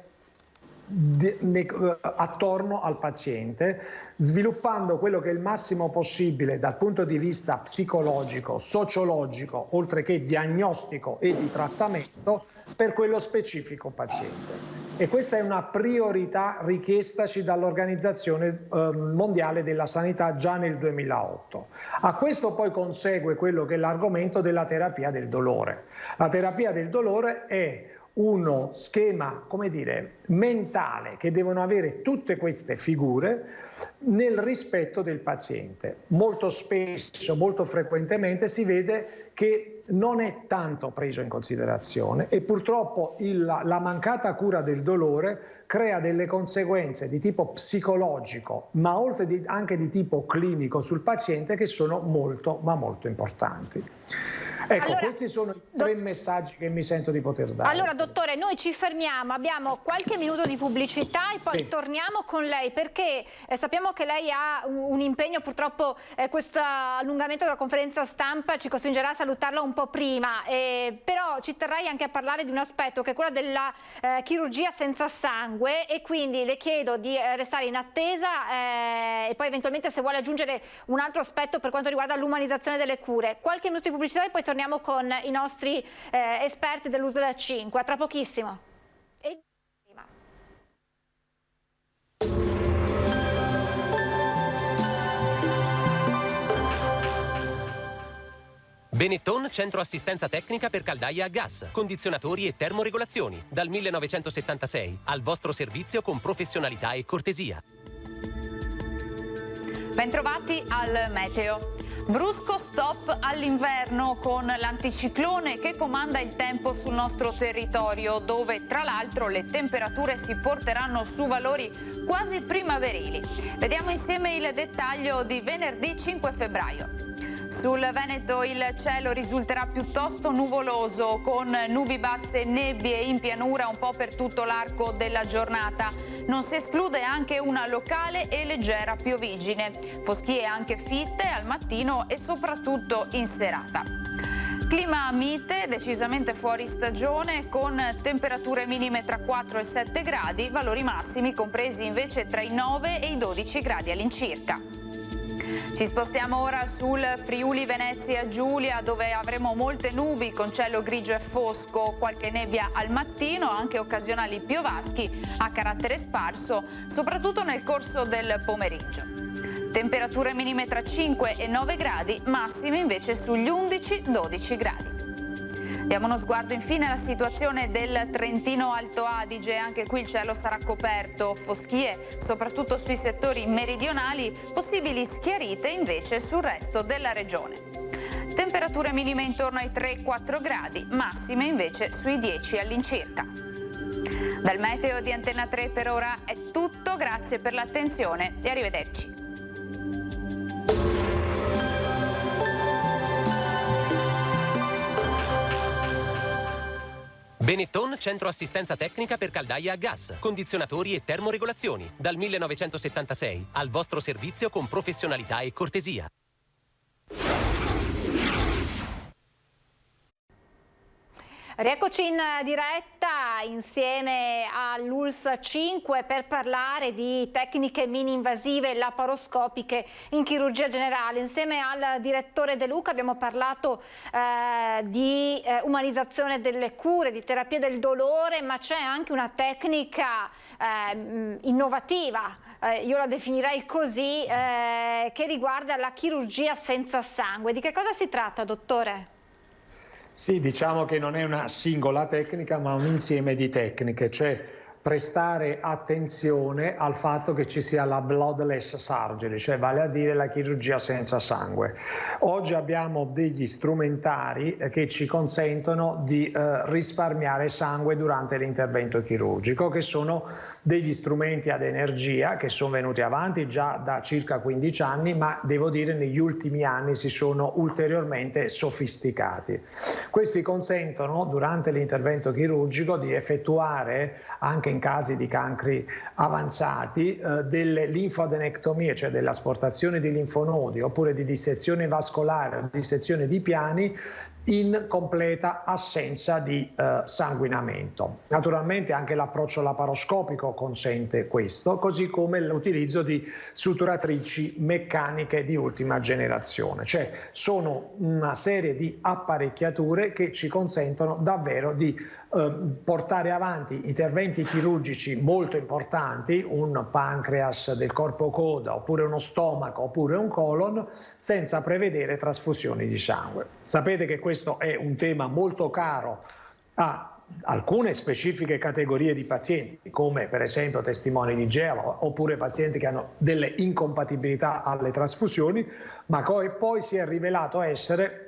attorno al paziente, sviluppando quello che è il massimo possibile dal punto di vista psicologico, sociologico, oltre che diagnostico e di trattamento per quello specifico paziente. E questa è una priorità richiestaci dall'Organizzazione Mondiale della Sanità già nel 2008. A questo poi consegue quello che è l'argomento della terapia del dolore. La terapia del dolore è uno schema, come dire, mentale che devono avere tutte queste figure nel rispetto del paziente. Molto spesso, molto frequentemente si vede che non è tanto preso in considerazione e purtroppo la mancata cura del dolore crea delle conseguenze di tipo psicologico, ma anche di tipo clinico sul paziente che sono molto, ma molto importanti. Ecco, allora, questi sono i 3 messaggi che mi sento di poter dare. Allora, dottore, noi ci fermiamo, abbiamo qualche minuto di pubblicità e poi torniamo con lei, perché sappiamo che lei ha un impegno, purtroppo questo allungamento della conferenza stampa ci costringerà a salutarla un po' prima, però ci terrei anche a parlare di un aspetto che è quello della chirurgia senza sangue, e quindi le chiedo di restare in attesa e poi eventualmente se vuole aggiungere un altro aspetto per quanto riguarda l'umanizzazione delle cure. Qualche minuto di pubblicità e poi torniamo con i nostri esperti dell'uso del 5. A tra pochissimo. Benetton, centro assistenza tecnica per caldaia a gas, condizionatori e termoregolazioni. Dal 1976, al vostro servizio con professionalità e cortesia. Bentrovati al meteo. Brusco stop all'inverno con l'anticiclone che comanda il tempo sul nostro territorio, dove tra l'altro le temperature si porteranno su valori quasi primaverili. Vediamo insieme il dettaglio di venerdì 5 febbraio. Sul Veneto il cielo risulterà piuttosto nuvoloso, con nubi basse e nebbie in pianura un po' per tutto l'arco della giornata. Non si esclude anche una locale e leggera piovigine. Foschie anche fitte al mattino e soprattutto in serata. Clima mite, decisamente fuori stagione, con temperature minime tra 4 e 7 gradi, valori massimi compresi invece tra i 9 e i 12 gradi all'incirca. Ci spostiamo ora sul Friuli Venezia Giulia, dove avremo molte nubi con cielo grigio e fosco, qualche nebbia al mattino, anche occasionali piovaschi a carattere sparso, soprattutto nel corso del pomeriggio. Temperature minime tra 5 e 9 gradi, massime invece sugli 11-12 gradi. Diamo uno sguardo infine alla situazione del Trentino Alto Adige. Anche qui il cielo sarà coperto, foschie soprattutto sui settori meridionali, possibili schiarite invece sul resto della regione. Temperature minime intorno ai 3-4 gradi, massime invece sui 10 all'incirca. Dal meteo di Antenna 3 per ora è tutto, grazie per l'attenzione e arrivederci. Benetton, centro assistenza tecnica per caldaia a gas, condizionatori e termoregolazioni. Dal 1976, al vostro servizio con professionalità e cortesia. Rieccoci in diretta insieme all'ULSS 5 per parlare di tecniche mini-invasive laparoscopiche in chirurgia generale. Insieme al direttore De Luca abbiamo parlato di umanizzazione delle cure, di terapia del dolore, ma c'è anche una tecnica innovativa, io la definirei così, che riguarda la chirurgia senza sangue. Di che cosa si tratta, dottore? Sì, diciamo che non è una singola tecnica, ma un insieme di tecniche, cioè prestare attenzione al fatto che ci sia la bloodless surgery, cioè vale a dire la chirurgia senza sangue. Oggi abbiamo degli strumentari che ci consentono di risparmiare sangue durante l'intervento chirurgico, che sono degli strumenti ad energia che sono venuti avanti già da circa 15 anni, ma devo dire negli ultimi anni si sono ulteriormente sofisticati. Questi consentono durante l'intervento chirurgico di effettuare, anche in casi di cancri avanzati, delle linfoadenectomie, cioè dell'asportazione di linfonodi, oppure di dissezione vascolare o dissezione di piani in completa assenza di sanguinamento. Naturalmente anche l'approccio laparoscopico consente questo, così come l'utilizzo di suturatrici meccaniche di ultima generazione, cioè sono una serie di apparecchiature che ci consentono davvero di portare avanti interventi chirurgici molto importanti, un pancreas del corpo coda, oppure uno stomaco, oppure un colon, senza prevedere trasfusioni di sangue. Sapete che questo è un tema molto caro a alcune specifiche categorie di pazienti, come per esempio testimoni di Geova oppure pazienti che hanno delle incompatibilità alle trasfusioni, ma poi si è rivelato essere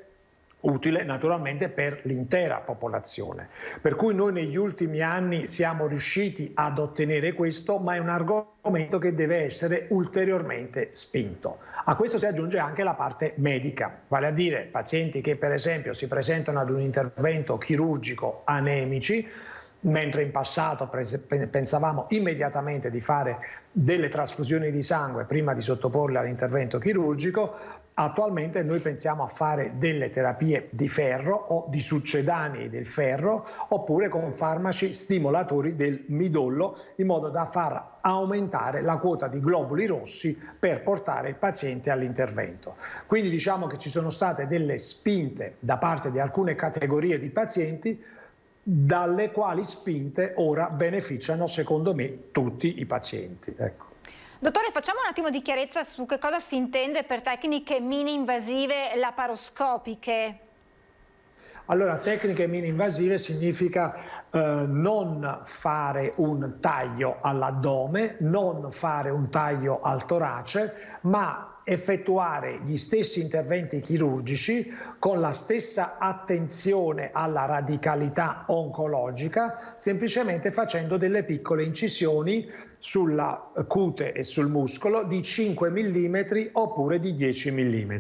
utile naturalmente per l'intera popolazione. Per cui noi negli ultimi anni siamo riusciti ad ottenere questo, ma è un argomento che deve essere ulteriormente spinto. A questo si aggiunge anche la parte medica, vale a dire pazienti che per esempio si presentano ad un intervento chirurgico anemici, mentre in passato pensavamo immediatamente di fare delle trasfusioni di sangue prima di sottoporle all'intervento chirurgico. Attualmente noi pensiamo a fare delle terapie di ferro o di succedanei del ferro, oppure con farmaci stimolatori del midollo, in modo da far aumentare la quota di globuli rossi per portare il paziente all'intervento. Quindi diciamo che ci sono state delle spinte da parte di alcune categorie di pazienti, dalle quali spinte ora beneficiano secondo me tutti i pazienti. Ecco. Dottore, facciamo un attimo di chiarezza su che cosa si intende per tecniche mini-invasive laparoscopiche. Allora, tecniche mini-invasive significa non fare un taglio all'addome, non fare un taglio al torace, ma effettuare gli stessi interventi chirurgici con la stessa attenzione alla radicalità oncologica, semplicemente facendo delle piccole incisioni sulla cute e sul muscolo di 5 mm oppure di 10 mm.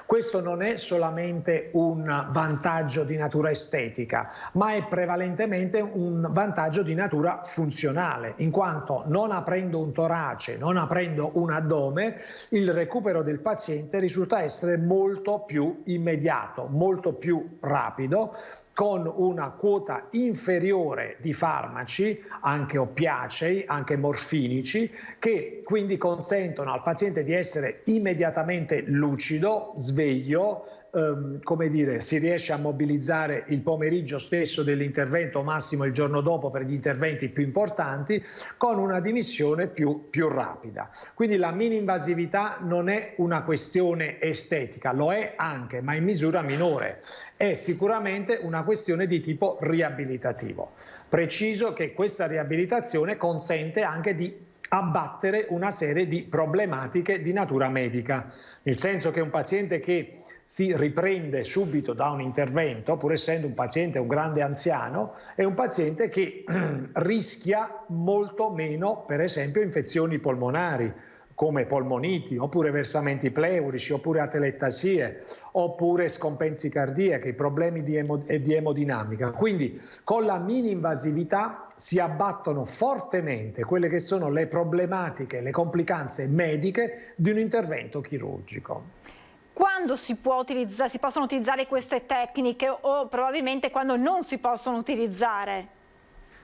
Questo non è solamente un vantaggio di natura estetica, ma è prevalentemente un vantaggio di natura funzionale, in quanto non aprendo un torace, non aprendo un addome, il recupero del paziente risulta essere molto più immediato, molto più rapido, con una quota inferiore di farmaci, anche oppiacei, anche morfinici, che quindi consentono al paziente di essere immediatamente lucido, sveglio, come dire, si riesce a mobilizzare il pomeriggio stesso dell'intervento, massimo il giorno dopo per gli interventi più importanti, con una dimissione più rapida. Quindi la mini-invasività non è una questione estetica, lo è anche, ma in misura minore. È sicuramente una questione di tipo riabilitativo. Preciso che questa riabilitazione consente anche di abbattere una serie di problematiche di natura medica, nel senso che un paziente che si riprende subito da un intervento, pur essendo un paziente un grande anziano, è un paziente che rischia molto meno, per esempio, infezioni polmonari, come polmoniti, oppure versamenti pleurici, oppure atelettasie, oppure scompensi cardiaci, problemi di emodinamica. Quindi con la mini-invasività si abbattono fortemente quelle che sono le problematiche, le complicanze mediche di un intervento chirurgico. Quando si possono utilizzare queste tecniche o probabilmente quando non si possono utilizzare?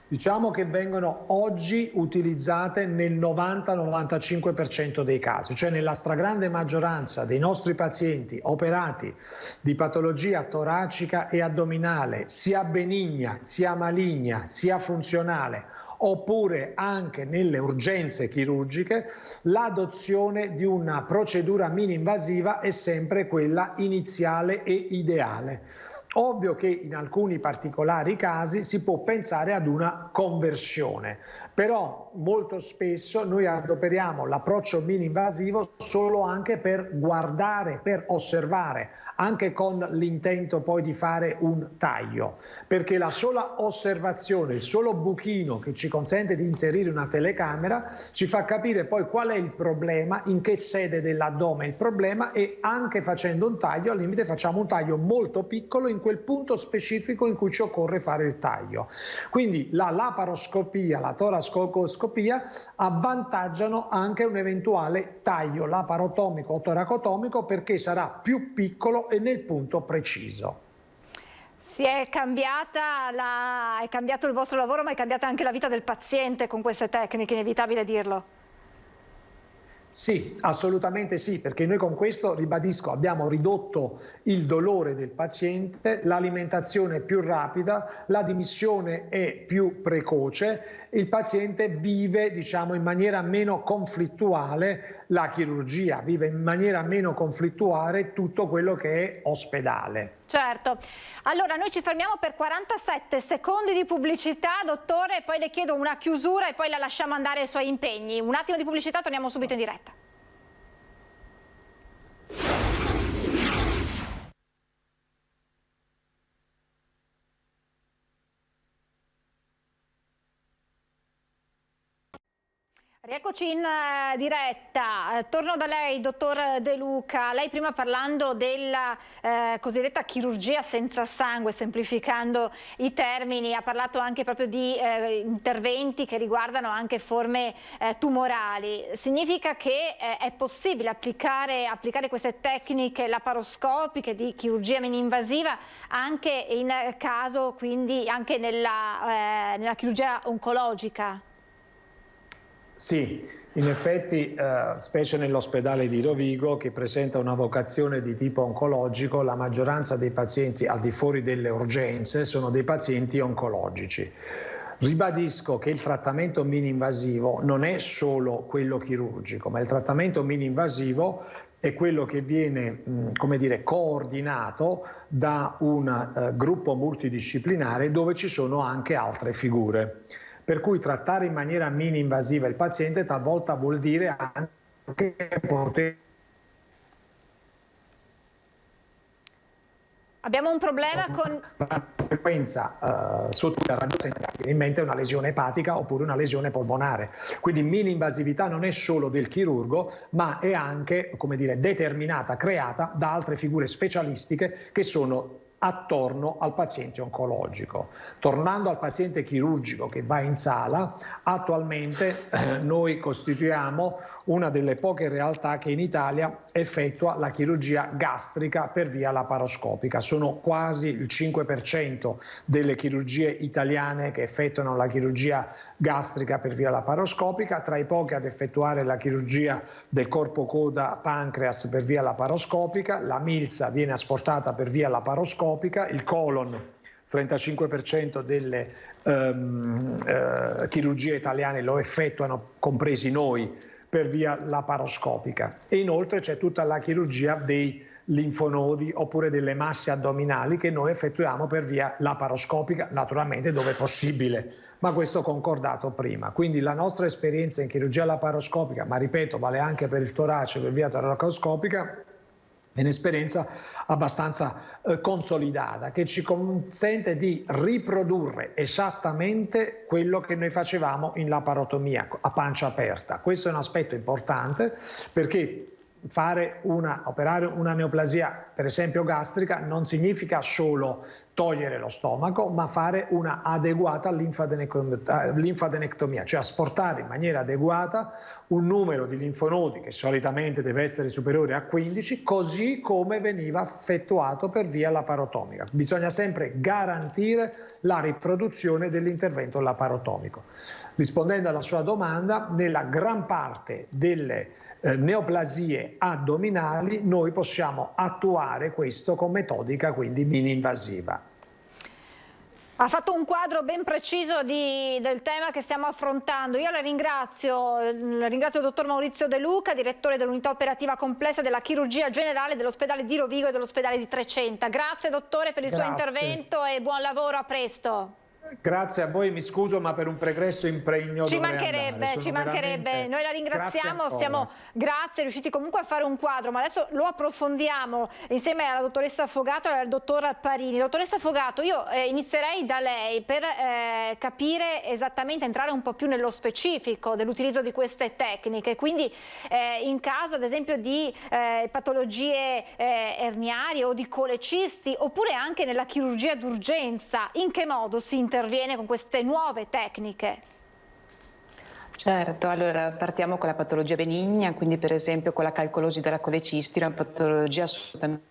Diciamo che vengono oggi utilizzate nel 90-95% dei casi, cioè nella stragrande maggioranza dei nostri pazienti operati di patologia toracica e addominale, sia benigna, sia maligna, sia funzionale, oppure anche nelle urgenze chirurgiche, l'adozione di una procedura mini-invasiva è sempre quella iniziale e ideale. Ovvio che in alcuni particolari casi si può pensare ad una conversione, però molto spesso noi adoperiamo l'approccio mini-invasivo solo anche per guardare, per osservare, anche con l'intento poi di fare un taglio, perché la sola osservazione, il solo buchino che ci consente di inserire una telecamera ci fa capire poi qual è il problema, in che sede dell'addome è il problema, e anche facendo un taglio, al limite facciamo un taglio molto piccolo in quel punto specifico in cui ci occorre fare il taglio. Quindi la laparoscopia, la torascoscopia avvantaggiano anche un eventuale taglio laparotomico o toracotomico, perché sarà più piccolo e nel punto preciso. È cambiato il vostro lavoro, ma è cambiata anche la vita del paziente con queste tecniche, inevitabile dirlo. Sì, assolutamente sì, perché noi con questo, ribadisco, abbiamo ridotto il dolore del paziente, l'alimentazione è più rapida, la dimissione è più precoce, il paziente vive, diciamo, in maniera meno conflittuale la chirurgia, vive in maniera meno conflittuale tutto quello che è ospedale. Certo. Allora noi ci fermiamo per 47 secondi di pubblicità, dottore, poi le chiedo una chiusura e poi la lasciamo andare ai suoi impegni. Un attimo di pubblicità, torniamo subito in diretta. Rieccoci in diretta, torno da lei, dottor De Luca. Lei prima, parlando della cosiddetta chirurgia senza sangue, semplificando i termini, ha parlato anche proprio di interventi che riguardano anche forme tumorali. Significa che è possibile applicare queste tecniche laparoscopiche di chirurgia mini-invasiva anche in caso, quindi anche nella chirurgia oncologica? Sì, in effetti, specie nell'ospedale di Rovigo, che presenta una vocazione di tipo oncologico, la maggioranza dei pazienti al di fuori delle urgenze sono dei pazienti oncologici. Ribadisco che il trattamento mini-invasivo non è solo quello chirurgico, ma il trattamento mini-invasivo è quello che viene, come dire, coordinato da un gruppo multidisciplinare dove ci sono anche altre figure. Per cui trattare in maniera mini-invasiva il paziente talvolta vuol dire anche poter... Abbiamo un problema con... La frequenza sotto la radiosensibilità, viene in mente una lesione epatica oppure una lesione polmonare. Quindi mini-invasività non è solo del chirurgo, ma è anche, come dire, determinata, creata da altre figure specialistiche che sono attorno al paziente oncologico. Tornando al paziente chirurgico che va in sala, attualmente noi costituiamo una delle poche realtà che in Italia effettua la chirurgia gastrica per via laparoscopica. Sono quasi il 5% delle chirurgie italiane che effettuano la chirurgia gastrica per via laparoscopica, tra i pochi ad effettuare la chirurgia del corpo coda pancreas per via laparoscopica, la milza viene asportata per via laparoscopica, il colon, 35% delle chirurgie italiane lo effettuano, compresi noi, per via laparoscopica. E inoltre c'è tutta la chirurgia dei linfonodi oppure delle masse addominali che noi effettuiamo per via laparoscopica, naturalmente dove è possibile, ma questo concordato prima. Quindi la nostra esperienza in chirurgia laparoscopica, ma ripeto, vale anche per il torace per via toracoscopica, è un'esperienza abbastanza consolidata che ci consente di riprodurre esattamente quello che noi facevamo in laparotomia a pancia aperta. Questo è un aspetto importante perché operare una neoplasia, per esempio gastrica, non significa solo togliere lo stomaco, ma fare una adeguata linfadenectomia, cioè asportare in maniera adeguata un numero di linfonodi che solitamente deve essere superiore a 15, così come veniva effettuato per via laparotomica. Bisogna sempre garantire la riproduzione dell'intervento laparotomico. Rispondendo alla sua domanda, nella gran parte delle neoplasie addominali noi possiamo attuare questo con metodica quindi mini-invasiva. Ha fatto un quadro ben preciso del tema che stiamo affrontando. Io la ringrazio il dottor Maurizio De Luca, direttore dell'unità operativa complessa della chirurgia generale dell'ospedale di Rovigo e dell'ospedale di Trecenta. Grazie dottore per il suo intervento e buon lavoro, a presto. Grazie a voi, mi scuso ma per un pregresso impegno ci mancherebbe, noi la ringraziamo, siamo riusciti comunque a fare un quadro, ma adesso lo approfondiamo insieme alla dottoressa Fogato e al dottor Parini. Dottoressa Fogato, io inizierei da lei per capire esattamente, entrare un po' più nello specifico dell'utilizzo di queste tecniche, quindi in caso ad esempio di patologie erniarie o di colecisti, oppure anche nella chirurgia d'urgenza, in che modo si interviene con queste nuove tecniche? Certo, allora partiamo con la patologia benigna, quindi per esempio con la calcolosi della colecisti, una patologia assolutamente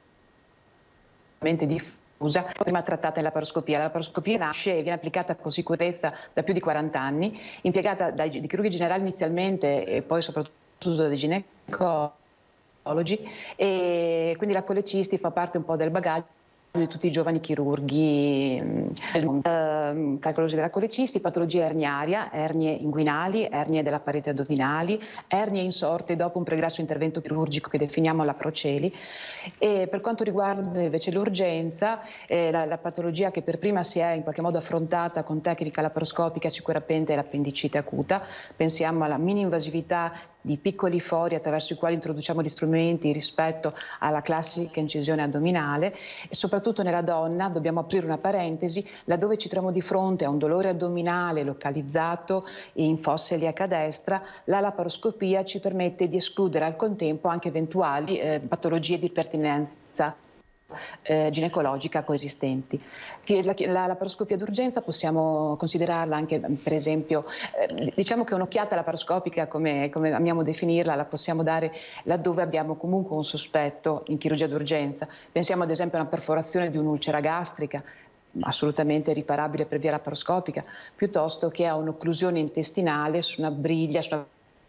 diffusa, prima trattata in laparoscopia. La laparoscopia nasce e viene applicata con sicurezza da più di 40 anni, impiegata dai chirurghi generali inizialmente e poi soprattutto dai ginecologi, e quindi la colecisti fa parte un po' del bagaglio di tutti i giovani chirurghi del mondo. Calcolosi della colecisti, patologia erniaria, ernie inguinali, ernie della parete addominali, ernie insorte dopo un pregresso intervento chirurgico che definiamo la Proceli. E per quanto riguarda invece l'urgenza, la patologia che per prima si è in qualche modo affrontata con tecnica laparoscopica sicuramente è l'appendicite acuta. Pensiamo alla mini-invasività di piccoli fori attraverso i quali introduciamo gli strumenti rispetto alla classica incisione addominale, e soprattutto nella donna dobbiamo aprire una parentesi: laddove ci troviamo di fronte a un dolore addominale localizzato in fosse iliaca destra, la laparoscopia ci permette di escludere al contempo anche eventuali patologie di pertinenza ginecologica coesistenti. La laparoscopia d'urgenza possiamo considerarla anche, per esempio, diciamo che un'occhiata laparoscopica, come amiamo definirla, la possiamo dare laddove abbiamo comunque un sospetto in chirurgia d'urgenza. Pensiamo ad esempio a una perforazione di un'ulcera gastrica, assolutamente riparabile per via laparoscopica, piuttosto che a un'occlusione intestinale su una briglia, su una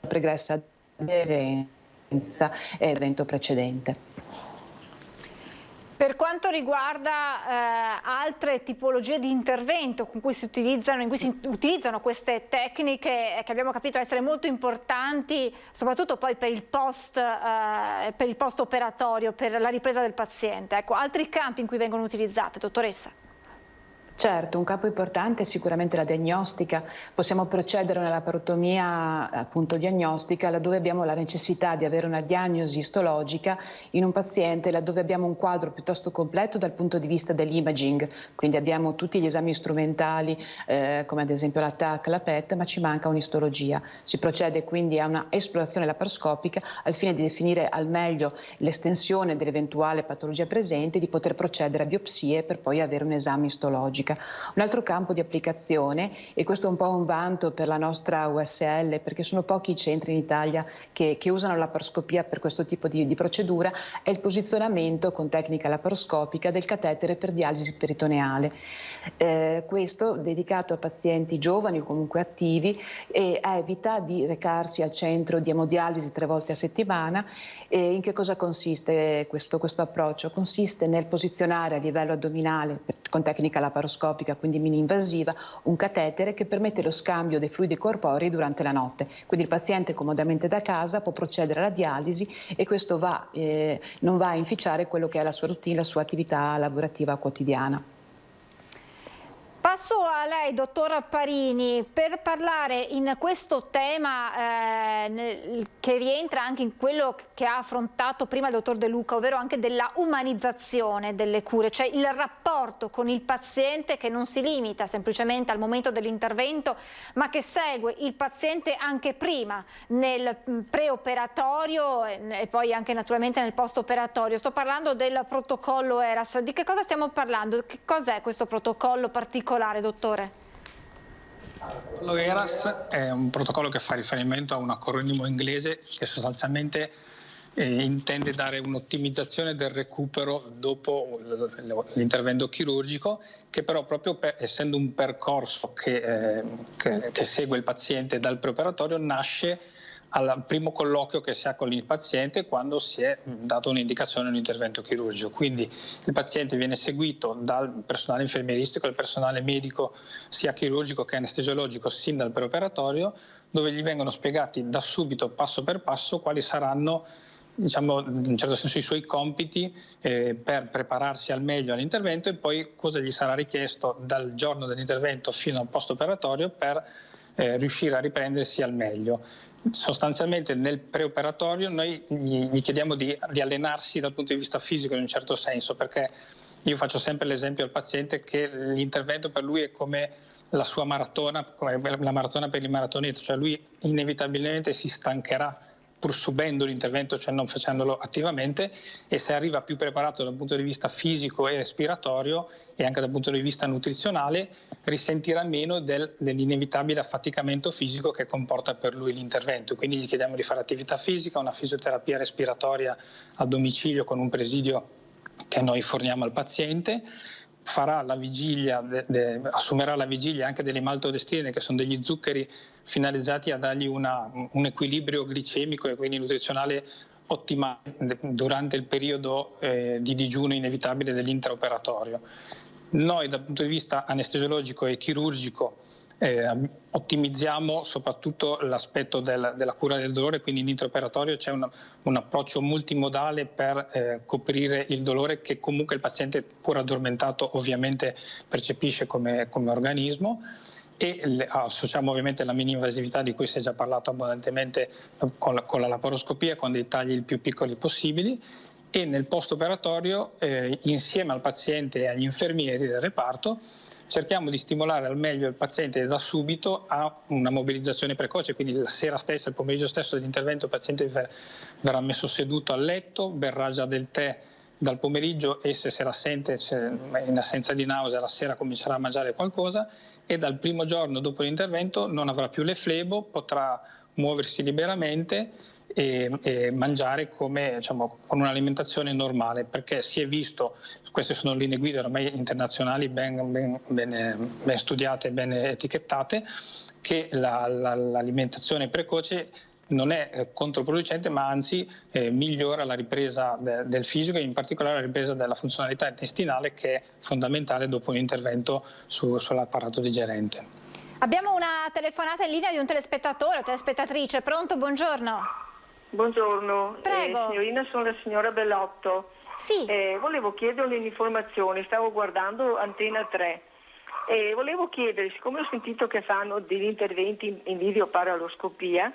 pregressa aderenza evento precedente. Per quanto riguarda altre tipologie di intervento in cui si utilizzano queste tecniche che abbiamo capito essere molto importanti, soprattutto poi per il post operatorio, per la ripresa del paziente, ecco, altri campi in cui vengono utilizzate, dottoressa? Certo, un campo importante è sicuramente la diagnostica. Possiamo procedere a una laparotomia appunto diagnostica laddove abbiamo la necessità di avere una diagnosi istologica in un paziente, laddove abbiamo un quadro piuttosto completo dal punto di vista dell'imaging, quindi abbiamo tutti gli esami strumentali come ad esempio la TAC, la PET, ma ci manca un'istologia. Si procede quindi a una esplorazione laparoscopica al fine di definire al meglio l'estensione dell'eventuale patologia presente e di poter procedere a biopsie per poi avere un esame istologico. Un altro campo di applicazione, e questo è un po' un vanto per la nostra USL, perché sono pochi i centri in Italia che usano la laparoscopia per questo tipo di procedura, è il posizionamento con tecnica laparoscopica del catetere per dialisi peritoneale. Questo dedicato a pazienti giovani o comunque attivi, e evita di recarsi al centro di emodialisi 3 volte a settimana. E in che cosa consiste questo approccio? Consiste nel posizionare a livello addominale con tecnica laparoscopica, quindi mini-invasiva, un catetere che permette lo scambio dei fluidi corporei durante la notte. Quindi il paziente comodamente da casa può procedere alla dialisi e questo non va a inficiare quello che è la sua routine, la sua attività lavorativa quotidiana. Passo a lei, dottor Parini, per parlare in questo tema che rientra anche in quello che ha affrontato prima il dottor De Luca, ovvero anche della umanizzazione delle cure, cioè il rapporto con il paziente che non si limita semplicemente al momento dell'intervento, ma che segue il paziente anche prima, nel preoperatorio e poi anche naturalmente nel post-operatorio. Sto parlando del protocollo ERAS. Di che cosa stiamo parlando? Che cos'è questo protocollo particolare, dottore? Lo ERAS è un protocollo che fa riferimento a un acronimo inglese che sostanzialmente intende dare un'ottimizzazione del recupero dopo l'intervento chirurgico, che però proprio essendo un percorso che segue il paziente dal preoperatorio, nasce al primo colloquio che si ha con il paziente quando si è dato un'indicazione di un intervento chirurgico. Quindi il paziente viene seguito dal personale infermieristico, dal personale medico sia chirurgico che anestesiologico sin dal preoperatorio, dove gli vengono spiegati da subito, passo per passo, quali saranno, diciamo, in un certo senso i suoi compiti per prepararsi al meglio all'intervento, e poi cosa gli sarà richiesto dal giorno dell'intervento fino al post-operatorio per riuscire a riprendersi al meglio. Sostanzialmente nel preoperatorio noi gli chiediamo di allenarsi dal punto di vista fisico in un certo senso, perché io faccio sempre l'esempio al paziente che l'intervento per lui è come la sua maratona, come la maratona per il maratoneta, cioè lui inevitabilmente si stancherà pur subendo l'intervento, cioè non facendolo attivamente, e se arriva più preparato dal punto di vista fisico e respiratorio e anche dal punto di vista nutrizionale, risentirà meno dell'inevitabile affaticamento fisico che comporta per lui l'intervento. Quindi gli chiediamo di fare attività fisica, una fisioterapia respiratoria a domicilio con un presidio che noi forniamo al paziente, farà la vigilia, assumerà la vigilia anche delle maltodestrine, che sono degli zuccheri finalizzati a dargli un equilibrio glicemico e quindi nutrizionale ottimali durante il periodo di digiuno inevitabile dell'intraoperatorio. Noi dal punto di vista anestesiologico e chirurgico ottimizziamo soprattutto l'aspetto della cura del dolore, quindi in intraoperatorio c'è un approccio multimodale per coprire il dolore che comunque il paziente, pur addormentato, ovviamente percepisce come organismo, e associamo ovviamente la mini-invasività di cui si è già parlato abbondantemente con la laparoscopia, con dei tagli il più piccoli possibili, e nel post-operatorio insieme al paziente e agli infermieri del reparto cerchiamo di stimolare al meglio il paziente da subito a una mobilizzazione precoce, quindi la sera stessa, il pomeriggio stesso dell'intervento, il paziente verrà messo seduto al letto, berrà già del tè dal pomeriggio e se sarà assente, in assenza di nausea, la sera comincerà a mangiare qualcosa, e dal primo giorno dopo l'intervento non avrà più le flebo, potrà muoversi liberamente e mangiare come, diciamo, con un'alimentazione normale, perché si è visto, queste sono linee guida ormai internazionali ben studiate e ben etichettate, che l'alimentazione precoce non è controproducente, ma anzi migliora la ripresa del fisico e in particolare la ripresa della funzionalità intestinale, che è fondamentale dopo un intervento sull'apparato digerente. Abbiamo una telefonata in linea di un telespettatore o telespettatrice. Pronto? Buongiorno. Buongiorno. Prego. Signorina, sono la signora Bellotto. Sì. Volevo chiederle un'informazione, stavo guardando Antena 3 e volevo chiedere, siccome ho sentito che fanno degli interventi in videoparaloscopia,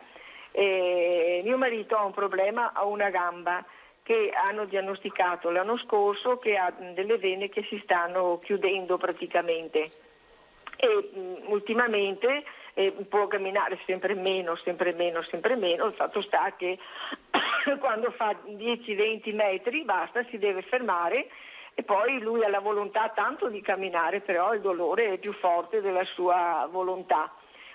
mio marito ha un problema a una gamba che hanno diagnosticato l'anno scorso, che ha delle vene che si stanno chiudendo praticamente, e ultimamente può camminare sempre meno, il fatto sta che quando fa 10-20 metri basta, si deve fermare, e poi lui ha la volontà tanto di camminare, però il dolore è più forte della sua volontà.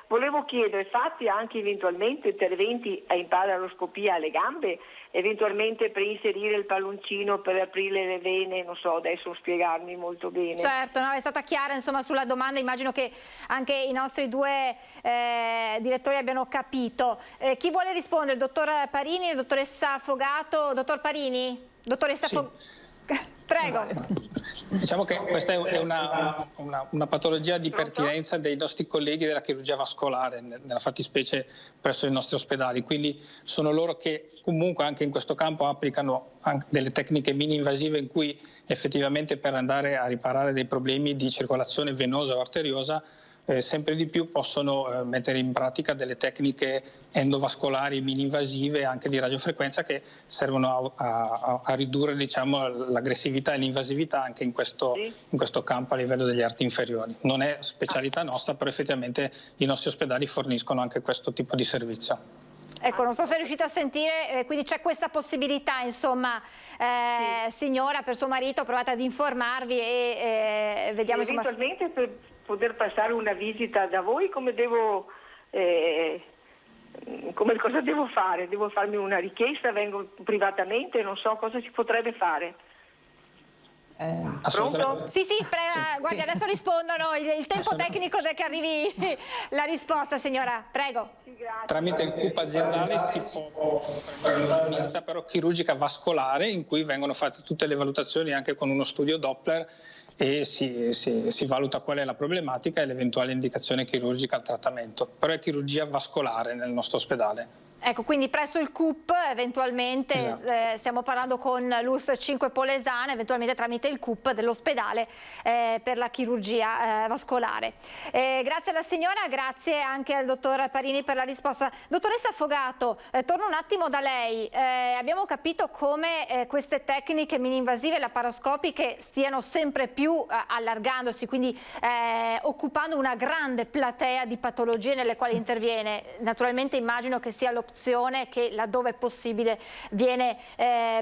Volevo chiedere, fatti anche eventualmente interventi in paraloscopia alle gambe, eventualmente per inserire il palloncino per aprire le vene, non so adesso spiegarmi molto bene. Certo, no, è stata chiara insomma sulla domanda, immagino che anche i nostri due direttori abbiano capito. Chi vuole rispondere? Il dottor Parini, la dottoressa Fogato? Dottor Parini? Dottoressa Fogato? Prego. Diciamo che questa è una patologia di pertinenza dei nostri colleghi della chirurgia vascolare, nella fattispecie presso i nostri ospedali, quindi sono loro che comunque anche in questo campo applicano anche delle tecniche mini-invasive in cui effettivamente per andare a riparare dei problemi di circolazione venosa o arteriosa sempre di più possono mettere in pratica delle tecniche endovascolari mini-invasive anche di radiofrequenza che servono a ridurre, diciamo, l'aggressività e l'invasività anche in questo campo a livello degli arti inferiori. Non è specialità nostra, però effettivamente i nostri ospedali forniscono anche questo tipo di servizio. Ecco, non so se riuscite a sentire, quindi c'è questa possibilità, insomma, signora, per suo marito, provate ad informarvi e vediamo insomma. Eventualmente per poter passare una visita da voi, come cosa devo fare? Devo farmi una richiesta, vengo privatamente, non so cosa si potrebbe fare. Pronto? Sì, guardi, adesso rispondono, il tempo tecnico che arrivi la risposta, signora, prego. Tramite il CUP aziendale si può fare una visita però chirurgica vascolare in cui vengono fatte tutte le valutazioni anche con uno studio Doppler e si valuta qual è la problematica e l'eventuale indicazione chirurgica al trattamento, però è chirurgia vascolare nel nostro ospedale. Ecco, quindi presso il CUP eventualmente, esatto. Stiamo parlando con l'URSS 5 Polesana, eventualmente tramite il CUP dell'ospedale per la chirurgia vascolare. Grazie alla signora, grazie anche al dottor Parini per la risposta. Dottoressa Fogato, torno un attimo da lei. Abbiamo capito come queste tecniche mini-invasive laparoscopiche stiano sempre più allargandosi, quindi occupando una grande platea di patologie nelle quali interviene. Naturalmente immagino che sia l'opzione che laddove è possibile viene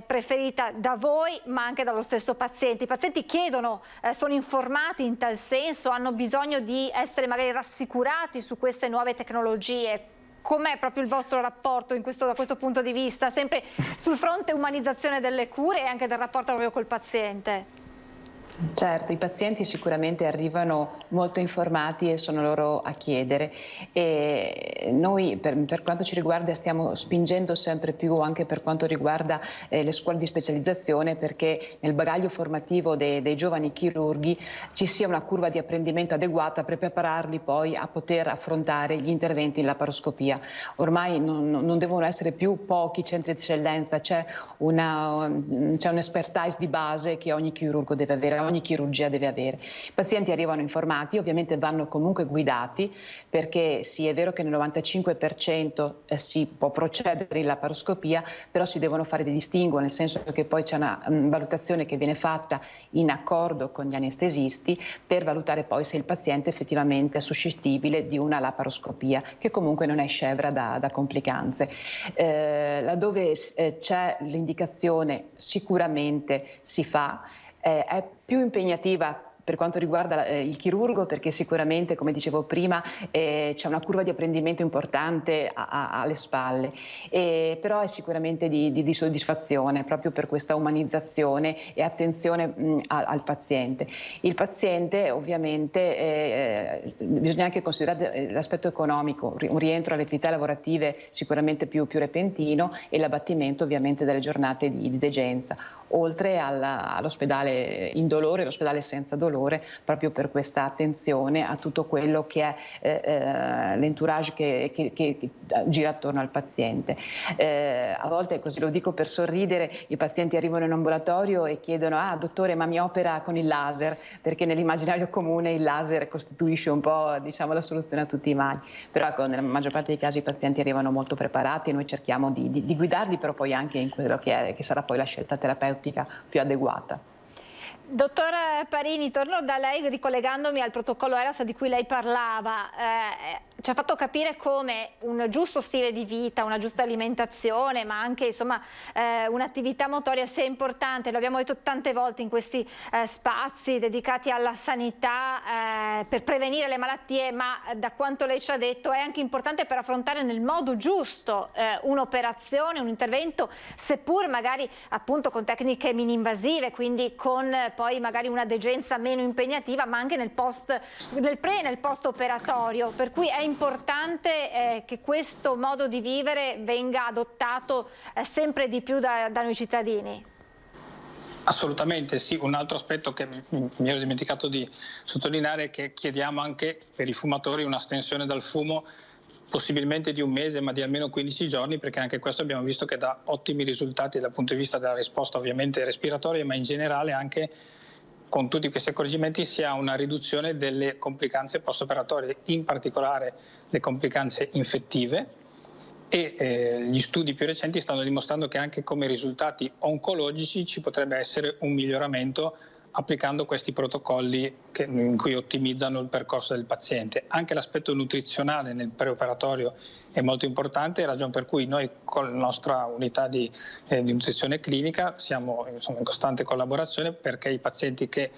preferita da voi ma anche dallo stesso paziente. I pazienti chiedono, sono informati in tal senso, hanno bisogno di essere magari rassicurati su queste nuove tecnologie. Com'è proprio il vostro rapporto da questo punto di vista, sempre sul fronte umanizzazione delle cure e anche del rapporto proprio col paziente? Certo, i pazienti sicuramente arrivano molto informati e sono loro a chiedere, e noi per quanto ci riguarda stiamo spingendo sempre più anche per quanto riguarda le scuole di specializzazione, perché nel bagaglio formativo dei giovani chirurghi ci sia una curva di apprendimento adeguata per prepararli poi a poter affrontare gli interventi in laparoscopia. Ormai non devono essere più pochi centri di eccellenza, c'è un'expertise di base che ogni chirurgo deve avere, ogni chirurgia deve avere. I pazienti arrivano informati, ovviamente vanno comunque guidati, perché sì, è vero che nel 95% si può procedere in laparoscopia, però si devono fare dei distinguo, nel senso che poi c'è una valutazione che viene fatta in accordo con gli anestesisti per valutare poi se il paziente effettivamente è suscettibile di una laparoscopia, che comunque non è scevra da complicanze. Laddove c'è l'indicazione sicuramente si fa. È più impegnativa per quanto riguarda il chirurgo, perché sicuramente, come dicevo prima, c'è una curva di apprendimento importante alle spalle, però è sicuramente di soddisfazione proprio per questa umanizzazione e attenzione al paziente. Il paziente ovviamente bisogna anche considerare l'aspetto economico, un rientro alle attività lavorative sicuramente più repentino e l'abbattimento ovviamente delle giornate di degenza, oltre all'ospedale indolore, l'ospedale senza dolore, proprio per questa attenzione a tutto quello che è l'entourage che gira attorno al paziente. A volte, così lo dico per sorridere, i pazienti arrivano in ambulatorio e chiedono: ah, dottore, ma mi opera con il laser? Perché nell'immaginario comune il laser costituisce un po', diciamo, la soluzione a tutti i mali. Però ecco, nella maggior parte dei casi i pazienti arrivano molto preparati e noi cerchiamo di guidarli, però poi anche in quello che sarà poi la scelta terapeutica più adeguata. Dottor Parini, torno da lei ricollegandomi al protocollo ERAS di cui lei parlava. Ci ha fatto capire come un giusto stile di vita, una giusta alimentazione, ma anche insomma un'attività motoria sia importante. Lo abbiamo detto tante volte in questi spazi dedicati alla sanità per prevenire le malattie, ma da quanto lei ci ha detto è anche importante per affrontare nel modo giusto un'operazione, un intervento, seppur magari appunto con tecniche mini-invasive, quindi con poi magari una degenza meno impegnativa, ma anche nel pre e nel post operatorio, per cui è importante che questo modo di vivere venga adottato sempre di più da noi cittadini. Assolutamente sì, un altro aspetto che mi ero dimenticato di sottolineare è che chiediamo anche per i fumatori un'astensione dal fumo possibilmente di un mese, ma di almeno 15 giorni, perché anche questo abbiamo visto che dà ottimi risultati dal punto di vista della risposta ovviamente respiratoria, ma in generale anche con tutti questi accorgimenti si ha una riduzione delle complicanze post-operatorie, in particolare le complicanze infettive, e gli studi più recenti stanno dimostrando che anche come risultati oncologici ci potrebbe essere un miglioramento applicando questi protocolli in cui ottimizzano il percorso del paziente. Anche l'aspetto nutrizionale nel preoperatorio è molto importante, ragione per cui noi con la nostra unità di nutrizione clinica siamo in costante collaborazione, perché i pazienti che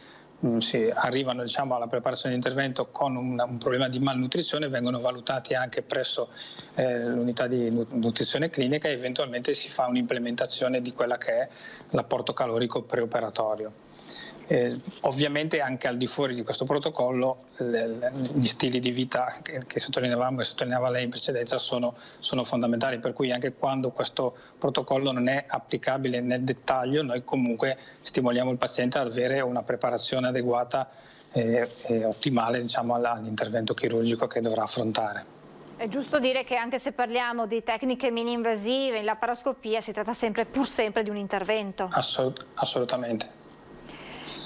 arrivano alla preparazione di intervento con un problema di malnutrizione vengono valutati anche presso l'unità di nutrizione clinica e eventualmente si fa un'implementazione di quella che è l'apporto calorico preoperatorio. Ovviamente anche al di fuori di questo protocollo gli stili di vita che sottolineavamo e sottolineava lei in precedenza sono fondamentali, per cui anche quando questo protocollo non è applicabile nel dettaglio noi comunque stimoliamo il paziente ad avere una preparazione adeguata e ottimale all'intervento chirurgico che dovrà affrontare. È giusto dire che anche se parliamo di tecniche mini-invasive in laparoscopia si tratta pur sempre di un intervento. Assolutamente.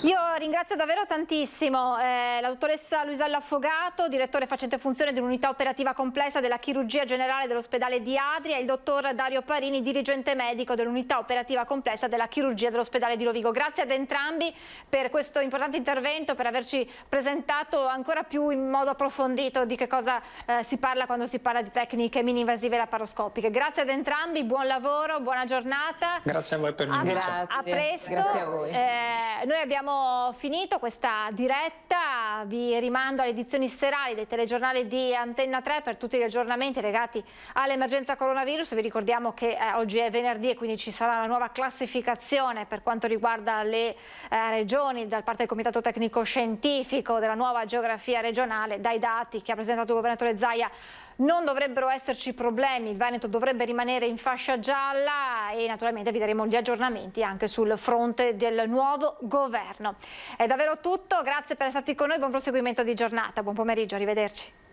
Io ringrazio davvero tantissimo la dottoressa Luisella Affogato, direttore facente funzione dell'unità operativa complessa della chirurgia generale dell'ospedale di Adria, e il dottor Dario Parini, dirigente medico dell'unità operativa complessa della chirurgia dell'ospedale di Rovigo. Grazie ad entrambi per questo importante intervento, per averci presentato ancora più in modo approfondito di che cosa si parla quando si parla di tecniche mini-invasive laparoscopiche. Grazie ad entrambi, buon lavoro, buona giornata. Grazie a voi per l'invito. A presto. Grazie a voi. Noi abbiamo abbiamo finito questa diretta, vi rimando alle edizioni serali dei telegiornali di Antenna 3 per tutti gli aggiornamenti legati all'emergenza coronavirus. Vi ricordiamo che oggi è venerdì e quindi ci sarà una nuova classificazione per quanto riguarda le regioni da parte del Comitato Tecnico Scientifico della nuova geografia regionale. Dai dati che ha presentato il governatore Zaia non dovrebbero esserci problemi, il Veneto dovrebbe rimanere in fascia gialla e naturalmente vi daremo gli aggiornamenti anche sul fronte del nuovo governo. È davvero tutto, grazie per essere stati con noi, buon proseguimento di giornata, buon pomeriggio, arrivederci.